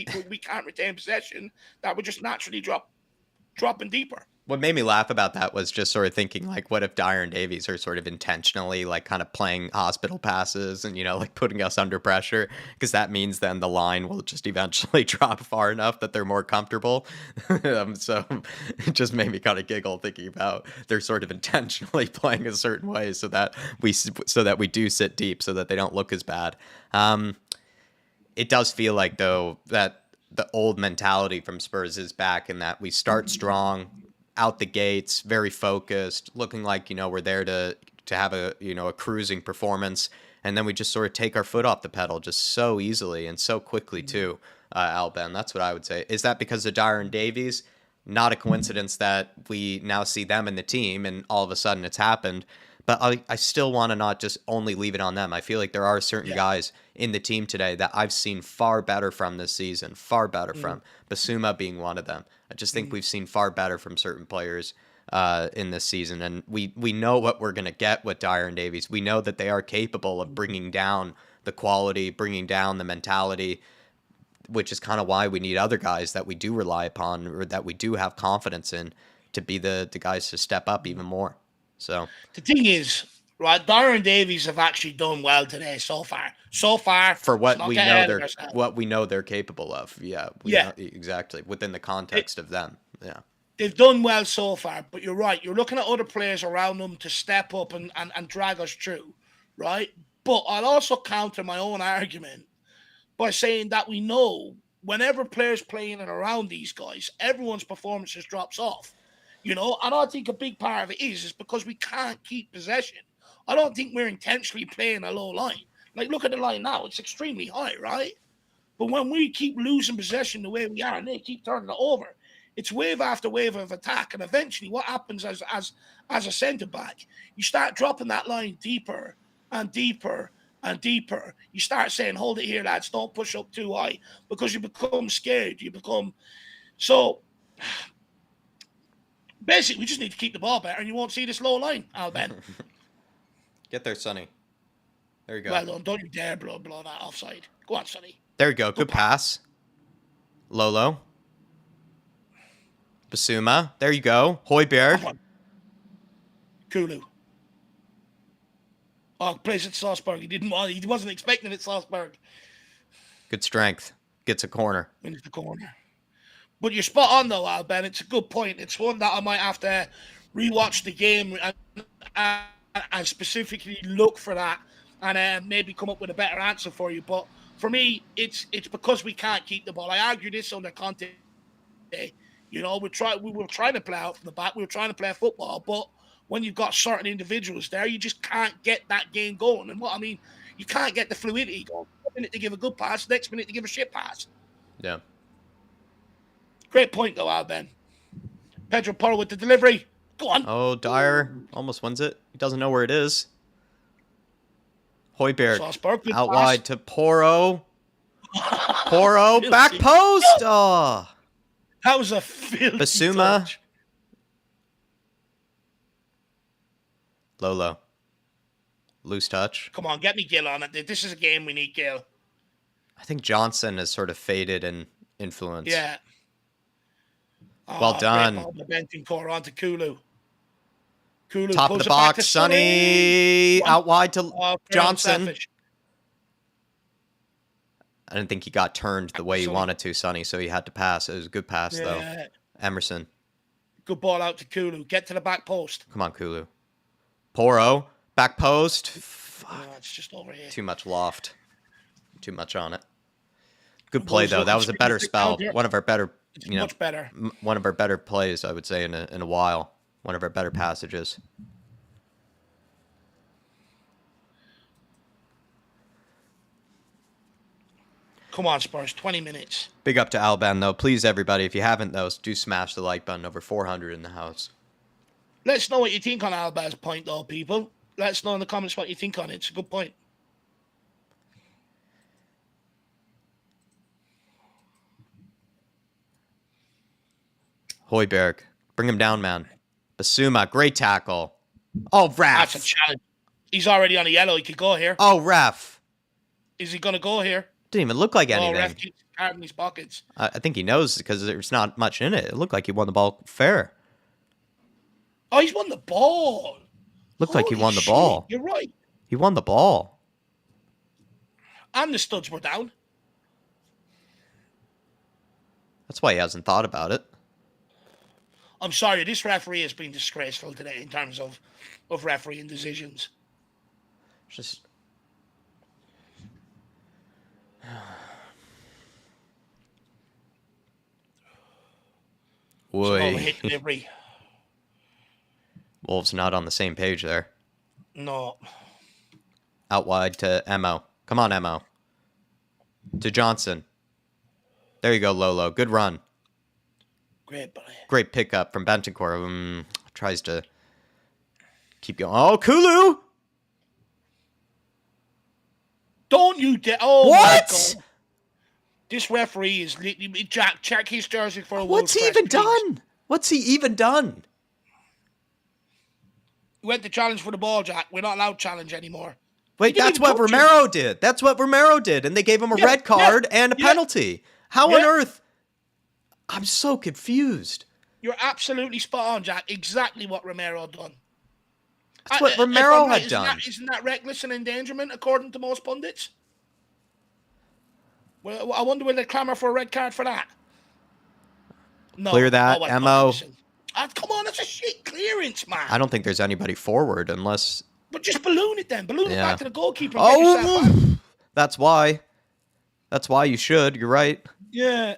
retain possession that we're just naturally dropping deeper? What made me laugh about that was just sort of thinking, like, what if Dyer and Davies are sort of intentionally, like, kind of playing hospital passes and, like, putting us under pressure? Because that means then the line will just eventually drop far enough that they're more comfortable. So it just made me kind of giggle thinking about they're sort of intentionally playing a certain way so that we do sit deep so that they don't look as bad. It does feel like, though, that the old mentality from Spurs is back in that we start strong out the gates, very focused, looking like, we're there to have a cruising performance. And then we just sort of take our foot off the pedal just so easily and so quickly too, Alben. That's what I would say. Is that because of Dyer and Davies? Not a coincidence that we now see them in the team and all of a sudden it's happened. But I still want to not just only leave it on them. I feel like there are certain guys in the team today that I've seen far better from this season, far better from. Basuma being one of them. I just think we've seen far better from certain players in this season. And we know what we're going to get with Dyer and Davies. We know that they are capable of bringing down the quality, bringing down the mentality, which is kind of why we need other guys that we do rely upon or that we do have confidence in to be the guys to step up even more. So the thing is, right, Dyer and Davies have actually done well today so far. For what we know they're capable of. Yeah. Exactly. Within the context of them. Yeah. They've done well so far, but you're right. You're looking at other players around them to step up and drag us through, right? But I'll also counter my own argument by saying that we know whenever players playing and around these guys, everyone's performances drops off. And I think a big part of it is because we can't keep possession. I don't think we're intentionally playing a low line. Like, look at the line now. It's extremely high, right? But when we keep losing possession the way we are and they keep turning it over, it's wave after wave of attack. And eventually what happens as a centre-back, you start dropping that line deeper and deeper and deeper. You start saying, hold it here, lads. Don't push up too high because you become scared. So basically, we just need to keep the ball better, and you won't see this low line, Alben. Get there, Sonny. There you go. Well done. Don't you dare blow that offside. Go on, Sonny. There you go. Good pass. Lolo. Basuma. There you go. Højbjerg. Kulu. Oh, plays at Salzburg. He wasn't expecting it, Salzburg. Good strength. Gets a corner. Wins the corner. But you're spot on, though, Alben. It's a good point. It's one that I might have to rewatch the game and specifically look for that and maybe come up with a better answer for you. But for me, it's because we can't keep the ball. I argue this under Conte. We were trying to play out from the back. We were trying to play football. But when you've got certain individuals there, you just can't get that game going. And you can't get the fluidity going. 1 minute to give a good pass, next minute to give a shit pass. Yeah. Great point, though, Alben. Pedro Porro with the delivery. Go on. Oh, Dyer almost wins it. He doesn't know where it is. Højbjerg out wide to Porro. Porro, back post. Oh. That was a filthy Basuma. touch. Lolo. Loose touch. Come on, get me Gill on it. This is a game we need Gill. I think Johnson has sort of faded in influence. Yeah. Well done. Benton core onto Kulu. Top of the box, Sonny. Out wide to Johnson. I didn't think he got turned the way he wanted to, Sonny, so he had to pass. It was a good pass, though. Emerson. Good ball out to Kulu. Get to the back post. Come on, Kulu. Porro. Back post. Fuck. No, it's just over here. Too much loft. Too much on it. Good play, though. That was a better spell. One of our better... much better. One of our better plays, I would say, in a while. One of our better passages. Come on, Spurs. 20 minutes. Big up to Alban, though. Please, everybody, if you haven't, though, do smash the like button. Over 400 in the house. Let us know what you think on Alban's point, though, people. Let us know in the comments what you think on it. It's a good point. Højbjerg. Bring him down, man. Basuma. Great tackle. Oh, That's a ref. challenge. He's already on a yellow. He could go here. Oh, ref. Is he going to go here? Didn't even look like No, ref anything. keeps the card in his pockets. I think he knows because there's not much in it. It looked like he won the ball fair. Oh, he's won the ball. Looked like he Holy won the shit, ball. You're right. He won the ball. And the studs were down. That's why he hasn't thought about it. I'm sorry, this referee has been disgraceful today in terms of refereeing decisions. Just. Slow Boy. hit delivery. Wolves not on the same page there. No. Out wide to Emo. Come on, Emo. To Johnson. There you go, Lolo. Good run. Great play. Great pickup from Bentancur. Tries to keep going. Oh, Kulu! Don't you dare. Oh, What? my God. This referee is literally. Jack, check his jersey for a What's he even done? What's he even done? He went to challenge for the ball, Jack. We're not allowed to challenge anymore. Wait, that's what Romero did. That's what Romero did. And they gave him a red card and a penalty. How on earth? I'm so confused. You're absolutely spot on, Jack. Exactly what Romero done. That's what Romero had isn't done. Isn't that reckless and endangerment, according to most pundits? Well, I wonder will they clamour for a red card for that? No. Clear that, Emo. Come on, that's a shit clearance, man. I don't think there's anybody forward unless... But just balloon it then. Balloon it back to the goalkeeper. Oh, that's why. That's why you should. You're right. Yeah.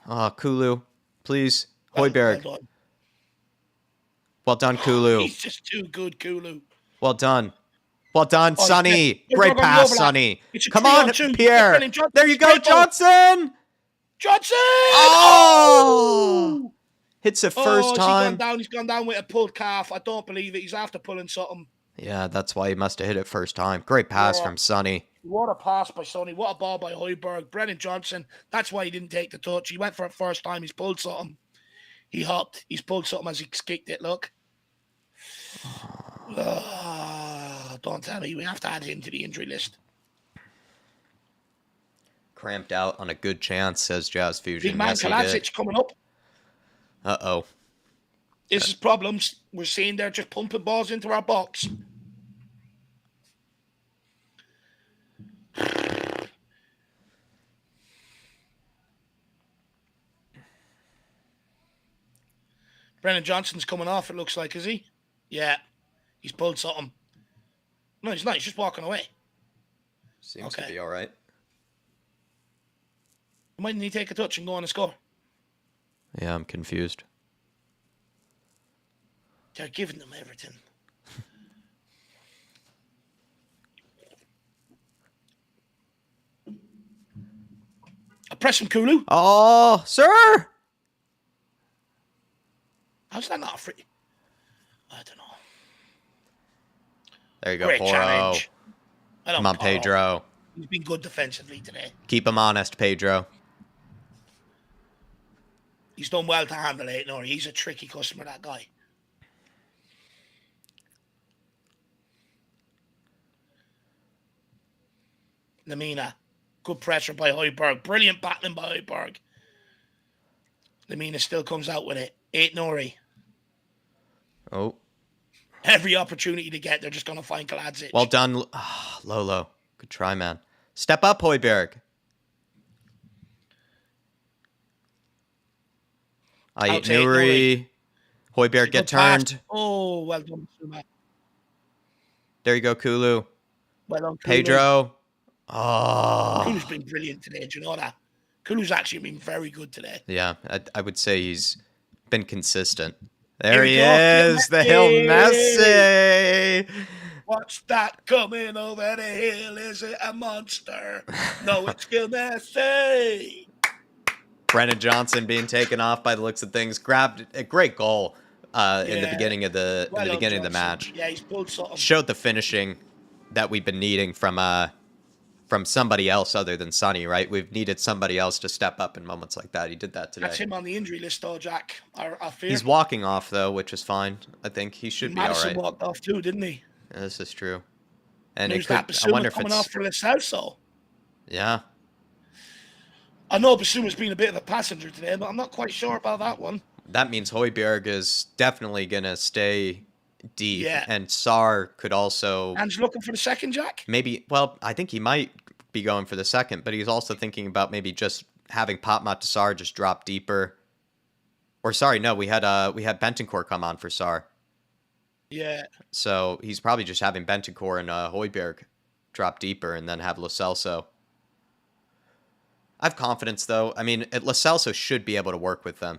Oh, Kulu. Please. Højbjerg. Well done, Kulu. He's just too good, Kulu. Well done. Well done, Sonny. Great pass, Sonny. Come on, Pierre. There you go, Johnson. Johnson! Oh! Hits it first time. He's gone down with a pulled calf. I don't believe it. He's after pulling something. Yeah, that's why he must have hit it first time. Great pass from Sonny. What a pass by Sonny. What a ball by Højbjerg. Brennan Johnson. That's why he didn't take the touch. He went for it first time. He's pulled something. He hopped. He's pulled something as he's kicked it. Look. Don't tell me. We have to add him to the injury list. Cramped out on a good chance, says Jazz Fusion. Big man Kalasic coming up. Uh-oh. This is problems. We're seeing they're just pumping balls into our box. Brennan Johnson's coming off, it looks like, is he? Yeah. He's pulled something. No, he's not. He's just walking away. Seems to be all right. Why didn't he take a touch and go on and score? Yeah, I'm confused. They're giving them everything. I press him, Kulu. Oh, sir! How's that not free? I don't know. There you go, Great Poro. challenge. Come on, Pedro. He's been good defensively today. Keep him honest, Pedro. He's done well to handle it, Nori. He's a tricky customer, that guy. Lamina. Good pressure by Højbjerg. Brilliant battling by Højbjerg. Lamina still comes out with it. 8 Nori. Oh. Every opportunity to get, they're just going to find Kalasic. Well done, Lolo. Good try, man. Step up, Højbjerg. Ayet Nuri. Højbjerg get turned. Pass. Oh, well done. There you go, Kulu. Well done, Kulu. Pedro. Oh. Kulu's been brilliant today. Do you know that? Kulu's actually been very good today. Yeah, I would say he's been consistent. There he is, the Hill Messi. What's that coming over the hill? Is it a monster? No, it's Gil Messi. Brennan Johnson being taken off by the looks of things. Grabbed a great goal in the beginning of the match. Yeah, he's pulled something. Showed the finishing that we've been needing from from somebody else other than Sonny, right? We've needed somebody else to step up in moments like that. He did that today. That's him on the injury list, though, Jack. I fear. He's walking off, though, which is fine. I think he should be all Madison right. walked off too, didn't he? Yeah, this is true. And There's it could, that I Basuma wonder if coming it's, off for Lo Celso. yeah. I know Basuma's been a bit of a passenger today, but I'm not quite sure about that one. That means Højbjerg is definitely going to stay deep. Yeah. And Sar could also... And he's looking for the second, Jack? Maybe, well, I think he might be going for the second, but he's also thinking about maybe just having Patmat to Sar just drop deeper. Or sorry, no, we had Bentancur come on for Sar. Yeah. So he's probably just having Bentancur and Højbjerg drop deeper and then have Lo Celso. I have confidence, though. I mean, Lo Celso should be able to work with them.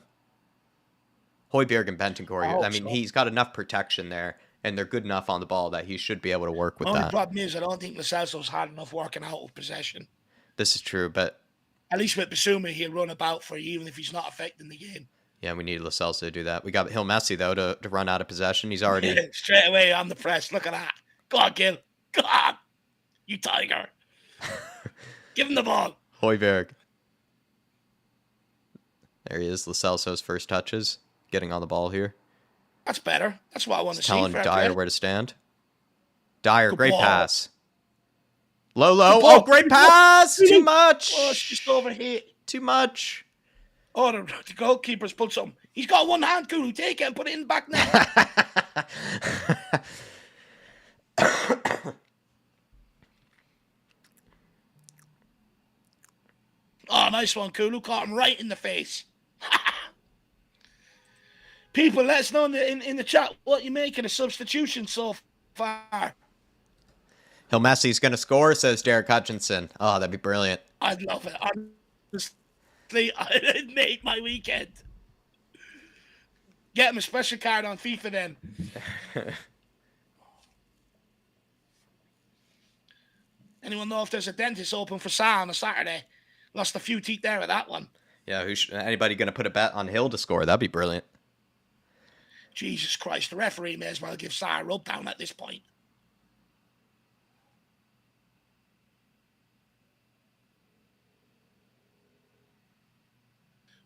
Højbjerg and Bentancur, I mean, so. he's got enough protection there, and they're good enough on the ball that he should be able to work with The only that. problem is I don't think Lo Celso's had enough working out of possession. This is true, but... At least with Basuma, he'll run about for you, even if he's not affecting the game. Yeah, we need Lo Celso to do that. We got Hill Messi, though, to run out of possession. He's already... Straight away on the press. Look at that. Go on, Gil. Go on. You tiger. Give him the ball. Højbjerg. There he is. Lo Celso's first touches. Getting on the ball here. That's better. That's what I want to see. Telling Dyer where to stand. Dyer, Good great ball. pass. Low. Good ball. Oh, great Good ball. pass. Too much. Oh, it's just overhit. Too much. Oh, the goalkeeper's pulled something. He's got one hand, Kulu. Take it and put it in the back net. Oh, nice one, Kulu. Caught him right in the face. People, let us know in the chat what you make of the substitution so far. Hill Messi's going to score, says Derek Hutchinson. Oh, that'd be brilliant. I'd love it. Honestly, it'd make my weekend. Get him a special card on FIFA then. Anyone know if there's a dentist open for Sa on a Saturday? Lost a few teeth there with that one. Yeah, anybody going to put a bet on Hill to score? That'd be brilliant. Jesus Christ, the referee may as well give Sa a rub down at this point.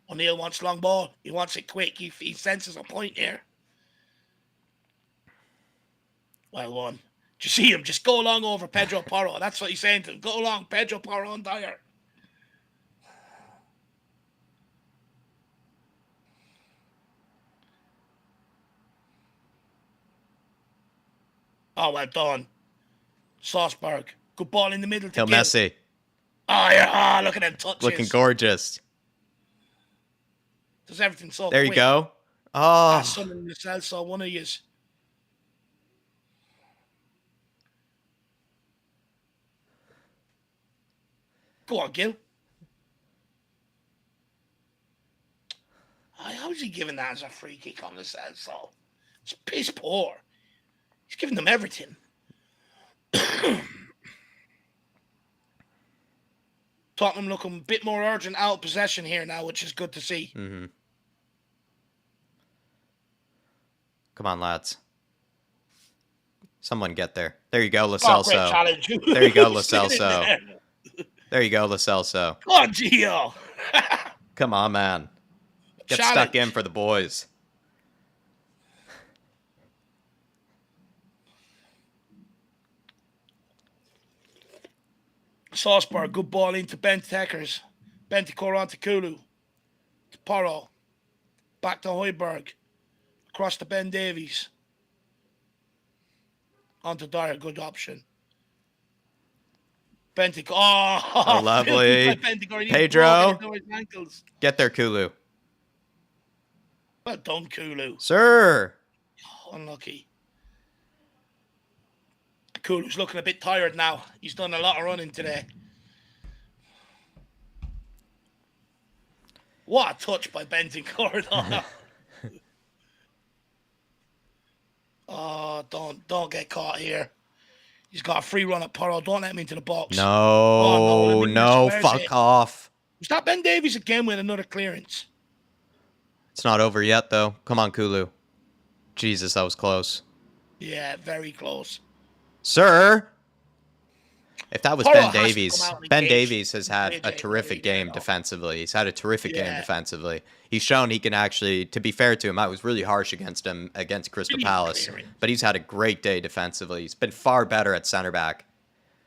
O'Neill wants long ball. He wants it quick. He senses a point here. Well won. Did you see him? Just go along over Pedro Porro. That's what he's saying to him. Go along, Pedro Porro and Dyer. Oh, well done. Salzburg. Good ball in the middle to Hill Gil. Messi. Oh, yeah. Oh, look at them touches. Looking gorgeous. Does everything so There quick. you go. Oh. That's something to sell, so one of yous. Go on, Gil. How is he giving that as a free kick on the sell, so? It's piss poor. He's giving them everything. Tottenham looking a bit more urgent out of possession here now, which is good to see. Mm-hmm. Come on, lads. Someone get there. There you go, Lo Oh, great Celso. challenge. There you go, Lo Sit in Celso. there. There you go, Lo Celso. Go on, Gio. Come on, man. Get Challenge. stuck in for the boys. Salzburg, good ball into Bentekers. Bentancur on to Kulu. To Porro. Back to Højbjerg. Across to Ben Davies. On to Dyer, good option. Bentancur. Oh, lovely. Bentancur. Pedro. Get there, Kulu. Well done, Kulu. Sir. Oh, unlucky. Kulu's looking a bit tired now. He's done a lot of running today. What a touch by Bentancur. Oh, don't get caught here. He's got a free run at Porro. Don't let him into the box. No, fuck off. Was that Ben Davies again with another clearance? It's not over yet, though. Come on, Kulu. Jesus, that was close. Yeah, very close. Sir. If that was Porro Ben has to come Davies, out and Ben engage Davies has had a JJ terrific there, game though. defensively. He's had a terrific game Yeah, defensively. He's shown he can actually, to be fair to him, I was really harsh against him against Crystal really Palace, clearing. but he's had a great day defensively. He's been far better at center back.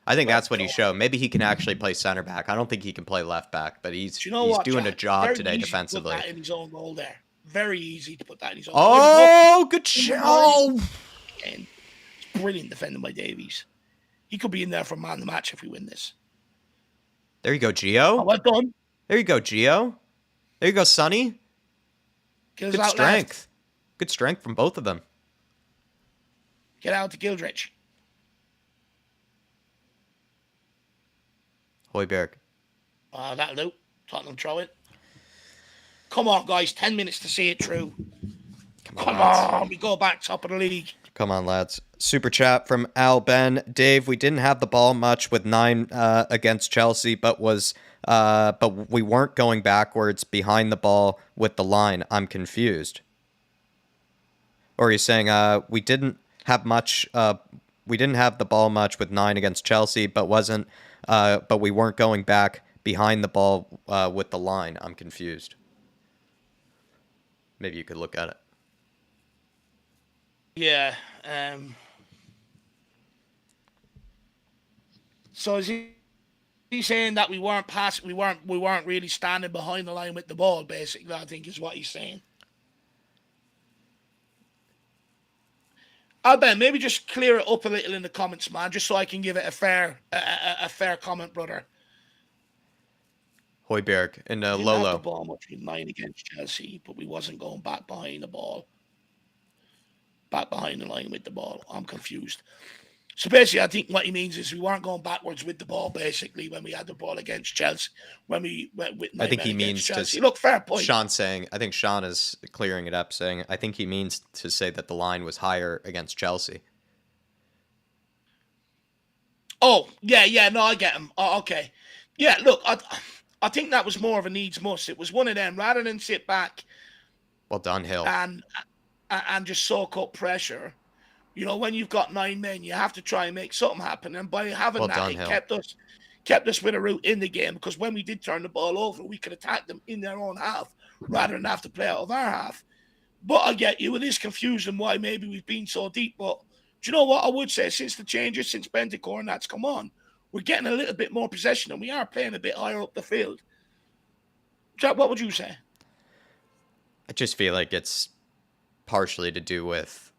I think Well that's what he done. showed. Maybe he can actually play center back. I don't think he can play left back, but Do you know he's what, doing a Jack? job Very today easy to put defensively. that in his own goal there. Very easy to put that in his own goal. Oh, good show! And it's brilliant defending by Davies. He could be in there for man of the match if we win this. There you go, Oh, Gio. well done. There you go, Gio. There you go, Sonny. Get us Good out strength. left. Good strength from both of them. Get out to Gildrich. Højbjerg. That'll do. Tottenham throw it. Come on, guys. 10 minutes to see it through. Come on. We go back top of the league. Come on, lads. Super chat from Al Ben. Dave, we didn't have the ball much with 9 against Chelsea, but we weren't going backwards behind the ball with the line. I'm confused. Or he's saying we didn't have much. We didn't have the ball much with 9 against Chelsea, but we weren't going back behind the ball with the line. I'm confused. Maybe you could look at it. Yeah. So is he saying that we weren't passing, we weren't really standing behind the line with the ball? Basically, I think is what he's saying. Ben, maybe just clear it up a little in the comments, man, just so I can give it a fair comment, brother. Højbjerg and Didn't Lolo. have the ball much with 9 against Chelsea, but we wasn't going back behind the ball. Back behind the line with the ball. I'm confused. So basically, I think what he means is we weren't going backwards with the ball, basically, when we had the ball against Chelsea. When we went with 9 I think he men means against Chelsea. to. Look, fair point. I think Sean is clearing it up, saying, I think he means to say that the line was higher against Chelsea. Oh, yeah, no, I get him. Oh, okay. Yeah, look, I think that was more of a needs must. It was one of them, rather than sit back. Well done, Hill. And just soak up pressure. You know, when you've got 9 men, you have to try and make something happen. And by having Well that, done, it Hill. kept us with a route in the game, because when we did turn the ball over, we could attack them in their own half rather than have to play out of our half. But I get you, it is confusing why maybe we've been so deep. But do you know what I would say? Since the changes, since Bentancur and that's come on, we're getting a little bit more possession and we are playing a bit higher up the field. Jack, what would you say? I just feel like it's partially to do with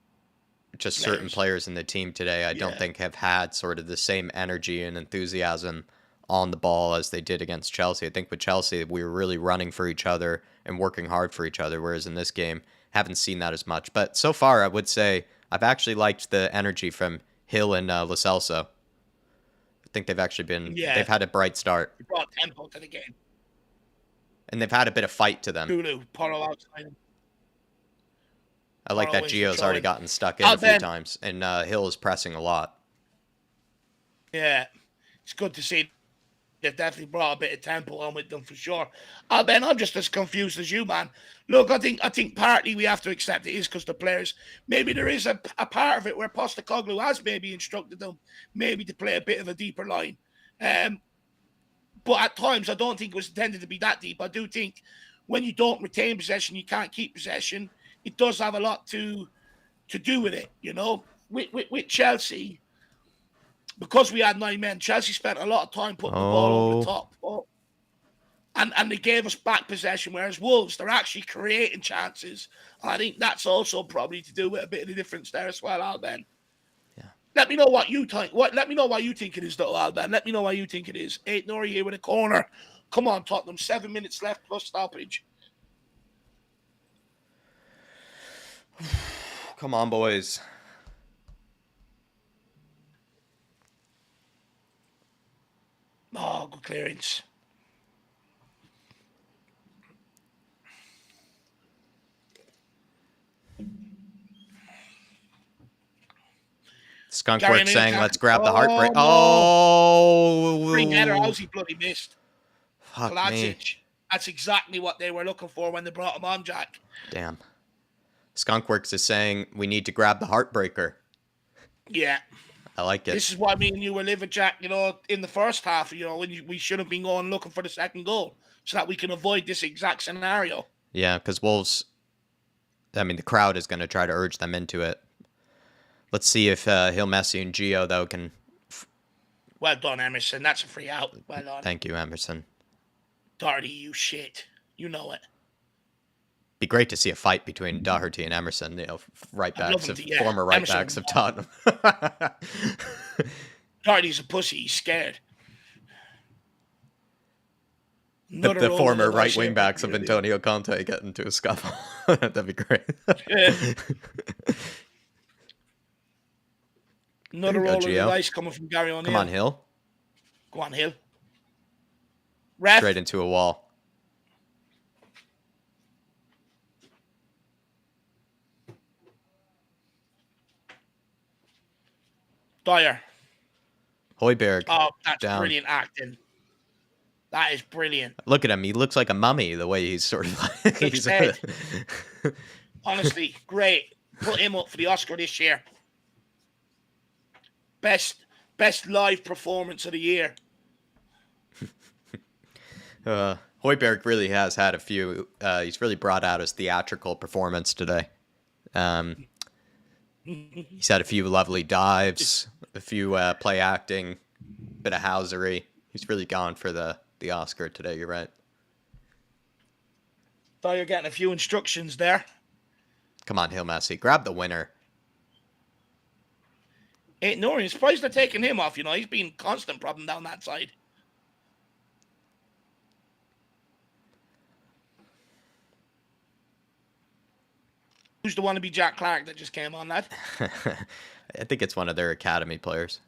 just certain players in the team today. I don't think have had sort of the same energy and enthusiasm on the ball as they did against Chelsea. I think with Chelsea, we were really running for each other and working hard for each other, whereas in this game, haven't seen that as much. But so far, I would say I've actually liked the energy from Hill and Lo Celso. I think they've actually been, they've had a bright start. We brought tempo to the game. And they've had a bit of fight to them. Lulu, Porro outside him. I like that Gio's already gotten stuck in a few times, and Hill is pressing a lot. Yeah, it's good to see. They've definitely brought a bit of tempo on with them for sure. Ben, I'm just as confused as you, man. Look, I think partly we have to accept it is because the players, maybe there is a part of it where Postecoglou has maybe instructed them maybe to play a bit of a deeper line. But at times, I don't think it was intended to be that deep. I do think when you don't retain possession, you can't keep possession. It does have a lot to do with it, you know. With Chelsea, because we had 9 men, Chelsea spent a lot of time putting the ball over the top. And they gave us back possession, whereas Wolves, they're actually creating chances. And I think that's also probably to do with a bit of the difference there as well, Alben. Yeah. Let me know what you think. Let me know why you think it is, though, Alben. Let me know why you think it is. 8 Nori here with a corner. Come on, Tottenham. 7 minutes left plus stoppage. Come on, boys. Oh, good clearance. Skunkworks saying, let's grab the heartbreak. No. Oh. Bring header. How's he bloody missed? Fuck Kovacic. me. That's exactly what they were looking for when they brought him on, Jack. Damn. Skunkworks is saying we need to grab the heartbreaker. Yeah. I like it. This is why me and you were living, Jack, in the first half, when we should have been going looking for the second goal so that we can avoid this exact scenario. Yeah, because Wolves, I mean, the crowd is going to try to urge them into it. Let's see if Hill, Messi, and Gio, though, can... Well done, Emerson. That's a free out. Well done. Thank you, Emerson. Doherty, you shit. You know it. Be great to see a fight between Doherty and Emerson, former right backs of Tottenham. Doherty's a pussy. He's scared. The former right wing backs of Antonio Conte get into a scuffle. That'd be great. Another roll of the dice coming from Gary O'Neill. Come on, Hill. Go on, Hill. Ref. Straight into a wall. Dyer. Højbjerg. Oh, that's down. Brilliant acting. That is brilliant. Look at him. He looks like a mummy the way he's sort of like... He's honestly, great. Put him up for the Oscar this year. Best live performance of the year. Højbjerg really has had a few... he's really brought out his theatrical performance today. He's had a few lovely dives, a few play acting, bit of housery. He's really gone for the Oscar today, you're right. Thought you're getting a few instructions there. Come on, Hill, Messi. Grab the winner. Ain't no, I'm surprised they're taking him off. He's been a constant problem down that side. Who's the wannabe Jack Clark that just came on, lad? I think it's one of their academy players.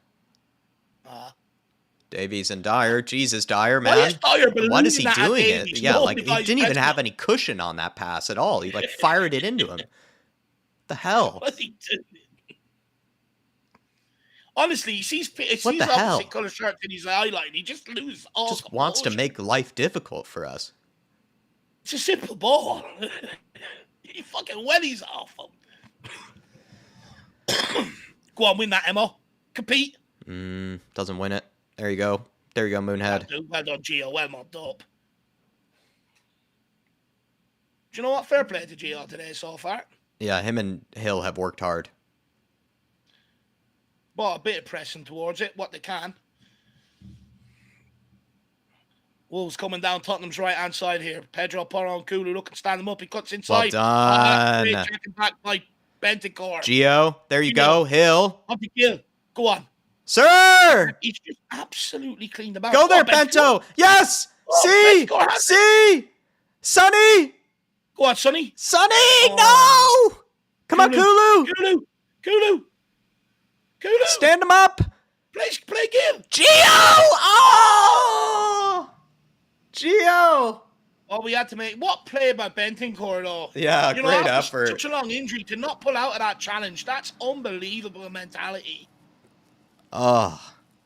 Davies and Dyer. Jesus, Dyer, man. What is he doing it? Yeah, like he didn't even have any cushion on that pass at all. He like fired it into him. The hell? What's he doing? Honestly, he sees What the hell? Opposite color shirt in his eyeline. He just loses all. Just wants to make life difficult for us. It's a simple ball. He fucking wellies off him. Go on, win that, Emma. Compete. Doesn't win it. There you go. There you go, Moonhead. Well done, Gio. Well mopped up. Do you know what? Fair play to Gio today so far. Yeah, him and Hill have worked hard. But a bit of pressing towards it, what they can. Wolves coming down Tottenham's right-hand side here. Pedro Porro-Kulu looking to stand them up. He cuts inside. Well done. Great checking back by Bentancur. Gio, there you go. Hill. Up the kill. Go on. Sir! He's just absolutely cleaned them out. Go there, Bento. Yes! See! See! Sonny! Go on, Sonny. Sonny! No! Come on, Kulu! Kulu! Stand him up! Play Gil! Gio! Oh! Gio! Oh, we had to make... What play by Bentancur, though? Yeah, great effort. Such a long injury to not pull out of that challenge. That's unbelievable mentality. Oh,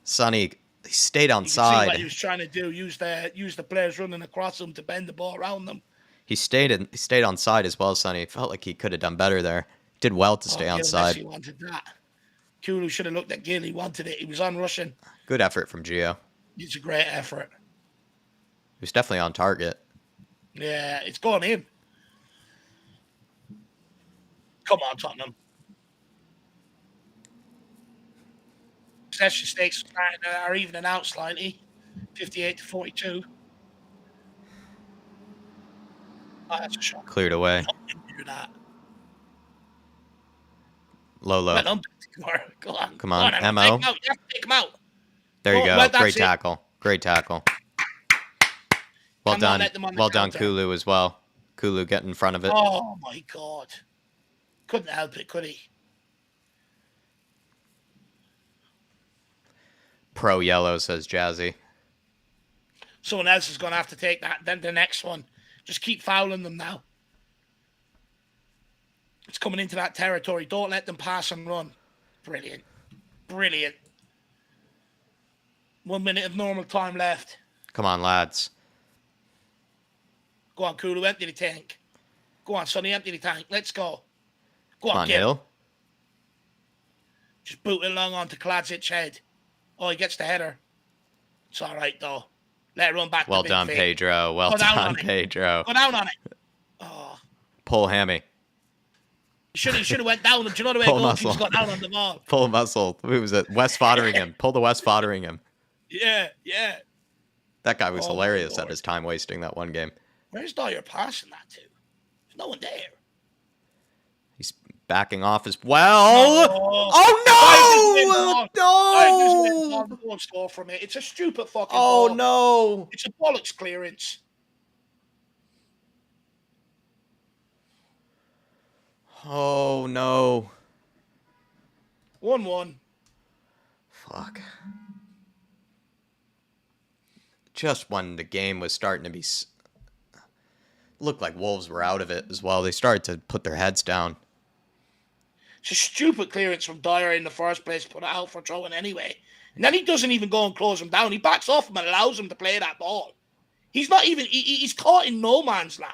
Sonny, he stayed on You side. see what he was trying to do. Use the players running across him to bend the ball around them. He stayed on side as well, Sonny. Felt like he could have done better there. Did well to stay on side. He wanted that. Kulu should have looked at Gil. He wanted it. He was on rushing. Good effort from Gio. It's a great effort. He was definitely on target. Yeah, it's going in. Come on, Tottenham. Possession stakes are evening out slightly. 58-42. Oh, that's a shot. Cleared away. Do that. Lolo. Well, go on. Come on, Emma. Mo. You have to take him out. There you go. Well, Great tackle. Great tackle. Well done. Well done, Kulu, as well. Kulu getting in front of it. Oh, my God. Couldn't help it, could he? Pro yellow, says Jazzy. Someone else is going to have to take that. Then the next one. Just keep fouling them now. It's coming into that territory. Don't let them pass and run. Brilliant. Brilliant. 1 minute of normal time left. Come on, lads. Go on, Kulu. Empty the tank. Go on, Sonny. Empty the tank. Let's go. Go Come on, Hill. Just boot it along onto Kladzic's head. Oh, he gets the header. It's all right, though. Let it run back Well to Big done, Fake. Pedro. Well Go down done, on it. Pedro. Go down on it. Oh. Pull hammy. He should have went down. Do you know the way Pull goalkeepers muscle. got down on the ball? Pull muscle. Who was it? West Fodderingham. Pull the West Fodderingham. Yeah, yeah. That guy was Oh, my hilarious Lord. at his time wasting that one game. Where's Dyer passing that to? There's no one there. He's backing off as well. Oh, Oh, no! Don't score from it. It's a stupid fucking Oh, ball. no. It's a bollocks clearance. Oh, no. 1-1. Fuck. Just when the game was starting to be... Looked like Wolves were out of it as well. They started to put their heads down. It's a stupid clearance from Dyer in the first place, put it out for throwing anyway. And then he doesn't even go and close him down. He backs off him and allows him to play that ball. He's not even... He's caught in no man's land.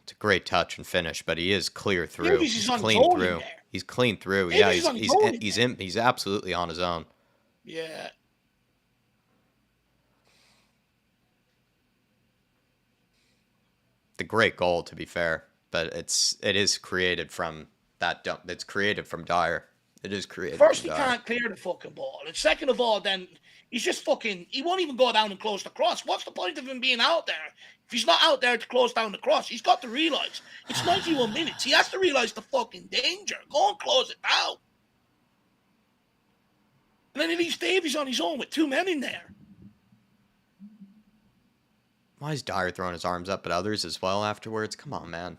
It's a great touch and finish, but he is clear through. He's clean through. He's clean through. Yeah, he's absolutely on his own. Yeah. The great goal, to be fair, but it is created from that dump. It's created from Dyer. It is created. First, he can't clear the fucking ball, and second of all, then he's just fucking. He won't even go down and close the cross. What's the point of him being out there if he's not out there to close down the cross? He's got to realize it's 91 minutes. He has to realize the fucking danger. Go and close it down. And then he leaves Davies on his own with two men in there. Why is Dyer throwing his arms up at others as well afterwards? Come on, man.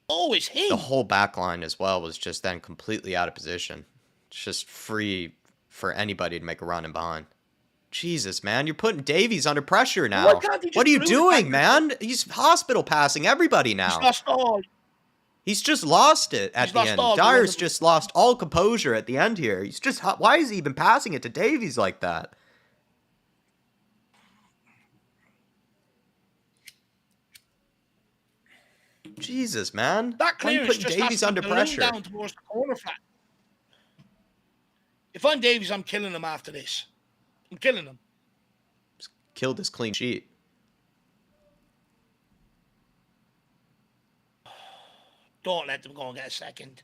Always him. The whole back line as well was just then completely out of position. It's just free for anybody to make a run in behind. Jesus, man, you're putting Davies under pressure now. What are you doing, man? He's hospital passing everybody now. He's lost all. He's just lost it at the end. Dyer's just lost all composure at the end here. He's just... Why is he even passing it to Davies like that? Jesus, man. That clearance just Davies under pressure. Down towards the corner flag. If I'm Davies, I'm killing him after this. I'm killing him. Just killed this clean sheet. Don't let them go and get a second.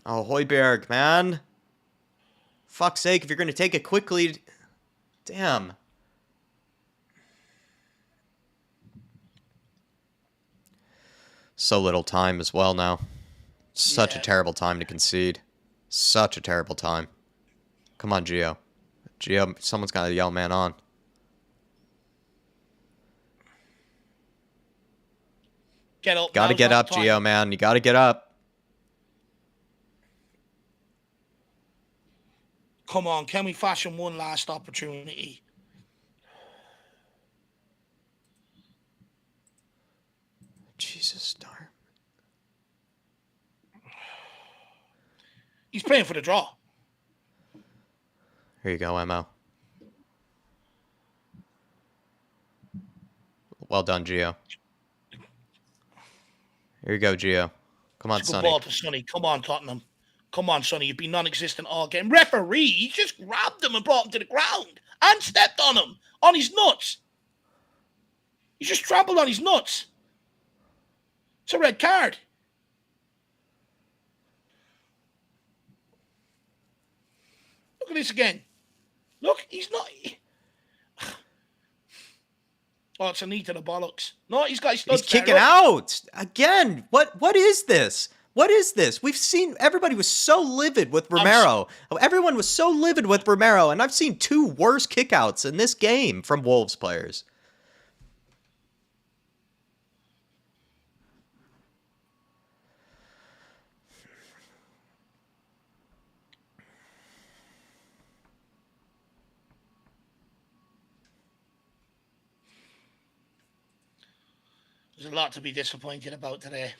Oh, Højbjerg, man. Fuck's sake, if you're going to take it quickly... Damn. So little time as well now. Such a terrible time to concede. Such a terrible time. Come on, Gio. Gio, someone's got to yell man on. Get up. Got to get up, Gio, man. You got to get up. Come on, can we fashion one last opportunity? Jesus, darn. He's playing for the draw. Here you go, Mo. Well done, Gio. Here you go, Gio. Come on, Sonny. Good ball to Sonny. Come on, Tottenham. Come on, Sonny. You've been non-existent all game. Referee, he just grabbed him and brought him to the ground and stepped on him, on his nuts. He just trampled on his nuts. It's a red card. Look at this again. Look, he's not... Oh, it's a knee to the bollocks. No, he's got his studs. He's kicking out. Again, what is this? What is this? We've seen... Everybody was so livid with Romero. Everyone was so livid with Romero, and I've seen two worse kickouts in this game from Wolves players. There's a lot to be disappointed about today.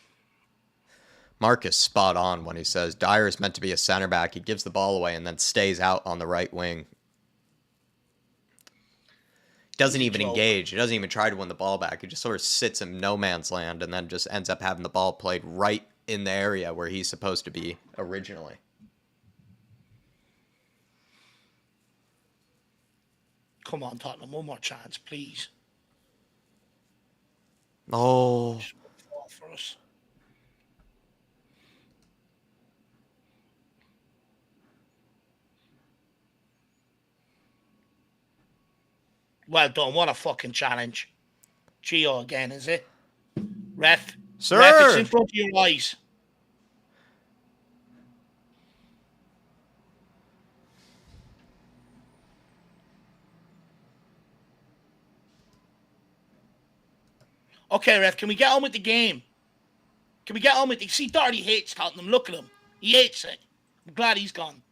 Mark is spot on when he says Dyer is meant to be a center back. He gives the ball away and then stays out on the right wing. Doesn't even engage. He doesn't even try to win the ball back. He just sort of sits in no man's land and then just ends up having the ball played right in the area where he's supposed to be originally. Come on, Tottenham, one more chance, please. Oh. For us. Well done. What a fucking challenge. Gio again, is it? Ref. Sir. Ref, it's in front of your eyes. Okay, ref, can we get on with the game? Can we get on with it? See, Doherty hates Tottenham. Look at him. He hates it. I'm glad he's gone.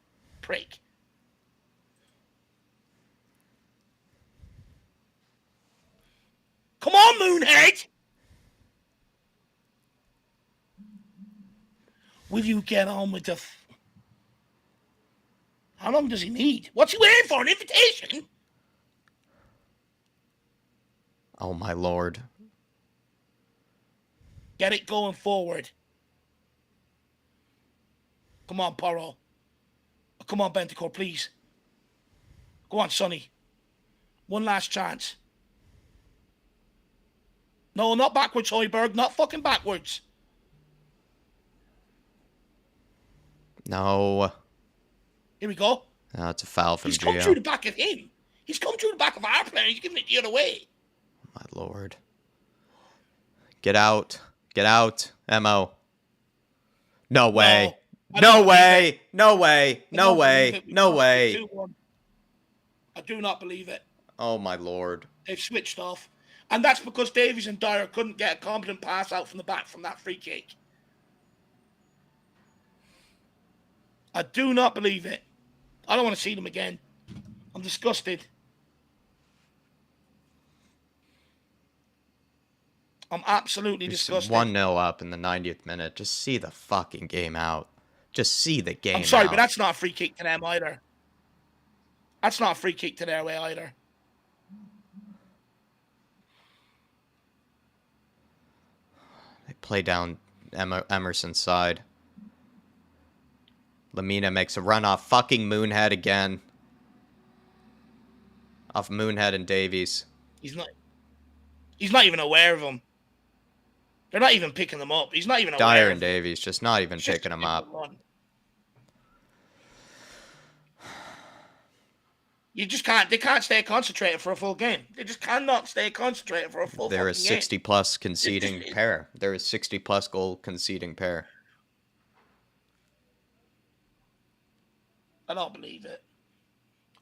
Prick. Come on, Moonhead! Will you get on with the... How long does he need? What's he waiting for? An invitation? Oh, my lord. Get it going forward. Come on, Porro. Come on, Bentacore, please. Go on, Sonny. One last chance. No, not backwards, Hoiberg. Not fucking backwards. No. Here we go. No, it's a foul from He's come Gio. through the back of him. He's come through the back of our player. He's giving it the other way. My lord. Get out. Get out. Mo. No way. No way. No way. No way. No way. I do not believe it. Oh, my lord. They've switched off. And that's because Davies and Dyer couldn't get a competent pass out from the back from that free kick. I do not believe it. I don't want to see them again. I'm disgusted. I'm absolutely disgusted. 1-0 up in the 90th minute. Just see the fucking game out. Just see the game out. I'm sorry, but that's not a free kick to them either. That's not a free kick to their way either. They play down Emerson's side. Lamina makes a run off fucking Moonhead again. Off Moonhead and Davies. He's not even aware of them. They're not even picking them up. He's not even aware. Dyer and Davies just not even picking them up. You just can't. They can't stay concentrated for a full game. They just cannot stay concentrated for a full game. They're a 60-plus conceding pair. They're a 60-plus goal conceding pair. I don't believe it.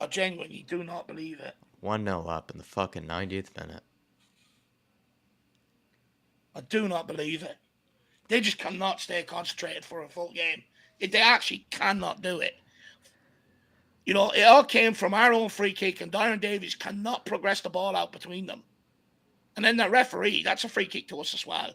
I genuinely do not believe it. 1-0 up in the fucking 90th minute. I do not believe it. They just cannot stay concentrated for a full game. They actually cannot do it. You know, it all came from our own free kick, and Dyer and Davies cannot progress the ball out between them. And then the referee, that's a free kick to us as well.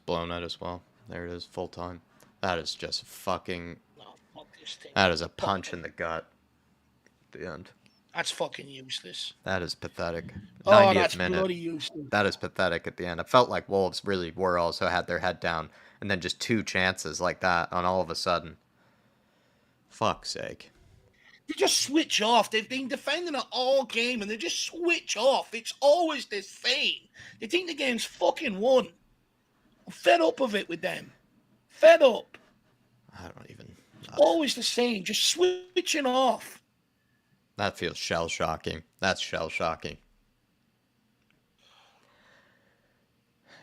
Blown out as well. There it is, full time. That is just fucking... No, fuck this thing. That is a punch in the gut at the end. That's fucking useless. That is pathetic. 90th Oh, that's minute. bloody useless. That is pathetic at the end. I felt like Wolves really were also had their head down. And then just 2 chances like that on all of a sudden. Fuck's sake. They just switch off. They've been defending it all game, and they just switch off. It's always the same. They think the game's fucking won. I'm fed up of it with them. Fed up. I don't even... Always the same. Just switching off. That feels shell-shocking. That's shell-shocking.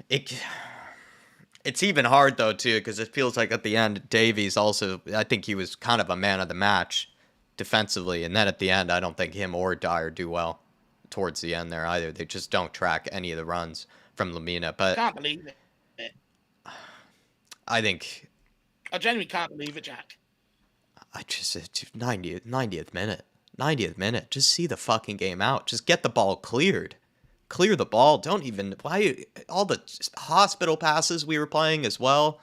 It's even hard, though, too, because it feels like at the end, Davies also... I think he was kind of a man of the match defensively. And then at the end, I don't think him or Dyer do well towards the end there either. They just don't track any of the runs. from Lamina, but Can't believe it. I think I genuinely can't believe it, Jack. I just 90th minute. 90th minute. Just see the fucking game out. Just get the ball cleared. Clear the ball. Don't even why all the hospital passes we were playing as well.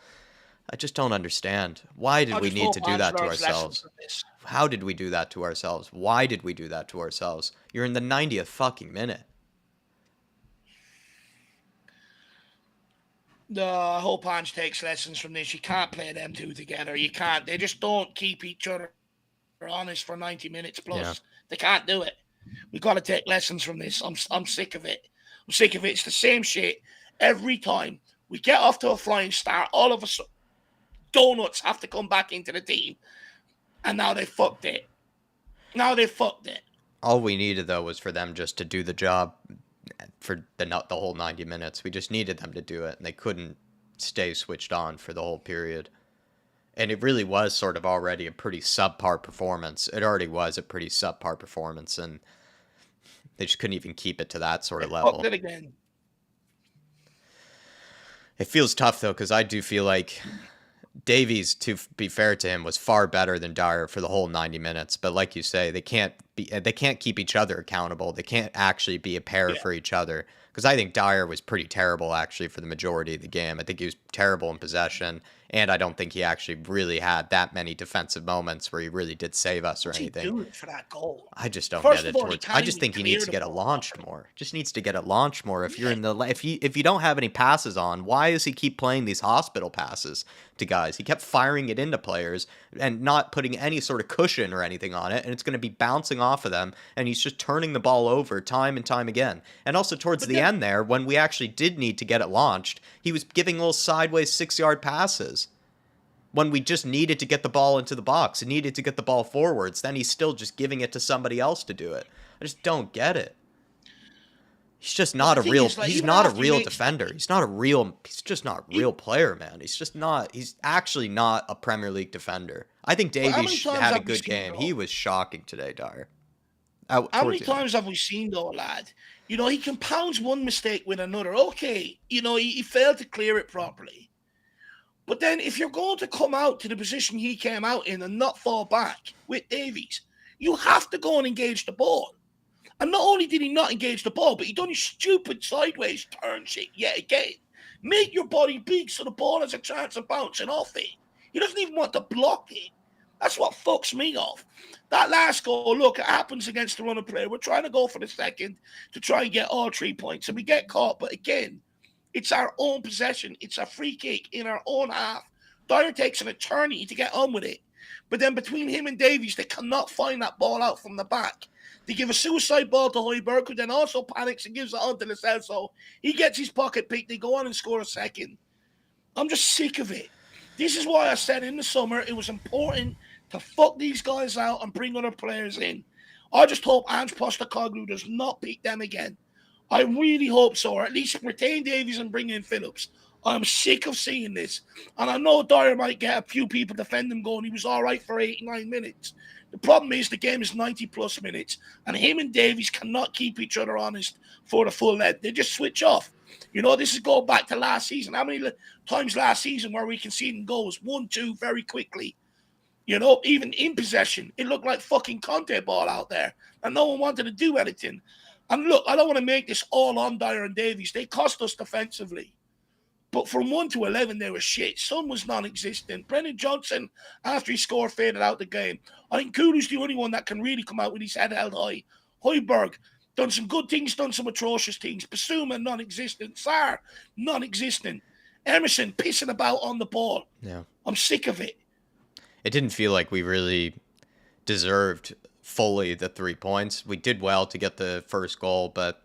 I just don't understand. Why did I we just need hope to do that to Ange learns lessons ourselves? from this. How did we do that to ourselves? Why did we do that to ourselves? You're in the 90th fucking minute. I hope Ange takes lessons from this. You can't play them two together. You can't. They just don't keep each other honest for 90 minutes plus. Yeah. They can't do it. We've got to take lessons from this. I'm sick of it. I'm sick of it. It's the same shit every time. We get off to a flying start. All of a sudden, donuts have to come back into the team. And now they fucked it. All we needed, though, was for them just to do the job for the whole 90 minutes. We just needed them to do it, and they couldn't stay switched on for the whole period. And it really was sort of already a pretty subpar performance. It already was a pretty subpar performance, and they just couldn't even keep it to that sort of level. Fucked it again. It feels tough, though, because I do feel like Davies, to be fair to him, was far better than Dyer for the whole 90 minutes. But like you say, they can't keep each other accountable. They can't actually be a pair for each other. Because I think Dyer was pretty terrible, actually, for the majority of the game. I think he was terrible in possession, and I don't think he actually really had that many defensive moments where he really did save us or anything. Doing for that goal? I just don't First get of it. all, I just think he needs to get it launched more. Just needs to get it launched more. If you're in the if you don't have any passes on, why does he keep playing these hospital passes to guys? He kept firing it into players and not putting any sort of cushion or anything on it, and it's going to be bouncing off of them, and he's just turning the ball over time and time again. And also towards the end there, when we actually did need to get it launched, he was giving little sideways 6-yard passes. When we just needed to get the ball into the box and needed to get the ball forwards, then he's still just giving it to somebody else to do it. I just don't get it. He's just not a real. He's not a real defender. He's just not a real player, man. He's actually not a Premier League defender. I think Davies had a good game. He was shocking today, Dyer. How many times have we seen, though, lad? You know, he compounds one mistake with another. Okay, you know, he failed to clear it properly. But then if you're going to come out to the position he came out in and not fall back with Davies, you have to go and engage the ball. And not only did he not engage the ball, but he done his stupid sideways turn shit yet again. Make your body big so the ball has a chance of bouncing off it. He doesn't even want to block it. That's what fucks me off. That last goal, look, it happens against the runner player. We're trying to go for the second to try and get all 3 points. And we get caught. But again, it's our own possession. It's a free kick in our own half. Dyer takes an eternity to get on with it. But then between him and Davies, they cannot find that ball out from the back. They give a suicide ball to Højbjerg, who then also panics and gives it on to Lo Celso. He gets his pocket picked. They go on and score a second. I'm just sick of it. This is why I said in the summer it was important to fuck these guys out and bring other players in. I just hope Ange Postecoglou does not pick them again. I really hope so, or at least retain Davies and bring in Phillips. I'm sick of seeing this. And I know Dyer might get a few people defend him going, he was all right for 89 minutes. The problem is the game is 90-plus minutes, and him and Davies cannot keep each other honest for the full lead. They just switch off. You know, this is going back to last season. How many times last season where we conceded goals? 1, 2, very quickly. You know, even in possession, it looked like fucking Conte ball out there, and no one wanted to do anything. And look, I don't want to make this all on Dyer and Davies. They cost us defensively. But from 1 to 11, they were shit. Son was non-existent. Brennan Johnson, after he scored, faded out the game. I think Kulu's the only one that can really come out with his head held high. Højbjerg, done some good things, done some atrocious things. Basuma, non-existent. Sarr, non-existent. Emerson, pissing about on the ball. Yeah. I'm sick of it. It didn't feel like we really deserved fully the 3 points. We did well to get the first goal, but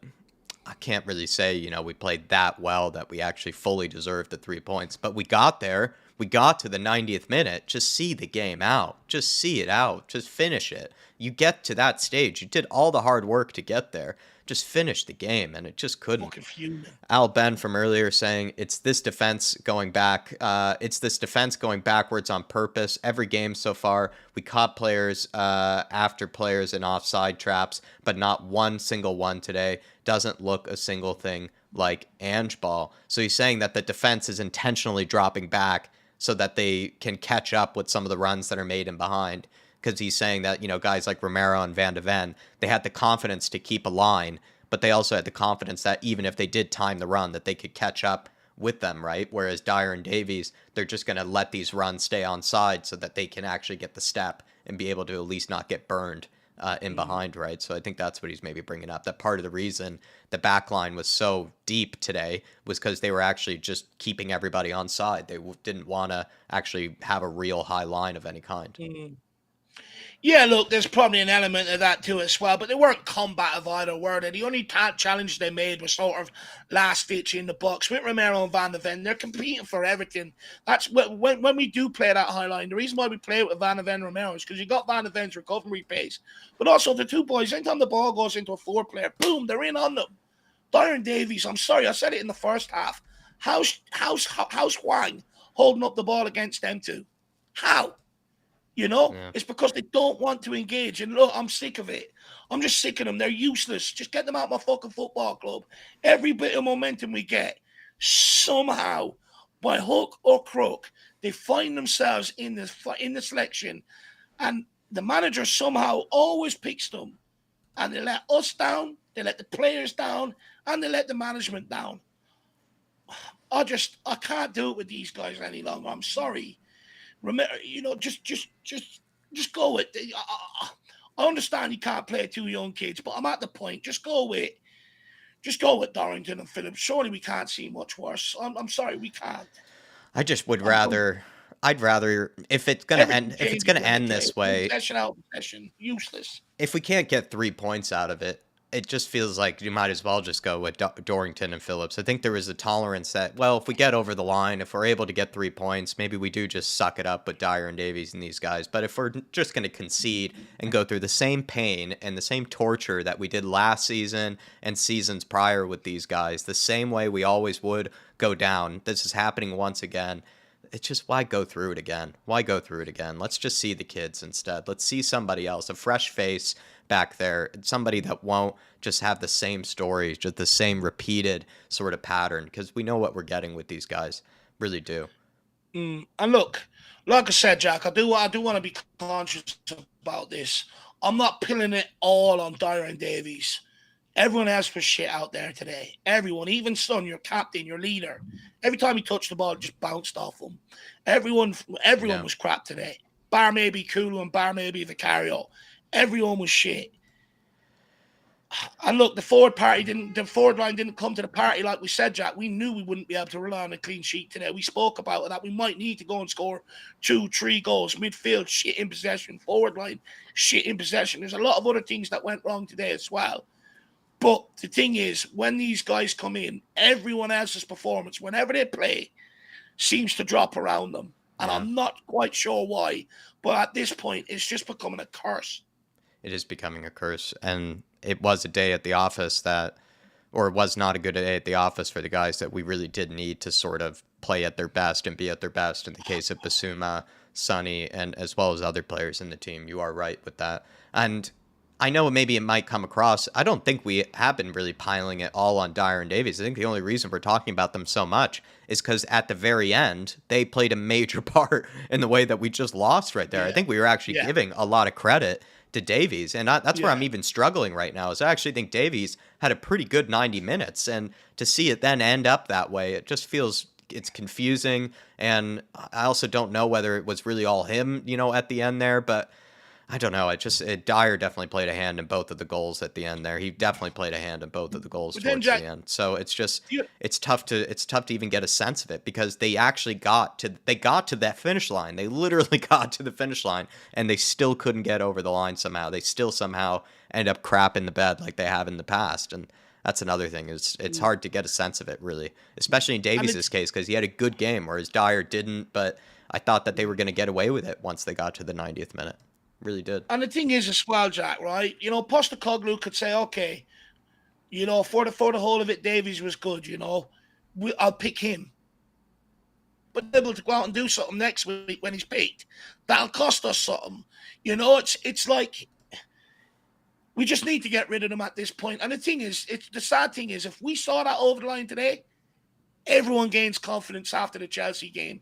I can't really say, you know, we played that well that we actually fully deserved the 3 points. But we got there. We got to the 90th minute. Just see the game out. Just see it out. Just finish it. you get to that stage. You did all the hard work to get there. Just finish the game, and it just couldn't. Fucking fuming. Al Ben from earlier saying it's this defense going back. It's this defense going backwards on purpose. Every game so far, we caught players after players in offside traps, but not one single one today. Doesn't look a single thing like Ange ball. So he's saying that the defense is intentionally dropping back so that they can catch up with some of the runs that are made in behind. Because he's saying that, guys like Romero and Van de Ven, they had the confidence to keep a line, but they also had the confidence that even if they did time the run, that they could catch up with them, right? Whereas Dyer and Davies, they're just going to let these runs stay on side so that they can actually get the step and be able to at least not get burned in behind, right? So I think that's what he's maybe bringing up. That part of the reason the back line was so deep today was because they were actually just keeping everybody on side. They didn't want to actually have a real high line of any kind. Mm. Yeah, look, there's probably an element of that too as well, but they weren't combative either, were they? The only challenge they made was sort of last ditch in the box with Romero and Van de Ven. They're competing for everything. That's when we do play that high line. The reason why we play with Van de Ven and Romero is because you got Van de Ven's recovery pace, but also the two boys. Anytime the ball goes into a four player, boom, they're in on them. Dyer and Davies, I'm sorry, I said it in the first half. How's Hwang holding up the ball against them two? How? It's because they don't want to engage. And look, I'm sick of it. I'm just sick of them. They're useless. Just get them out of my fucking football club. Every bit of momentum we get, somehow, by hook or crook, they find themselves in the selection. And the manager somehow always picks them. And they let us down, they let the players down, and they let the management down. I can't do it with these guys any longer. I'm sorry. Remember, just go with it. I understand you can't play two young kids, but I'm at the point. Just go with Dorrington and Phillips. Surely we can't see much worse. I'm sorry, we can't. I just would rather. I'd rather if it's gonna end. If it's gonna end this way, possession out possession, useless. If we can't get 3 points out of it, it just feels like you might as well just go with Dorrington and Phillips. I think there was a tolerance that, well, if we get over the line, if we're able to get 3 points, maybe we do just suck it up with Dyer and Davies and these guys. But if we're just going to concede and go through the same pain and the same torture that we did last season and seasons prior with these guys, the same way we always would go down, this is happening once again. It's just, why go through it again? Why go through it again? Let's just see the kids instead. Let's see somebody else, a fresh face back there, somebody that won't just have the same stories, just the same repeated sort of pattern, because we know what we're getting with these guys. Really do. And look, like I said, Jack, I do want to be conscious about this. I'm not pilling it all on Dyer and Davies. Everyone else was shit out there today. Everyone, even Son, your captain, your leader. Every time he touched the ball, it just bounced off him. Everyone was crap today. Bar maybe Kulu and bar maybe Vicario. Everyone was shit. And look, the forward line didn't come to the party like we said, Jack. We knew we wouldn't be able to rely on a clean sheet today. We spoke about that. We might need to go and score 2-3 goals. Midfield, shit in possession. Forward line, shit in possession. There's a lot of other things that went wrong today as well. But the thing is, when these guys come in, everyone else's performance, whenever they play, seems to drop around them. And I'm not quite sure why. But at this point, it's just becoming a curse. It is becoming a curse. And it was a day at the office or it was not a good day at the office for the guys that we really did need to sort of play at their best and be at their best in the case of Basuma, Sonny, and as well as other players in the team. You are right with that. And I know maybe it might come across. I don't think we have been really piling it all on Dyer and Davies. I think the only reason we're talking about them so much is because at the very end, they played a major part in the way that we just lost right there. I think we were actually giving a lot of credit to Davies. And that's where I'm even struggling right now, is I actually think Davies had a pretty good 90 minutes. And to see it then end up that way, it just feels it's confusing. And I also don't know whether it was really all him, at the end there. But I don't know. Dyer definitely played a hand in both of the goals at the end there. He definitely played a hand in both of the goals towards the end. So it's just it's tough to even get a sense of it, because they actually got to that finish line. They literally got to the finish line and they still couldn't get over the line somehow. They still somehow end up crap in the bed like they have in the past. And that's another thing. It's hard to get a sense of it, really, especially in Davies' case, because he had a good game, whereas Dyer didn't. But I thought that they were going to get away with it once they got to the 90th minute. Really did. And the thing is as well, Jack, right? Postecoglou could say, okay, for the whole of it, Davies was good, I'll pick him. But able to go out and do something next week when he's picked, that'll cost us something. It's like we just need to get rid of him at this point. And the thing is, the sad thing is, if we saw that over the line today, everyone gains confidence after the Chelsea game.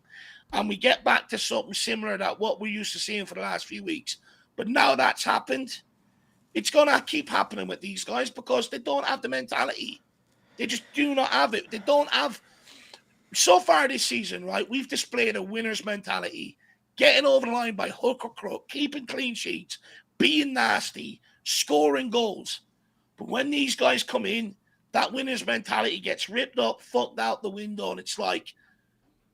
And we get back to something similar to what we're used to seeing for the last few weeks. But now that's happened, it's going to keep happening with these guys because they don't have the mentality. They just do not have it. They don't have... So far this season, right, we've displayed a winner's mentality, getting over the line by hook or crook, keeping clean sheets, being nasty, scoring goals. But when these guys come in, that winner's mentality gets ripped up, fucked out the window, and it's like,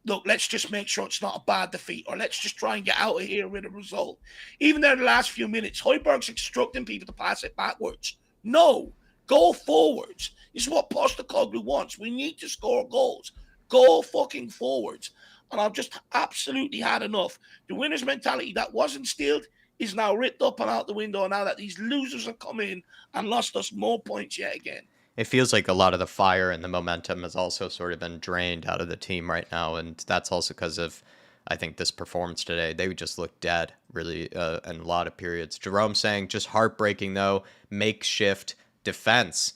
look, let's just make sure it's not a bad defeat, or let's just try and get out of here with a result. Even there in the last few minutes, Højbjerg's instructing people to pass it backwards. No, go forwards. This is what Postecoglou wants. We need to score goals. Go fucking forwards. And I've just absolutely had enough. The winner's mentality that was instilled is now ripped up and out the window now that these losers have come in and lost us more points yet again. It feels like a lot of the fire and the momentum has also sort of been drained out of the team right now. And that's also because of, I think, this performance today. They just look dead, really, in a lot of periods. Jerome saying, just heartbreaking, though, makeshift defense.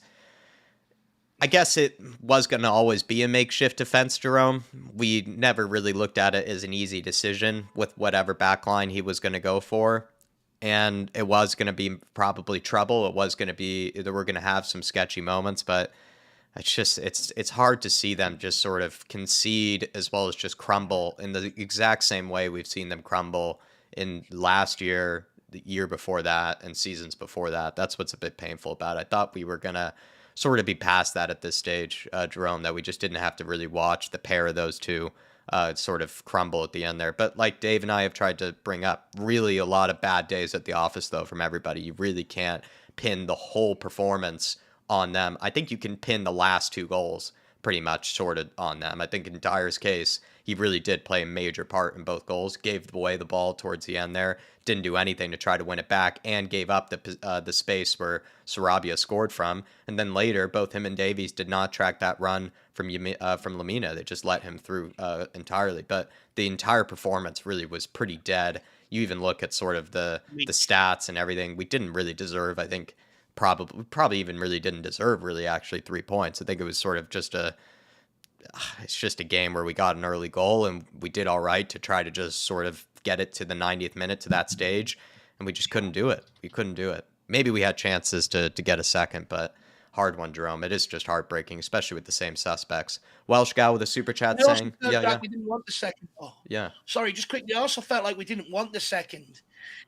I guess it was going to always be a makeshift defense, Jerome. We never really looked at it as an easy decision with whatever backline he was going to go for. And it was going to be probably trouble. It was going to be, they were going to have some sketchy moments, but it's hard to see them just sort of concede as well as just crumble in the exact same way we've seen them crumble in last year, the year before that, and seasons before that. That's what's a bit painful about it. I thought we were going to sort of be past that at this stage, Jerome, that we just didn't have to really watch the pair of those two sort of crumble at the end there. But like Dave and I have tried to bring up, really a lot of bad days at the office, though, from everybody. You really can't pin the whole performance on them. I think you can pin the last two goals pretty much sort of on them. I think in Dyer's case, he really did play a major part in both goals, gave away the ball towards the end there, didn't do anything to try to win it back, and gave up the space where Sarabia scored from. And then later, both him and Davies did not track that run from Lamina. They just let him through entirely. But the entire performance really was pretty dead. You even look at sort of the stats and everything. We didn't really deserve, I think, probably even really didn't deserve really actually 3 points. I think it was sort of just it's just a game where we got an early goal and we did all right to try to just sort of get it to the 90th minute to that stage, and we just couldn't do it. We couldn't do it. Maybe we had chances to get a second, but hard one, Jerome. It is just heartbreaking, especially with the same suspects. Welsh gal with a super chat saying, yeah, we didn't want the second. Oh, yeah. Sorry, just quickly. I also felt like we didn't want the second.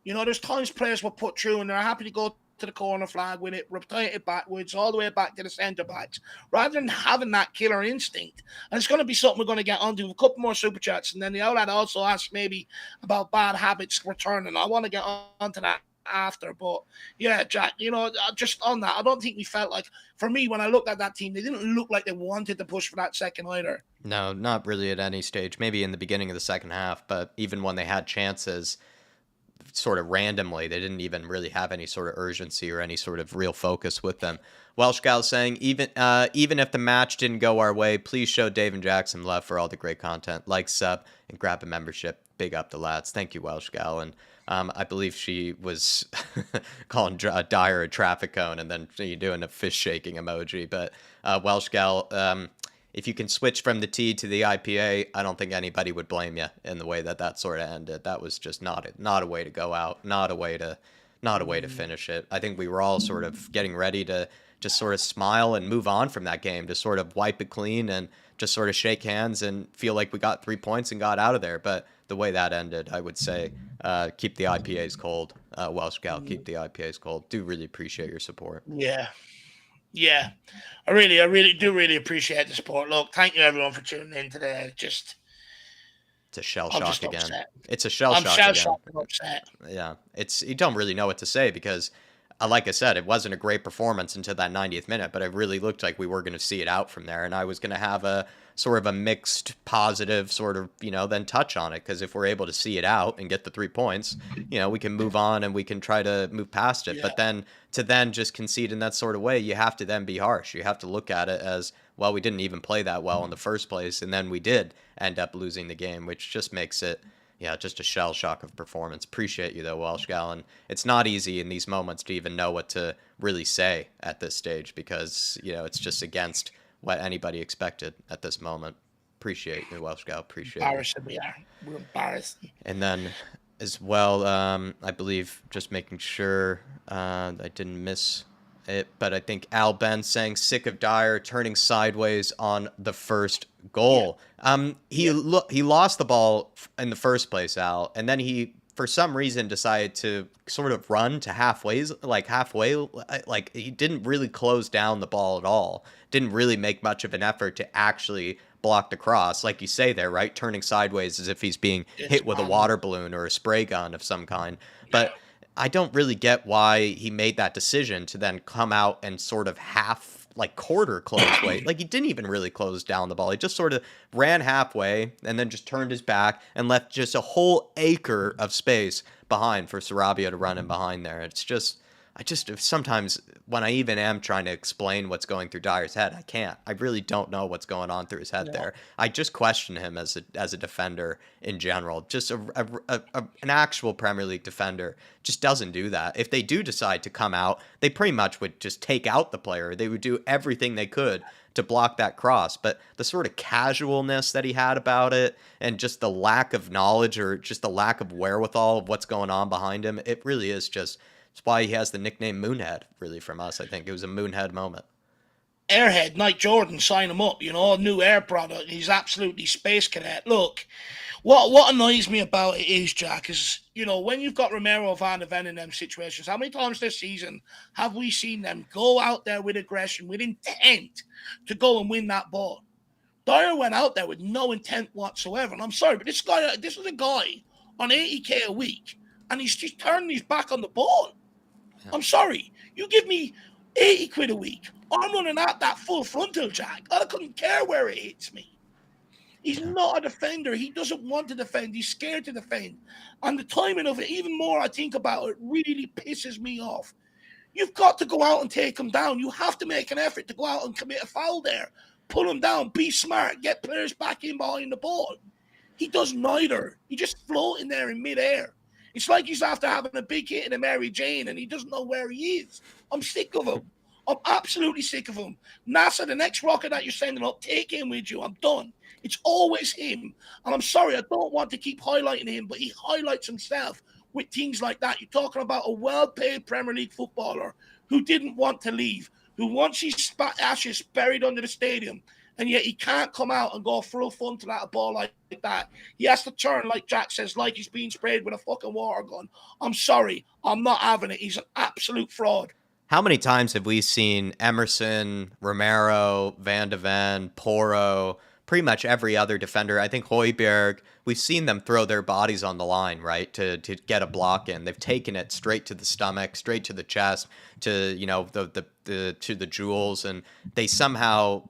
There's times players were put through and they're happy to go to the corner flag with it, rotate it backwards, all the way back to the centre backs, rather than having that killer instinct. And it's going to be something we're going to get onto. A couple more super chats, and then the outlet also asked maybe about bad habits returning. I want to get onto that after, but yeah, Jack, just on that, I don't think we felt like, for me, when I looked at that team, they didn't look like they wanted to push for that second either. No, not really at any stage. Maybe in the beginning of the second half, but even when they had chances, sort of randomly, they didn't even really have any sort of urgency or any sort of real focus with them. Welsh gal saying, even if the match didn't go our way, please show Dave and Jack some love for all the great content. Like, sub, and grab a membership. Big up the lads. Thank you, Welsh gal. And I believe she was calling Dyer a traffic cone and then doing a fish shaking emoji. But Welsh gal, if you can switch from the T to the IPA, I don't think anybody would blame you in the way that sort of ended. That was just not a way to go out, not a way to finish it. I think we were all sort of getting ready to just sort of smile and move on from that game, to sort of wipe it clean and just sort of shake hands and feel like we got 3 points and got out of there. But the way that ended, I would say, keep the IPAs cold. Welsh gal, keep the IPAs cold. Do really appreciate your support. Yeah, I really do appreciate the support. Look, thank you everyone for tuning in today. It's a shell shock again. Upset. It's a shell shock again. I'm shell shocked and upset. Yeah, you don't really know what to say because like I said, it wasn't a great performance until that 90th minute, but it really looked like we were going to see it out from there. And I was going to have a sort of a mixed positive sort of, then touch on it. Because if we're able to see it out and get the 3 points, we can move on and we can try to move past it. Yeah. But then to then just concede in that sort of way, you have to then be harsh. You have to look at it as, well, we didn't even play that well in the first place. And then we did end up losing the game, which just makes it, yeah, just a shell shock of performance. Appreciate you, though, Welsh Gallon. It's not easy in these moments to even know what to really say at this stage because, it's just against what anybody expected at this moment. Appreciate you, Welsh Gal. Appreciate Embarrassing, we are. We're embarrassing. And then as well, I believe, just making sure I didn't miss it, but I think Al Ben saying sick of Dyer turning sideways on the first goal. He lost the ball in the first place, Al, and then he for some reason decided to sort of run to halfway, like he didn't really close down the ball at all. Didn't really make much of an effort to actually block the cross, like you say there, right? Turning sideways as if he's being hit with a water balloon or a spray gun of some kind. But I don't really get why he made that decision to then come out and sort of quarter close way. Like he didn't even really close down the ball. He just sort of ran halfway and then just turned his back and left just a whole acre of space behind for Sarabia to run in behind there. It's just, sometimes when I even am trying to explain what's going through Dyer's head, I can't. I really don't know what's going on through his head there. I just question him as a defender in general. Just an actual Premier League defender just doesn't do that. If they do decide to come out, they pretty much would just take out the player. They would do everything they could to block that cross. But the sort of casualness that he had about it and just the lack of knowledge or just the lack of wherewithal of what's going on behind him, it really is just... It's why he has the nickname Moonhead, really, from us. I think it was a Moonhead moment. Airhead, Nike Jordan, sign him up, new air product. He's absolutely space cadet. Look, what annoys me about it is, Jack, is, when you've got Romero, Van de Ven in them situations, how many times this season have we seen them go out there with aggression, with intent to go and win that ball? Dyer went out there with no intent whatsoever. And I'm sorry, but this is a guy on 80K a week, and he's just turning his back on the ball. I'm sorry. You give me 80 quid a week. I'm running out that full frontal, Jack. I couldn't care where it hits me. He's not a defender. He doesn't want to defend. He's scared to defend. And the timing of it, even more I think about it, really pisses me off. You've got to go out and take him down. You have to make an effort to go out and commit a foul there. Pull him down. Be smart. Get players back in behind the ball. He does neither. He just floating there in midair. It's like he's after having a big hit in a Mary Jane and he doesn't know where he is. I'm sick of him. I'm absolutely sick of him. NASA, the next rocket that you're sending up, take him with you. I'm done. It's always him. And I'm sorry, I don't want to keep highlighting him, but he highlights himself with things like that. You're talking about a well-paid Premier League footballer who didn't want to leave, who wants his ashes buried under the stadium, and yet he can't come out and go full fun to that ball like that. He has to turn, like Jack says, like he's being sprayed with a fucking water gun. I'm sorry. I'm not having it. He's an absolute fraud. How many times have we seen Emerson, Romero, Van de Ven, Porro, pretty much every other defender? I think Højbjerg, we've seen them throw their bodies on the line, right, to get a block in. They've taken it straight to the stomach, straight to the chest, to, to the jewels, and they somehow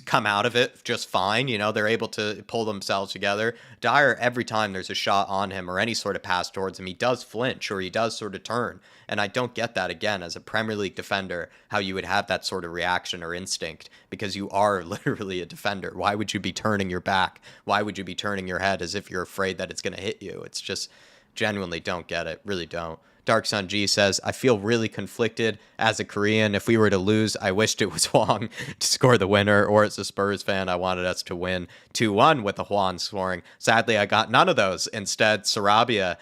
come out of it just fine. They're able to pull themselves together. Dyer, every time there's a shot on him or any sort of pass towards him, he does flinch or he does sort of turn. And I don't get that, again, as a Premier League defender, how you would have that sort of reaction or instinct, because you are literally a defender. Why would you be turning your back? Why would you be turning your head as if you're afraid that it's going to hit you? It's just, genuinely don't get it. Really don't. Dark Sun G says, I feel really conflicted as a Korean. If we were to lose, I wished it was Hwang to score the winner, or as a Spurs fan, I wanted us to win 2-1 with the Hwang scoring. Sadly, I got none of those. Instead, Sarabia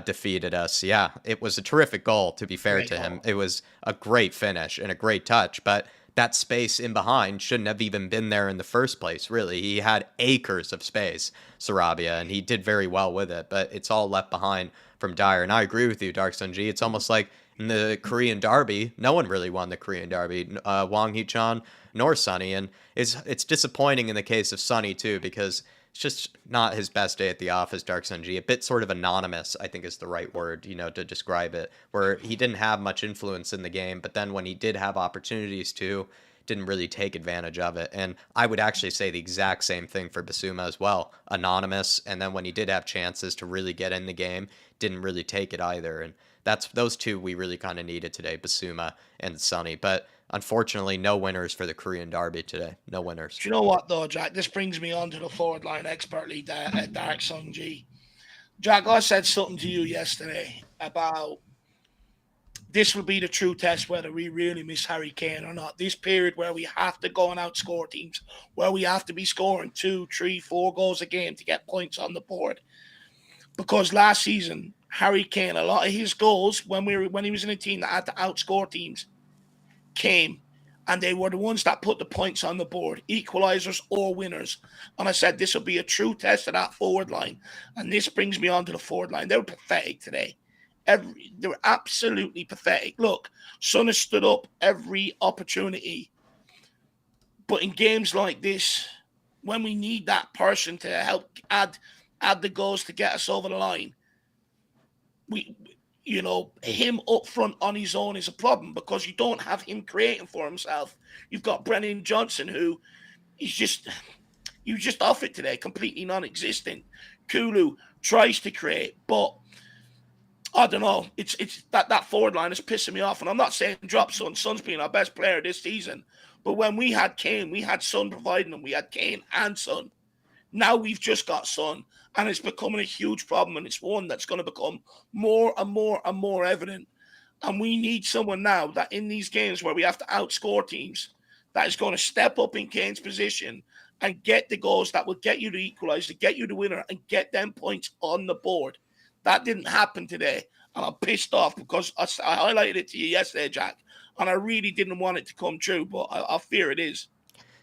defeated us. Yeah, it was a terrific goal, to be fair to him. It was a great finish and a great touch, but that space in behind shouldn't have even been there in the first place, really. He had acres of space, Sarabia, and he did very well with it, but it's all left behind from Dyer. And I agree with you, Dark Sun G. It's almost like in the Korean Derby, no one really won the Korean Derby, Wang Hee-chan nor Sonny. And it's disappointing in the case of Sonny, too, because it's just not his best day at the office, Dark Sun G. A bit sort of anonymous, I think is the right word, to describe it, where he didn't have much influence in the game, but then when he did have opportunities to, didn't really take advantage of it. And I would actually say the exact same thing for Basuma as well. Anonymous, and then when he did have chances to really get in the game, didn't really take it either. And that's those two we really kind of needed today, Basuma and Sonny. But unfortunately, no winners for the Korean Derby today. No winners. Do you know what, though, Jack? This brings me on to the forward line expertly, Dark Sun G. Jack, I said something to you yesterday about this will be the true test whether we really miss Harry Kane or not. This period where we have to go and outscore teams, where we have to be scoring 2, 3, 4 goals a game to get points on the board. Because last season, Harry Kane, a lot of his goals when he was in a team that had to outscore teams came, and they were the ones that put the points on the board, equalizers or winners. And I said this will be a true test of that forward line. And this brings me on to the forward line. They were pathetic today. They were absolutely pathetic. Look, Son has stood up every opportunity. But in games like this, when we need that person to help add the goals to get us over the line, him up front on his own is a problem because you don't have him creating for himself. You've got Brennan Johnson, who you just off it today, completely non-existent. Kulu tries to create, but I don't know. It's that forward line is pissing me off. And I'm not saying drop Son. Son's been our best player this season. But when we had Kane, we had Son providing them. We had Kane and Son. Now we've just got Son. And it's becoming a huge problem. And it's one that's going to become more and more and more evident. And we need someone now that in these games where we have to outscore teams, that is going to step up in Kane's position and get the goals that will get you the equaliser, get you the winner, and get them points on the board. That didn't happen today, and I'm pissed off because I highlighted it to you yesterday, Jack, and I really didn't want it to come true, but I fear it is.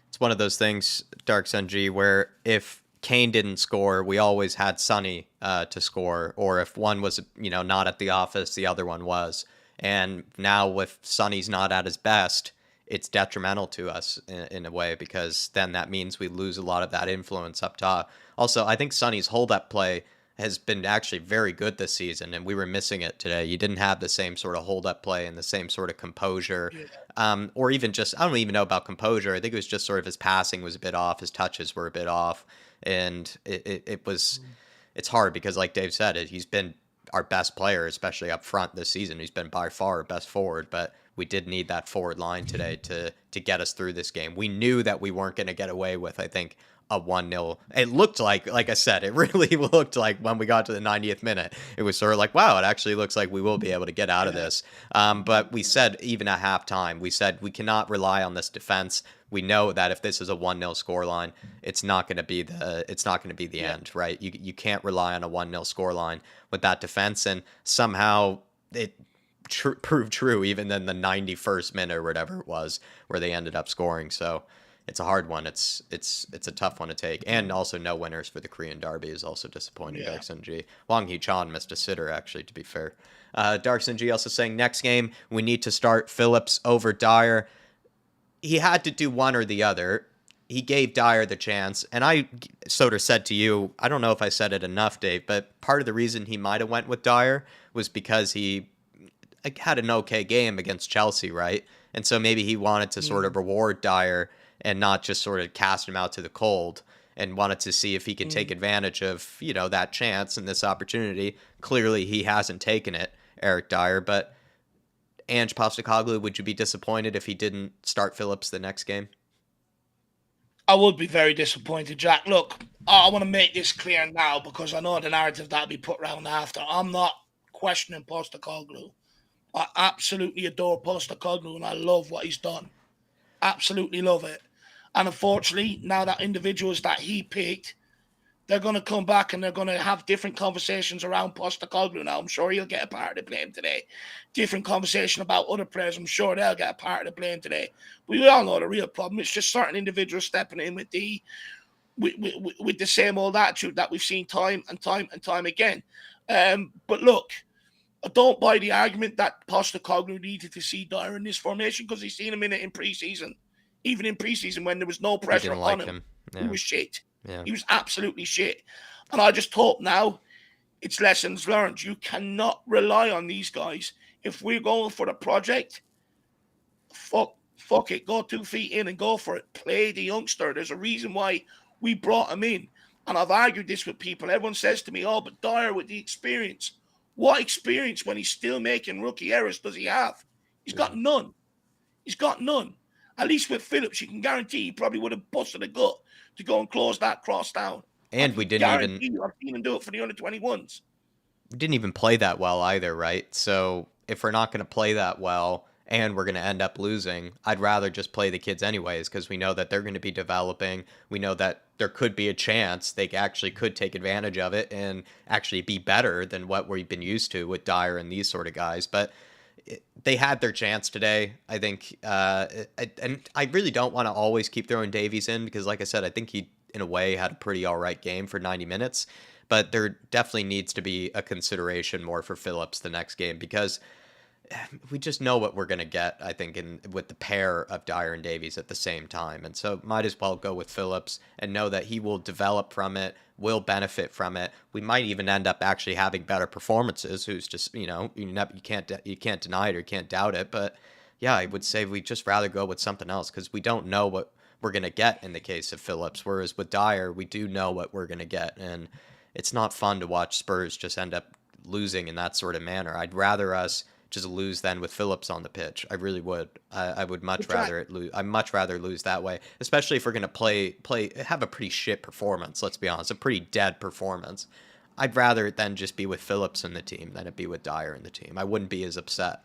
It's one of those things, Dark Sun G, where if Kane didn't score, we always had Sonny to score, or if one was, not at the office, the other one was. And now if Sonny's not at his best, it's detrimental to us in a way, because then that means we lose a lot of that influence up top. Also, I think Sonny's hold-up play has been actually very good this season, and we were missing it today. You didn't have the same sort of hold-up play and the same sort of composure, or even just, I don't even know about composure. I think it was just sort of his passing was a bit off, his touches were a bit off, and it's hard because, like Dave said, he's been our best player, especially up front this season. He's been by far our best forward, but we did need that forward line today to get us through this game. We knew that we weren't going to get away with, I think, a 1-0. It looked like I said, it really looked like when we got to the 90th minute, it was sort of like, wow, it actually looks like we will be able to get out of this. But we said even at halftime, we said we cannot rely on this defense. We know that if this is a 1-0 scoreline, it's not going to be the end, right? You can't rely on a 1-0 scoreline with that defense, and somehow it proved true even in the 91st minute or whatever it was where they ended up scoring. So it's a hard one. It's a tough one to take. And also no winners for the Korean Derby is also disappointing, Dark Sun G. Wang Hee-chan missed a sitter, actually, to be fair. Dark Sun G also saying, next game, we need to start Phillips over Dyer. He had to do one or the other. He gave Dyer the chance. And I sort of said to you, I don't know if I said it enough, Dave, but part of the reason he might have went with Dyer was because he had an okay game against Chelsea, right? And so maybe he wanted to sort of reward Dyer and not just sort of cast him out to the cold, and wanted to see if he could take advantage of, that chance and this opportunity. Clearly, he hasn't taken it, Eric Dyer. But Ange Postecoglou, would you be disappointed if he didn't start Phillips the next game? I would be very disappointed, Jack. Look, I want to make this clear now because I know the narrative that'll be put around after. I'm not questioning Postecoglou. I absolutely adore Postecoglou and I love what he's done. Absolutely love it. And unfortunately, now that individuals that he picked, they're going to come back and they're going to have different conversations around Postecoglou now. I'm sure he'll get a part of the blame today. Different conversation about other players. I'm sure they'll get a part of the blame today. We all know the real problem. It's just certain individuals stepping in with the same old attitude that we've seen time and time again. But look, I don't buy the argument that Postecoglou needed to see Dyer in this formation because he's seen him in it in preseason. Even in preseason when there was no pressure on him. Yeah. He was shit. Yeah. He was absolutely shit. And I just hope now it's lessons learned. You cannot rely on these guys. If we're going for the project, fuck it. Go 2 feet in and go for it. Play the youngster. There's a reason why we brought him in. And I've argued this with people. Everyone says to me, oh, but Dyer with the experience. What experience when he's still making rookie errors does he have? He's got Yeah. none. He's got none. At least with Phillips, you can guarantee he probably would have busted a gut to go and close that cross down. I And we can didn't even guarantee you I've seen him do it for the under 21s. we didn't even play that well either, right? So if we're not going to play that well and we're going to end up losing, I'd rather just play the kids anyways because we know that they're going to be developing. We know that there could be a chance they actually could take advantage of it and actually be better than what we've been used to with Dyer and these sort of guys. But they had their chance today. I think, and I really don't want to always keep throwing Davies in because, like I said, I think he, in a way, had a pretty all right game for 90 minutes. But there definitely needs to be a consideration more for Phillips the next game because we just know what we're going to get, I think, in with the pair of Dyer and Davies at the same time. And so might as well go with Phillips and know that he will develop from it, will benefit from it. We might even end up actually having better performances. Who's just, you can't deny it or you can't doubt it. But yeah, I would say we just rather go with something else because we don't know what we're going to get in the case of Phillips. Whereas with Dyer, we do know what we're going to get. And it's not fun to watch Spurs just end up losing in that sort of manner. I'd rather us just lose than with Phillips on the pitch. I really would. I would much rather it lose. I'd much rather lose that way, especially if we're gonna have a pretty shit performance. Let's be honest, a pretty dead performance. I'd rather it then just be with Phillips in the team than it be with Dyer in the team. I wouldn't be as upset.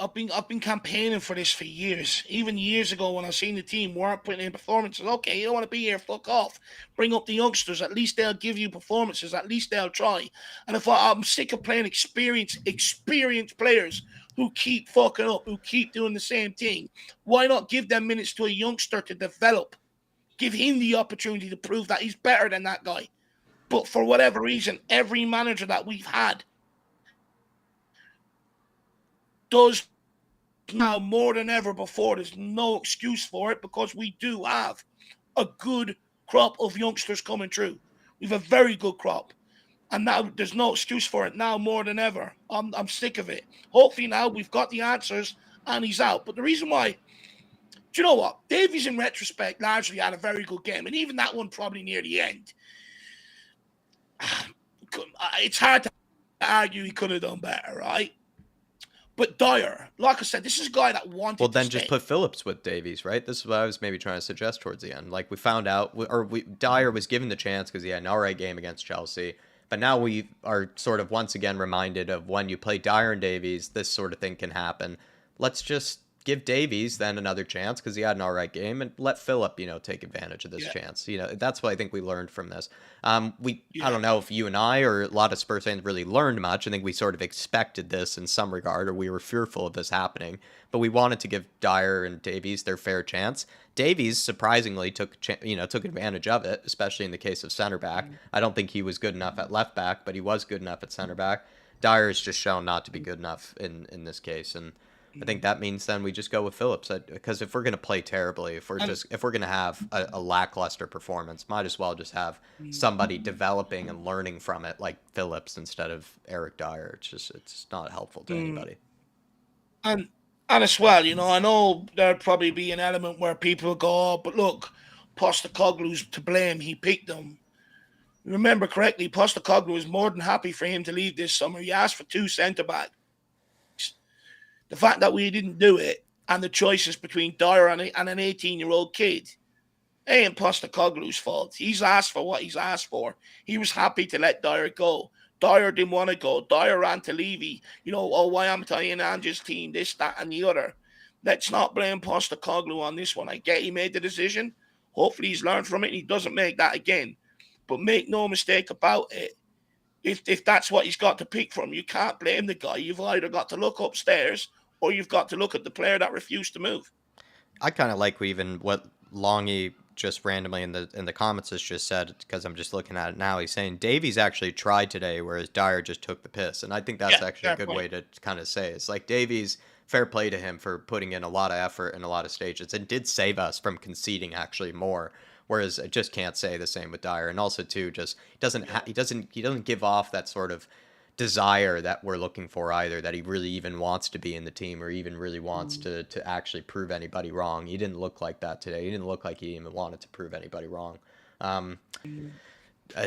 I've been campaigning for this for years. Even years ago when I seen the team weren't putting in performances. Okay, you don't want to be here, fuck off. Bring up the youngsters. At least they'll give you performances. At least they'll try. And if I'm sick of playing experienced players who keep fucking up, who keep doing the same thing, why not give them minutes to a youngster to develop? Give him the opportunity to prove that he's better than that guy. But for whatever reason, every manager that we've had does now more than ever before. There's no excuse for it because we do have a good crop of youngsters coming through. We have a very good crop. And now there's no excuse for it now more than ever. I'm sick of it. Hopefully now we've got the answers and he's out. But the reason why, do you know what? Davies, in retrospect, largely had a very good game. And even that one probably near the end. It's hard to argue he could have done better, right? But Dyer, like I said, this is a guy that wanted Well, to then stay. just put Phillips with Davies, right? This is what I was maybe trying to suggest towards the end. Like we found out, Dyer was given the chance because he had an all right game against Chelsea. But now we are sort of once again reminded of when you play Dyer and Davies, this sort of thing can happen. Let's just give Davies then another chance because he had an all right game and let Phillip, take advantage of this Yeah, chance. That's what I think we learned from this. I yeah. don't know if you and I or a lot of Spurs fans really learned much. I think we sort of expected this in some regard, or we were fearful of this happening. But we wanted to give Dyer and Davies their fair chance. Davies surprisingly took advantage of it, especially in the case of center back. I don't think he was good enough at left back, but he was good enough at center back. Dyer is just shown not to be good enough in this case, and I think that means then we just go with Phillips because if we're gonna play terribly, And if we're gonna have a lackluster performance, might as well just have somebody developing and learning from it like Phillips instead of Eric Dyer. It's not helpful to mm, anybody. and and as well, I know there'd probably be an element where people go, oh, but look, Postecoglou's to blame. He picked them. Remember correctly, Postecoglou was more than happy for him to leave this summer. He asked for two centre backs. The fact that we didn't do it and the choices between Dyer and an 18-year-old kid ain't Postecoglou's fault. He's asked for what he's asked for. He was happy to let Dyer go. Dyer didn't want to go. Dyer ran to Levy. Oh, why am I in Ange's team? This, that, and the other. Let's not blame Postecoglou on this one. I get he made the decision. Hopefully he's learned from it and he doesn't make that again. But make no mistake about it. If that's what he's got to pick from, you can't blame the guy. You've either got to look upstairs or you've got to look at the player that refused to move. I kind of like even what Longy just randomly in the comments has just said because I'm just looking at it now. He's saying Davies actually tried today, whereas Dyer just took the piss, and I think that's Yeah, actually a fair good point. way to kind of say it. It's like Davies fair play to him for putting in a lot of effort in a lot of stages and did save us from conceding actually more. Whereas I just can't say the same with Dyer. And also too, just he doesn't give off that sort of desire that we're looking for either, that he really even wants to be in the team or even really wants to actually prove anybody wrong. He didn't look like that today. He didn't look like he even wanted to prove anybody wrong.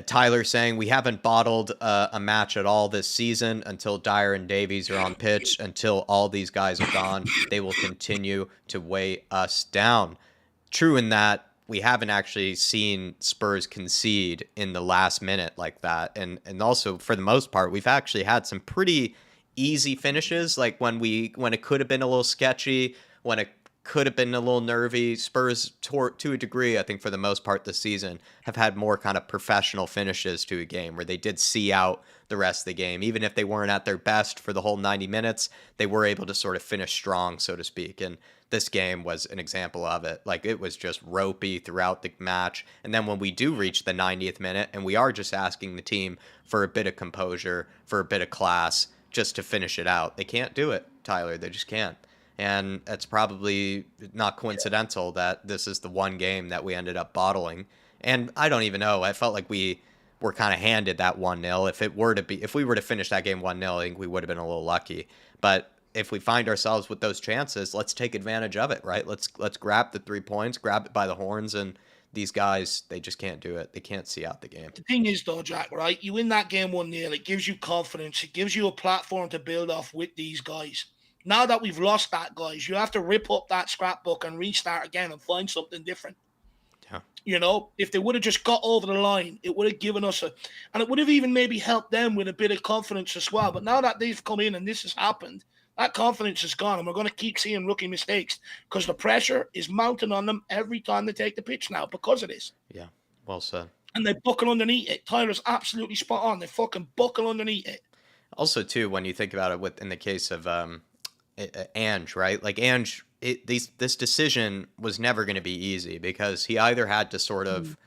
Tyler saying we haven't bottled a match at all this season until Dyer and Davies are on pitch. Until all these guys are gone, they will continue to weigh us down. True in that we haven't actually seen Spurs concede in the last minute like that, and also for the most part we've actually had some pretty easy finishes, like when it could have been a little sketchy, when it could have been a little nervy. Spurs, to a degree, I think for the most part this season, have had more kind of professional finishes to a game where they did see out the rest of the game. Even if they weren't at their best for the whole 90 minutes, they were able to sort of finish strong, so to speak. And this game was an example of it. Like, it was just ropey throughout the match. And then when we do reach the 90th minute and we are just asking the team for a bit of composure, for a bit of class, just to finish it out, they can't do it, Tyler. They just can't. And it's probably not coincidental that this is the one game that we ended up bottling. And I don't even know. I felt like we were kind of handed that 1-0. If we were to finish that game 1-0, I think we would have been a little lucky. But if we find ourselves with those chances, let's take advantage of it, right? Let's grab the 3 points, grab it by the horns, and these guys, they just can't do it. They can't see out the game. The thing is, though, Jack, right? You win that game 1-0, it gives you confidence. It gives you a platform to build off with these guys. Now that we've lost that, guys, you have to rip up that scrapbook and restart again and find something different. Yeah. You know, if they would have just got over the line, it would have given us and it would have even maybe helped them with a bit of confidence as well. But now that they've come in and this has happened, that confidence is gone, and we're going to keep seeing rookie mistakes because the pressure is mounting on them every time they take the pitch now because of this. Yeah, well said. And they buckle underneath it. Tyler's absolutely spot on. They fucking buckle underneath it. Also, too, when you think about it, in the case of Ange, right? Like Ange, this decision was never going to be easy because he either had to sort of.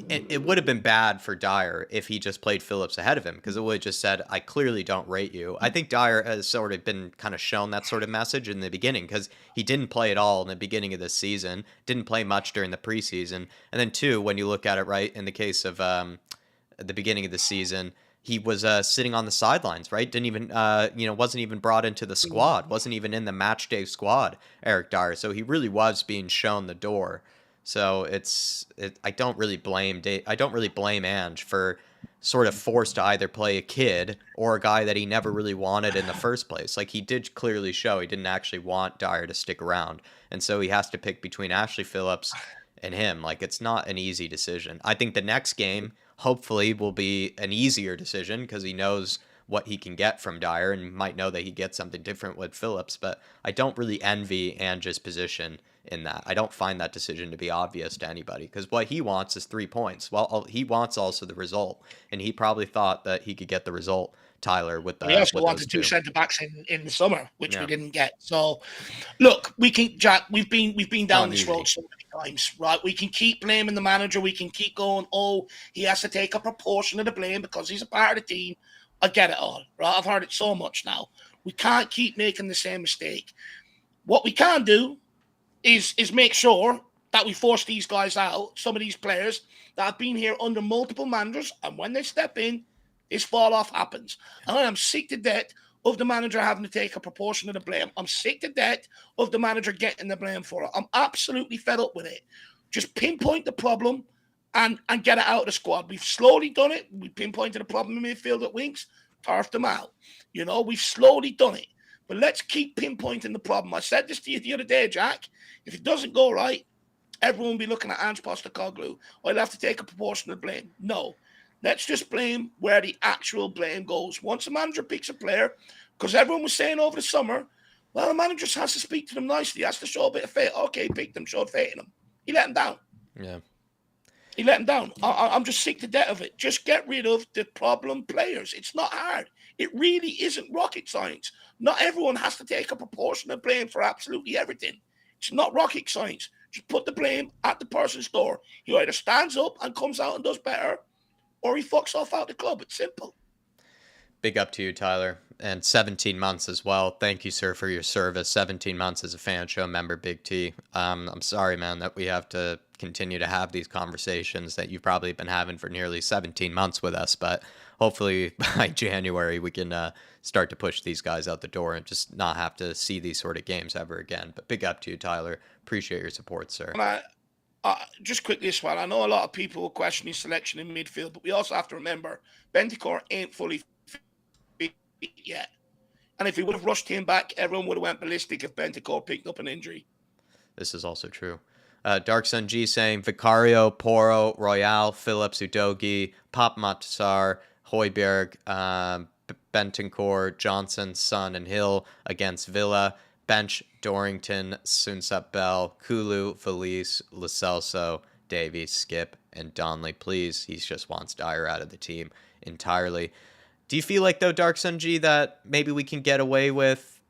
It would have been bad for Dyer if he just played Phillips ahead of him, because it would have just said, I clearly don't rate you. I think Dyer has sort of been kind of shown that sort of message in the beginning, because he didn't play at all in the beginning of this season, didn't play much during the preseason. And then, two, when you look at it, right, in the case of the beginning of the season, he was sitting on the sidelines, right? Didn't even, wasn't even brought into the squad, wasn't even in the match day squad, Eric Dyer. So he really was being shown the door. So I don't really blame Ange for sort of forced to either play a kid or a guy that he never really wanted in the first place. Like, he did clearly show he didn't actually want Dyer to stick around, and so he has to pick between Ashley Phillips and him. Like, it's not an easy decision. I think the next game hopefully will be an easier decision because he knows what he can get from Dyer and might know that he gets something different with Phillips. But I don't really envy Ange's position in that. I don't find that decision to be obvious to anybody, because what he wants is 3 points. Well, he wants also the result, and he probably thought that he could get the result, Tyler, with the. We also wanted two centre backs in the summer, which we didn't get. So, look, Jack, we've been down this road so many times, right? We can keep blaming the manager. We can keep going, oh, he has to take a proportion of the blame because he's a part of the team. I get it all, right? I've heard it so much now. We can't keep making the same mistake. What we can do is make sure that we force these guys out, some of these players that have been here under multiple managers, and when they step in, this fall-off happens. And I am sick to death of the manager having to take a proportion of the blame. I'm sick to death of the manager getting the blame for it. I'm absolutely fed up with it. Just pinpoint the problem and get it out of the squad. We've slowly done it. We pinpointed the problem in midfield at wings, turfed them out. You know, we've slowly done it. But let's keep pinpointing the problem. I said this to you the other day, Jack. If it doesn't go right, everyone will be looking at Ange Postecoglou. I'll have to take a proportion of blame. No. Let's just blame where the actual blame goes. Once a manager picks a player, because everyone was saying over the summer, well, the manager just has to speak to them nicely. He has to show a bit of faith. Okay, he picked them, showed faith in them. He let them down. Yeah. He let them down. I'm just sick to death of it. Just get rid of the problem players. It's not hard. It really isn't rocket science. Not everyone has to take a proportion of blame for absolutely everything. It's not rocket science. Just put the blame at the person's door. He either stands up and comes out and does better, or he fucks off out the club. It's simple. Big up to you, Tyler. And 17 months as well. Thank you, sir, for your service. 17 months as a fan show member, Big T. I'm sorry, man, that we have to continue to have these conversations that you've probably been having for nearly 17 months with us. But hopefully by January, we can start to push these guys out the door and just not have to see these sort of games ever again. But big up to you, Tyler. Appreciate your support, sir. Just quickly as well, I know a lot of people will question his selection in midfield, but we also have to remember Bentancur ain't fully fit yet. And if he would have rushed him back, everyone would have went ballistic if Bentancur picked up an injury. This is also true. Dark Sun G saying Vicario, Poro, Royale, Phillips, Udogi, Pop Matasar, Hoiberg, Bentancur, Johnson, Sun, and Hill against Villa. Bench, Dorrington, Sunsup Bell, Kulu, Felice, Lo Celso, Davies, Skip, and Donley. Please, he just wants Dyer out of the team entirely. Do you feel like, though, Dark Sun G, that maybe we can get away with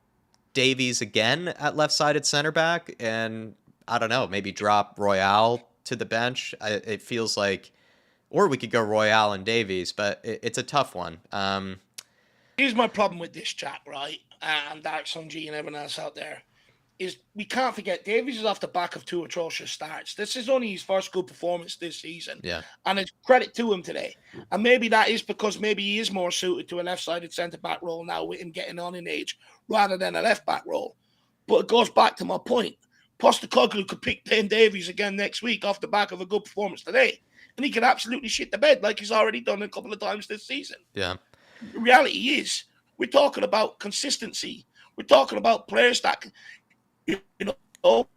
Davies again at left-sided center back and, I don't know, maybe drop Royale to the bench? It feels like, or we could go Royale and Davies, but it's a tough one. Here's my problem with this chat, right? And Dark Sun G and everyone else out there, is we can't forget Davies is off the back of 2 atrocious starts. This is only his first good performance this season. Yeah. And it's credit to him today. And maybe that is because maybe he is more suited to a left-sided centre-back role now with him getting on in age rather than a left-back role. But it goes back to my point. Postecoglou could pick Ben Davies again next week off the back of a good performance today. And he could absolutely shit the bed like he's already done a couple of times this season. Yeah. The reality is, we're talking about consistency. We're talking about players that, you know,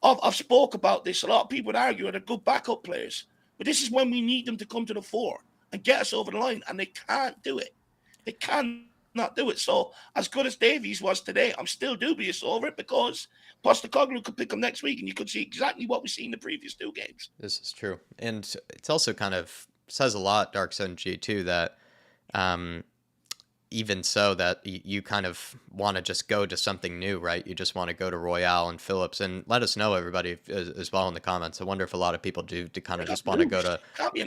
I've spoke about this. A lot of people would argue are good backup players. But this is when we need them to come to the fore and get us over the line. And they can't do it. They cannot do it. So as good as Davies was today, I'm still dubious over it because Postecoglou could pick him next week and you could see exactly what we've seen in the previous 2 games. This is true. And it's also kind of says a lot, Dark Sun G, too, that even so that you kind of want to just go to something new, right? You just want to go to Royale and Phillips. And let us know, everybody, as well in the comments. I wonder if a lot of people do to kind of just want to go to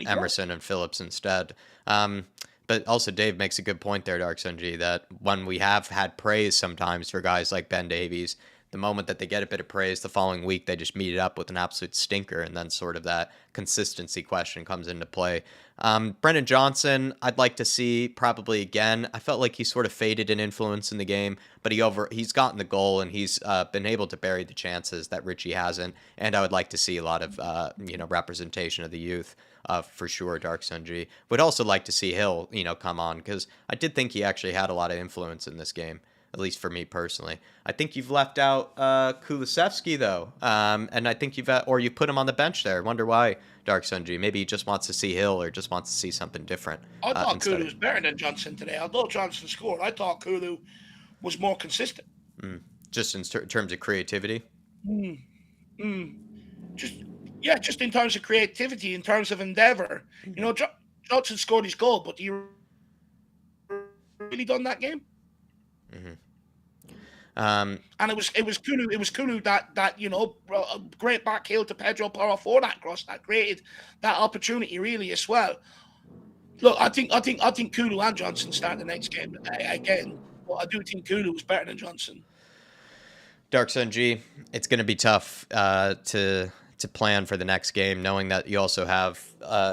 Emerson and Phillips instead. But also Dave makes a good point there, Dark Sun G, that when we have had praise sometimes for guys like Ben Davies, the moment that they get a bit of praise the following week, they just meet it up with an absolute stinker. And then sort of that consistency question comes into play. Brendan Johnson, I'd like to see probably again. I felt like he sort of faded in influence in the game, but he's gotten the goal and he's been able to bury the chances that Richie hasn't. And I would like to see a lot of representation of the youth for sure. Dark Sun G. Would also like to see Hill come on because I did think he actually had a lot of influence in this game. At least for me personally. I think you've left out Kulusevski, though. And I think you put him on the bench there. I wonder why, Dark Sun G. Maybe he just wants to see Hill or just wants to see something different. I thought Kulu was better than Johnson today. Although Johnson scored, I thought Kulu was more consistent. Just in terms of creativity? Just in terms of creativity, in terms of endeavour. Johnson scored his goal, but he really done that game? And it was Kulu that a great back heel to Pedro Porro for that cross that created that opportunity really as well. Look, I think Kulu and Johnson start the next game again, but I do think Kulu was better than Johnson. Dark Sun G, it's going to be tough to plan for the next game, knowing that you also have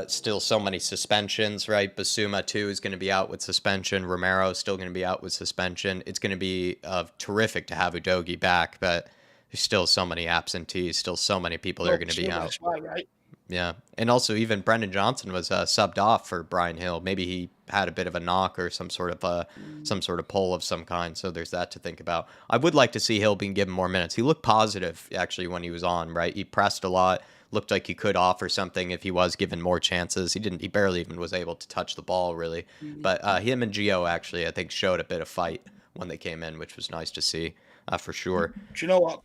still so many suspensions, right? Basuma, too, is going to be out with suspension. Romero is still going to be out with suspension. It's going to be terrific to have Udogi back, but there's still so many absentees, still so many people that are going to be out. Well, right? Yeah, and also even Brendan Johnson was subbed off for Brian Hill. Maybe he had a bit of a knock or some sort of pull of some kind. So there's that to think about. I would like to see Hill being given more minutes. He looked positive actually when he was on. Right, he pressed a lot. Looked like he could offer something if he was given more chances. He didn't. He barely even was able to touch the ball really. But him and Gio actually I think showed a bit of fight when they came in, which was nice to see for sure. Do you know what?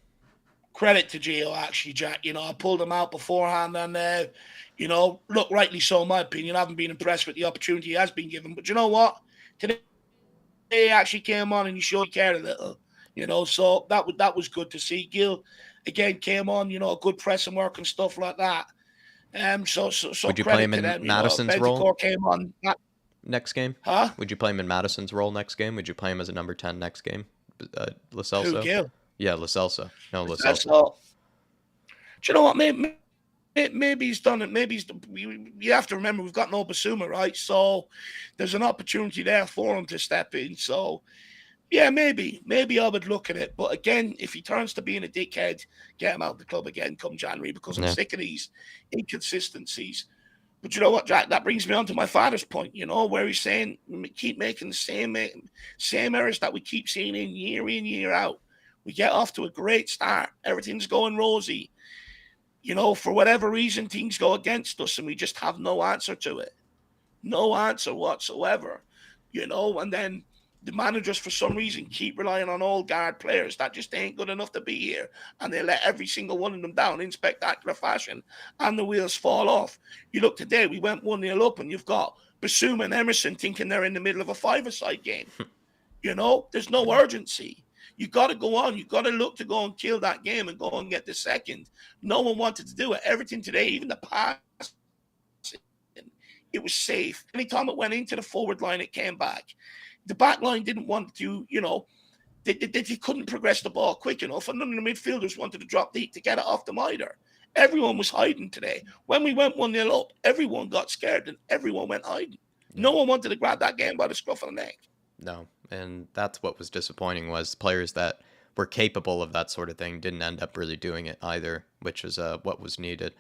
Credit to Gio, actually, Jack. I pulled him out beforehand and, look, rightly so, in my opinion. I haven't been impressed with the opportunity he has been given. But you know what? Today he actually came on and he showed he cared a little, so that was good to see. Gil, again, came on, good press and work and stuff like that. So would you play him in Madison's role? Came on. next game? Huh? Would you play him in Madison's role next game? Would you play him as a number 10 next game? Lo Who, Celso? Gil? Yeah, Lo Celso. No, Lo That's Celso. all. Do you know what? Maybe he's done it. Maybe you have to remember we've got no Basuma, right? So there's an opportunity there for him to step in. So yeah, maybe I would look at it. But again, if he turns to being a dickhead, get him out of the club again come January, because I'm Yeah. sick of these inconsistencies. But you know what, Jack? That brings me on to my father's point, where he's saying we keep making the same errors that we keep seeing in, year out. We get off to a great start. Everything's going rosy. For whatever reason, things go against us and we just have no answer to it. No answer whatsoever. And then the managers, for some reason, keep relying on old guard players that just ain't good enough to be here. And they let every single one of them down in spectacular fashion. And the wheels fall off. You look today, we went 1-0 up, and you've got Basuma and Emerson thinking they're in the middle of a five-a-side game. There's no urgency. You got to go on. You got to look to go and kill that game and go and get the second. No one wanted to do it. Everything today, even the pass, it was safe. Anytime it went into the forward line, it came back. The back line didn't want to, they couldn't progress the ball quick enough, and none of the midfielders wanted to drop deep to get it off them either. Everyone was hiding today. When we went 1-0 up, everyone got scared and everyone went hiding. No one wanted to grab that game by the scruff of the neck. No, and that's what was disappointing, was players that were capable of that sort of thing didn't end up really doing it either, which is what was needed.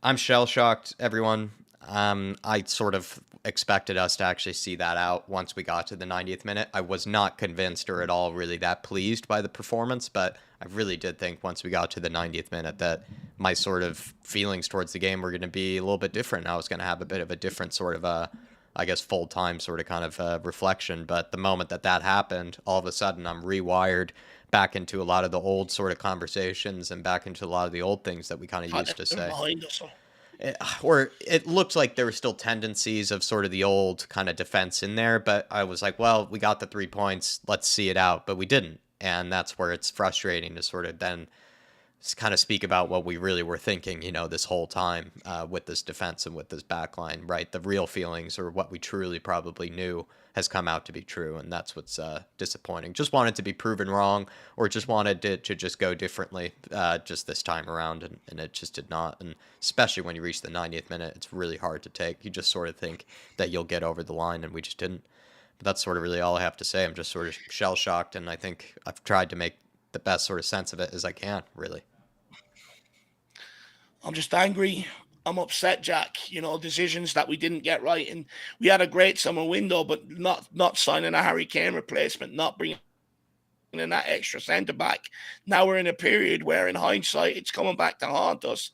I'm shell-shocked, everyone. I sort of expected us to actually see that out once we got to the 90th minute. I was not convinced or at all really that pleased by the performance, but I really did think once we got to the 90th minute that my sort of feelings towards the game were going to be a little bit different. I was going to have a bit of a different sort of I guess full-time sort of kind of reflection. But the moment that happened, all of a sudden I'm rewired back into a lot of the old sort of conversations and back into a lot of the old things that we kind of used to say. Or it looked like there were still tendencies of sort of the old kind of defense in there, but I was like, well, we got the 3 points, let's see it out, but we didn't. And that's where it's frustrating to sort of then kind of speak about what we really were thinking, this whole time with this defense and with this back line, right? The real feelings, or what we truly probably knew, has come out to be true, and that's what's disappointing. Just wanted to be proven wrong, or just wanted it to just go differently just this time around, and it just did not. And especially when you reach the 90th minute, it's really hard to take. You just sort of think that you'll get over the line, and we just didn't. But that's sort of really all I have to say. I'm just sort of shell-shocked, and I think I've tried to make the best sort of sense of it as I can, really. I'm just angry. I'm upset, Jack. Decisions that we didn't get right. And we had a great summer window, but not signing a Harry Kane replacement, not bringing in that extra centre-back. Now we're in a period where, in hindsight, it's coming back to haunt us.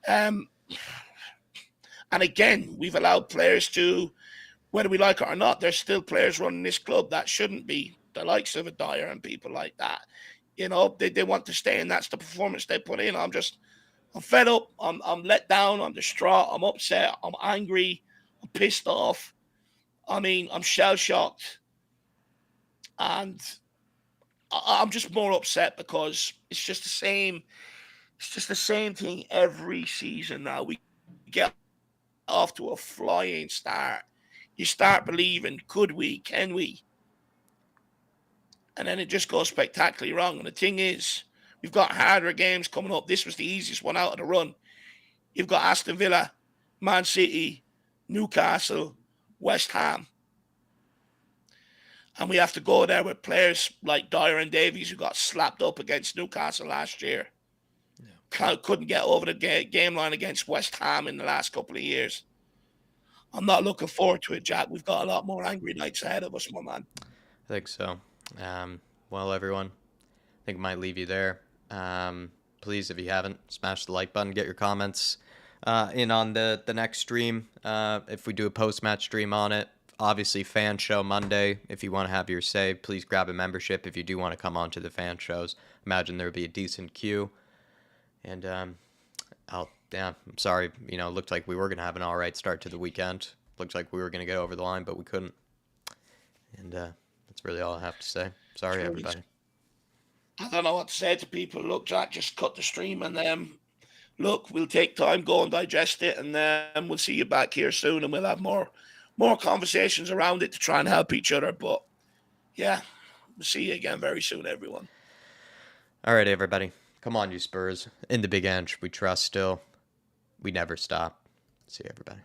And again, we've allowed players to, whether we like it or not, there's still players running this club that shouldn't be, the likes of a Dyer and people like that. They want to stay, and that's the performance they put in. I'm fed up. I'm let down. I'm distraught. I'm upset. I'm angry. I'm pissed off. I'm shell-shocked. And I'm just more upset because it's just the same. It's just the same thing every season now. We get off to a flying start. You start believing, could we? Can we? And then it just goes spectacularly wrong. And the thing is, we've got harder games coming up. This was the easiest one out of the run. You've got Aston Villa, Man City, Newcastle, West Ham. And we have to go there with players like Dyer and Davies, who got slapped up against Newcastle last year. Yeah. Couldn't get over the game line against West Ham in the last couple of years. I'm not looking forward to it, Jack. We've got a lot more angry nights ahead of us, my man. I think so. Well, everyone, I think I might leave you there. Please, if you haven't, smash the like button, get your comments in on the next stream. If we do a post-match stream on it, obviously fan show Monday. If you want to have your say, please grab a membership if you do want to come on to the fan shows. Imagine there would be a decent queue. And I'm sorry, it looked like we were going to have an all right start to the weekend. Looked like we were going to get over the line, but we couldn't. And that's really all I have to say. Sorry, everybody. I don't know what to say to people. Look, Jack, just cut the stream and look, we'll take time, go and digest it, and then we'll see you back here soon, and we'll have more conversations around it to try and help each other. But yeah, we'll see you again very soon, everyone. All right, everybody. Come on, you Spurs. In the big inch, we trust still. We never stop. See you, everybody.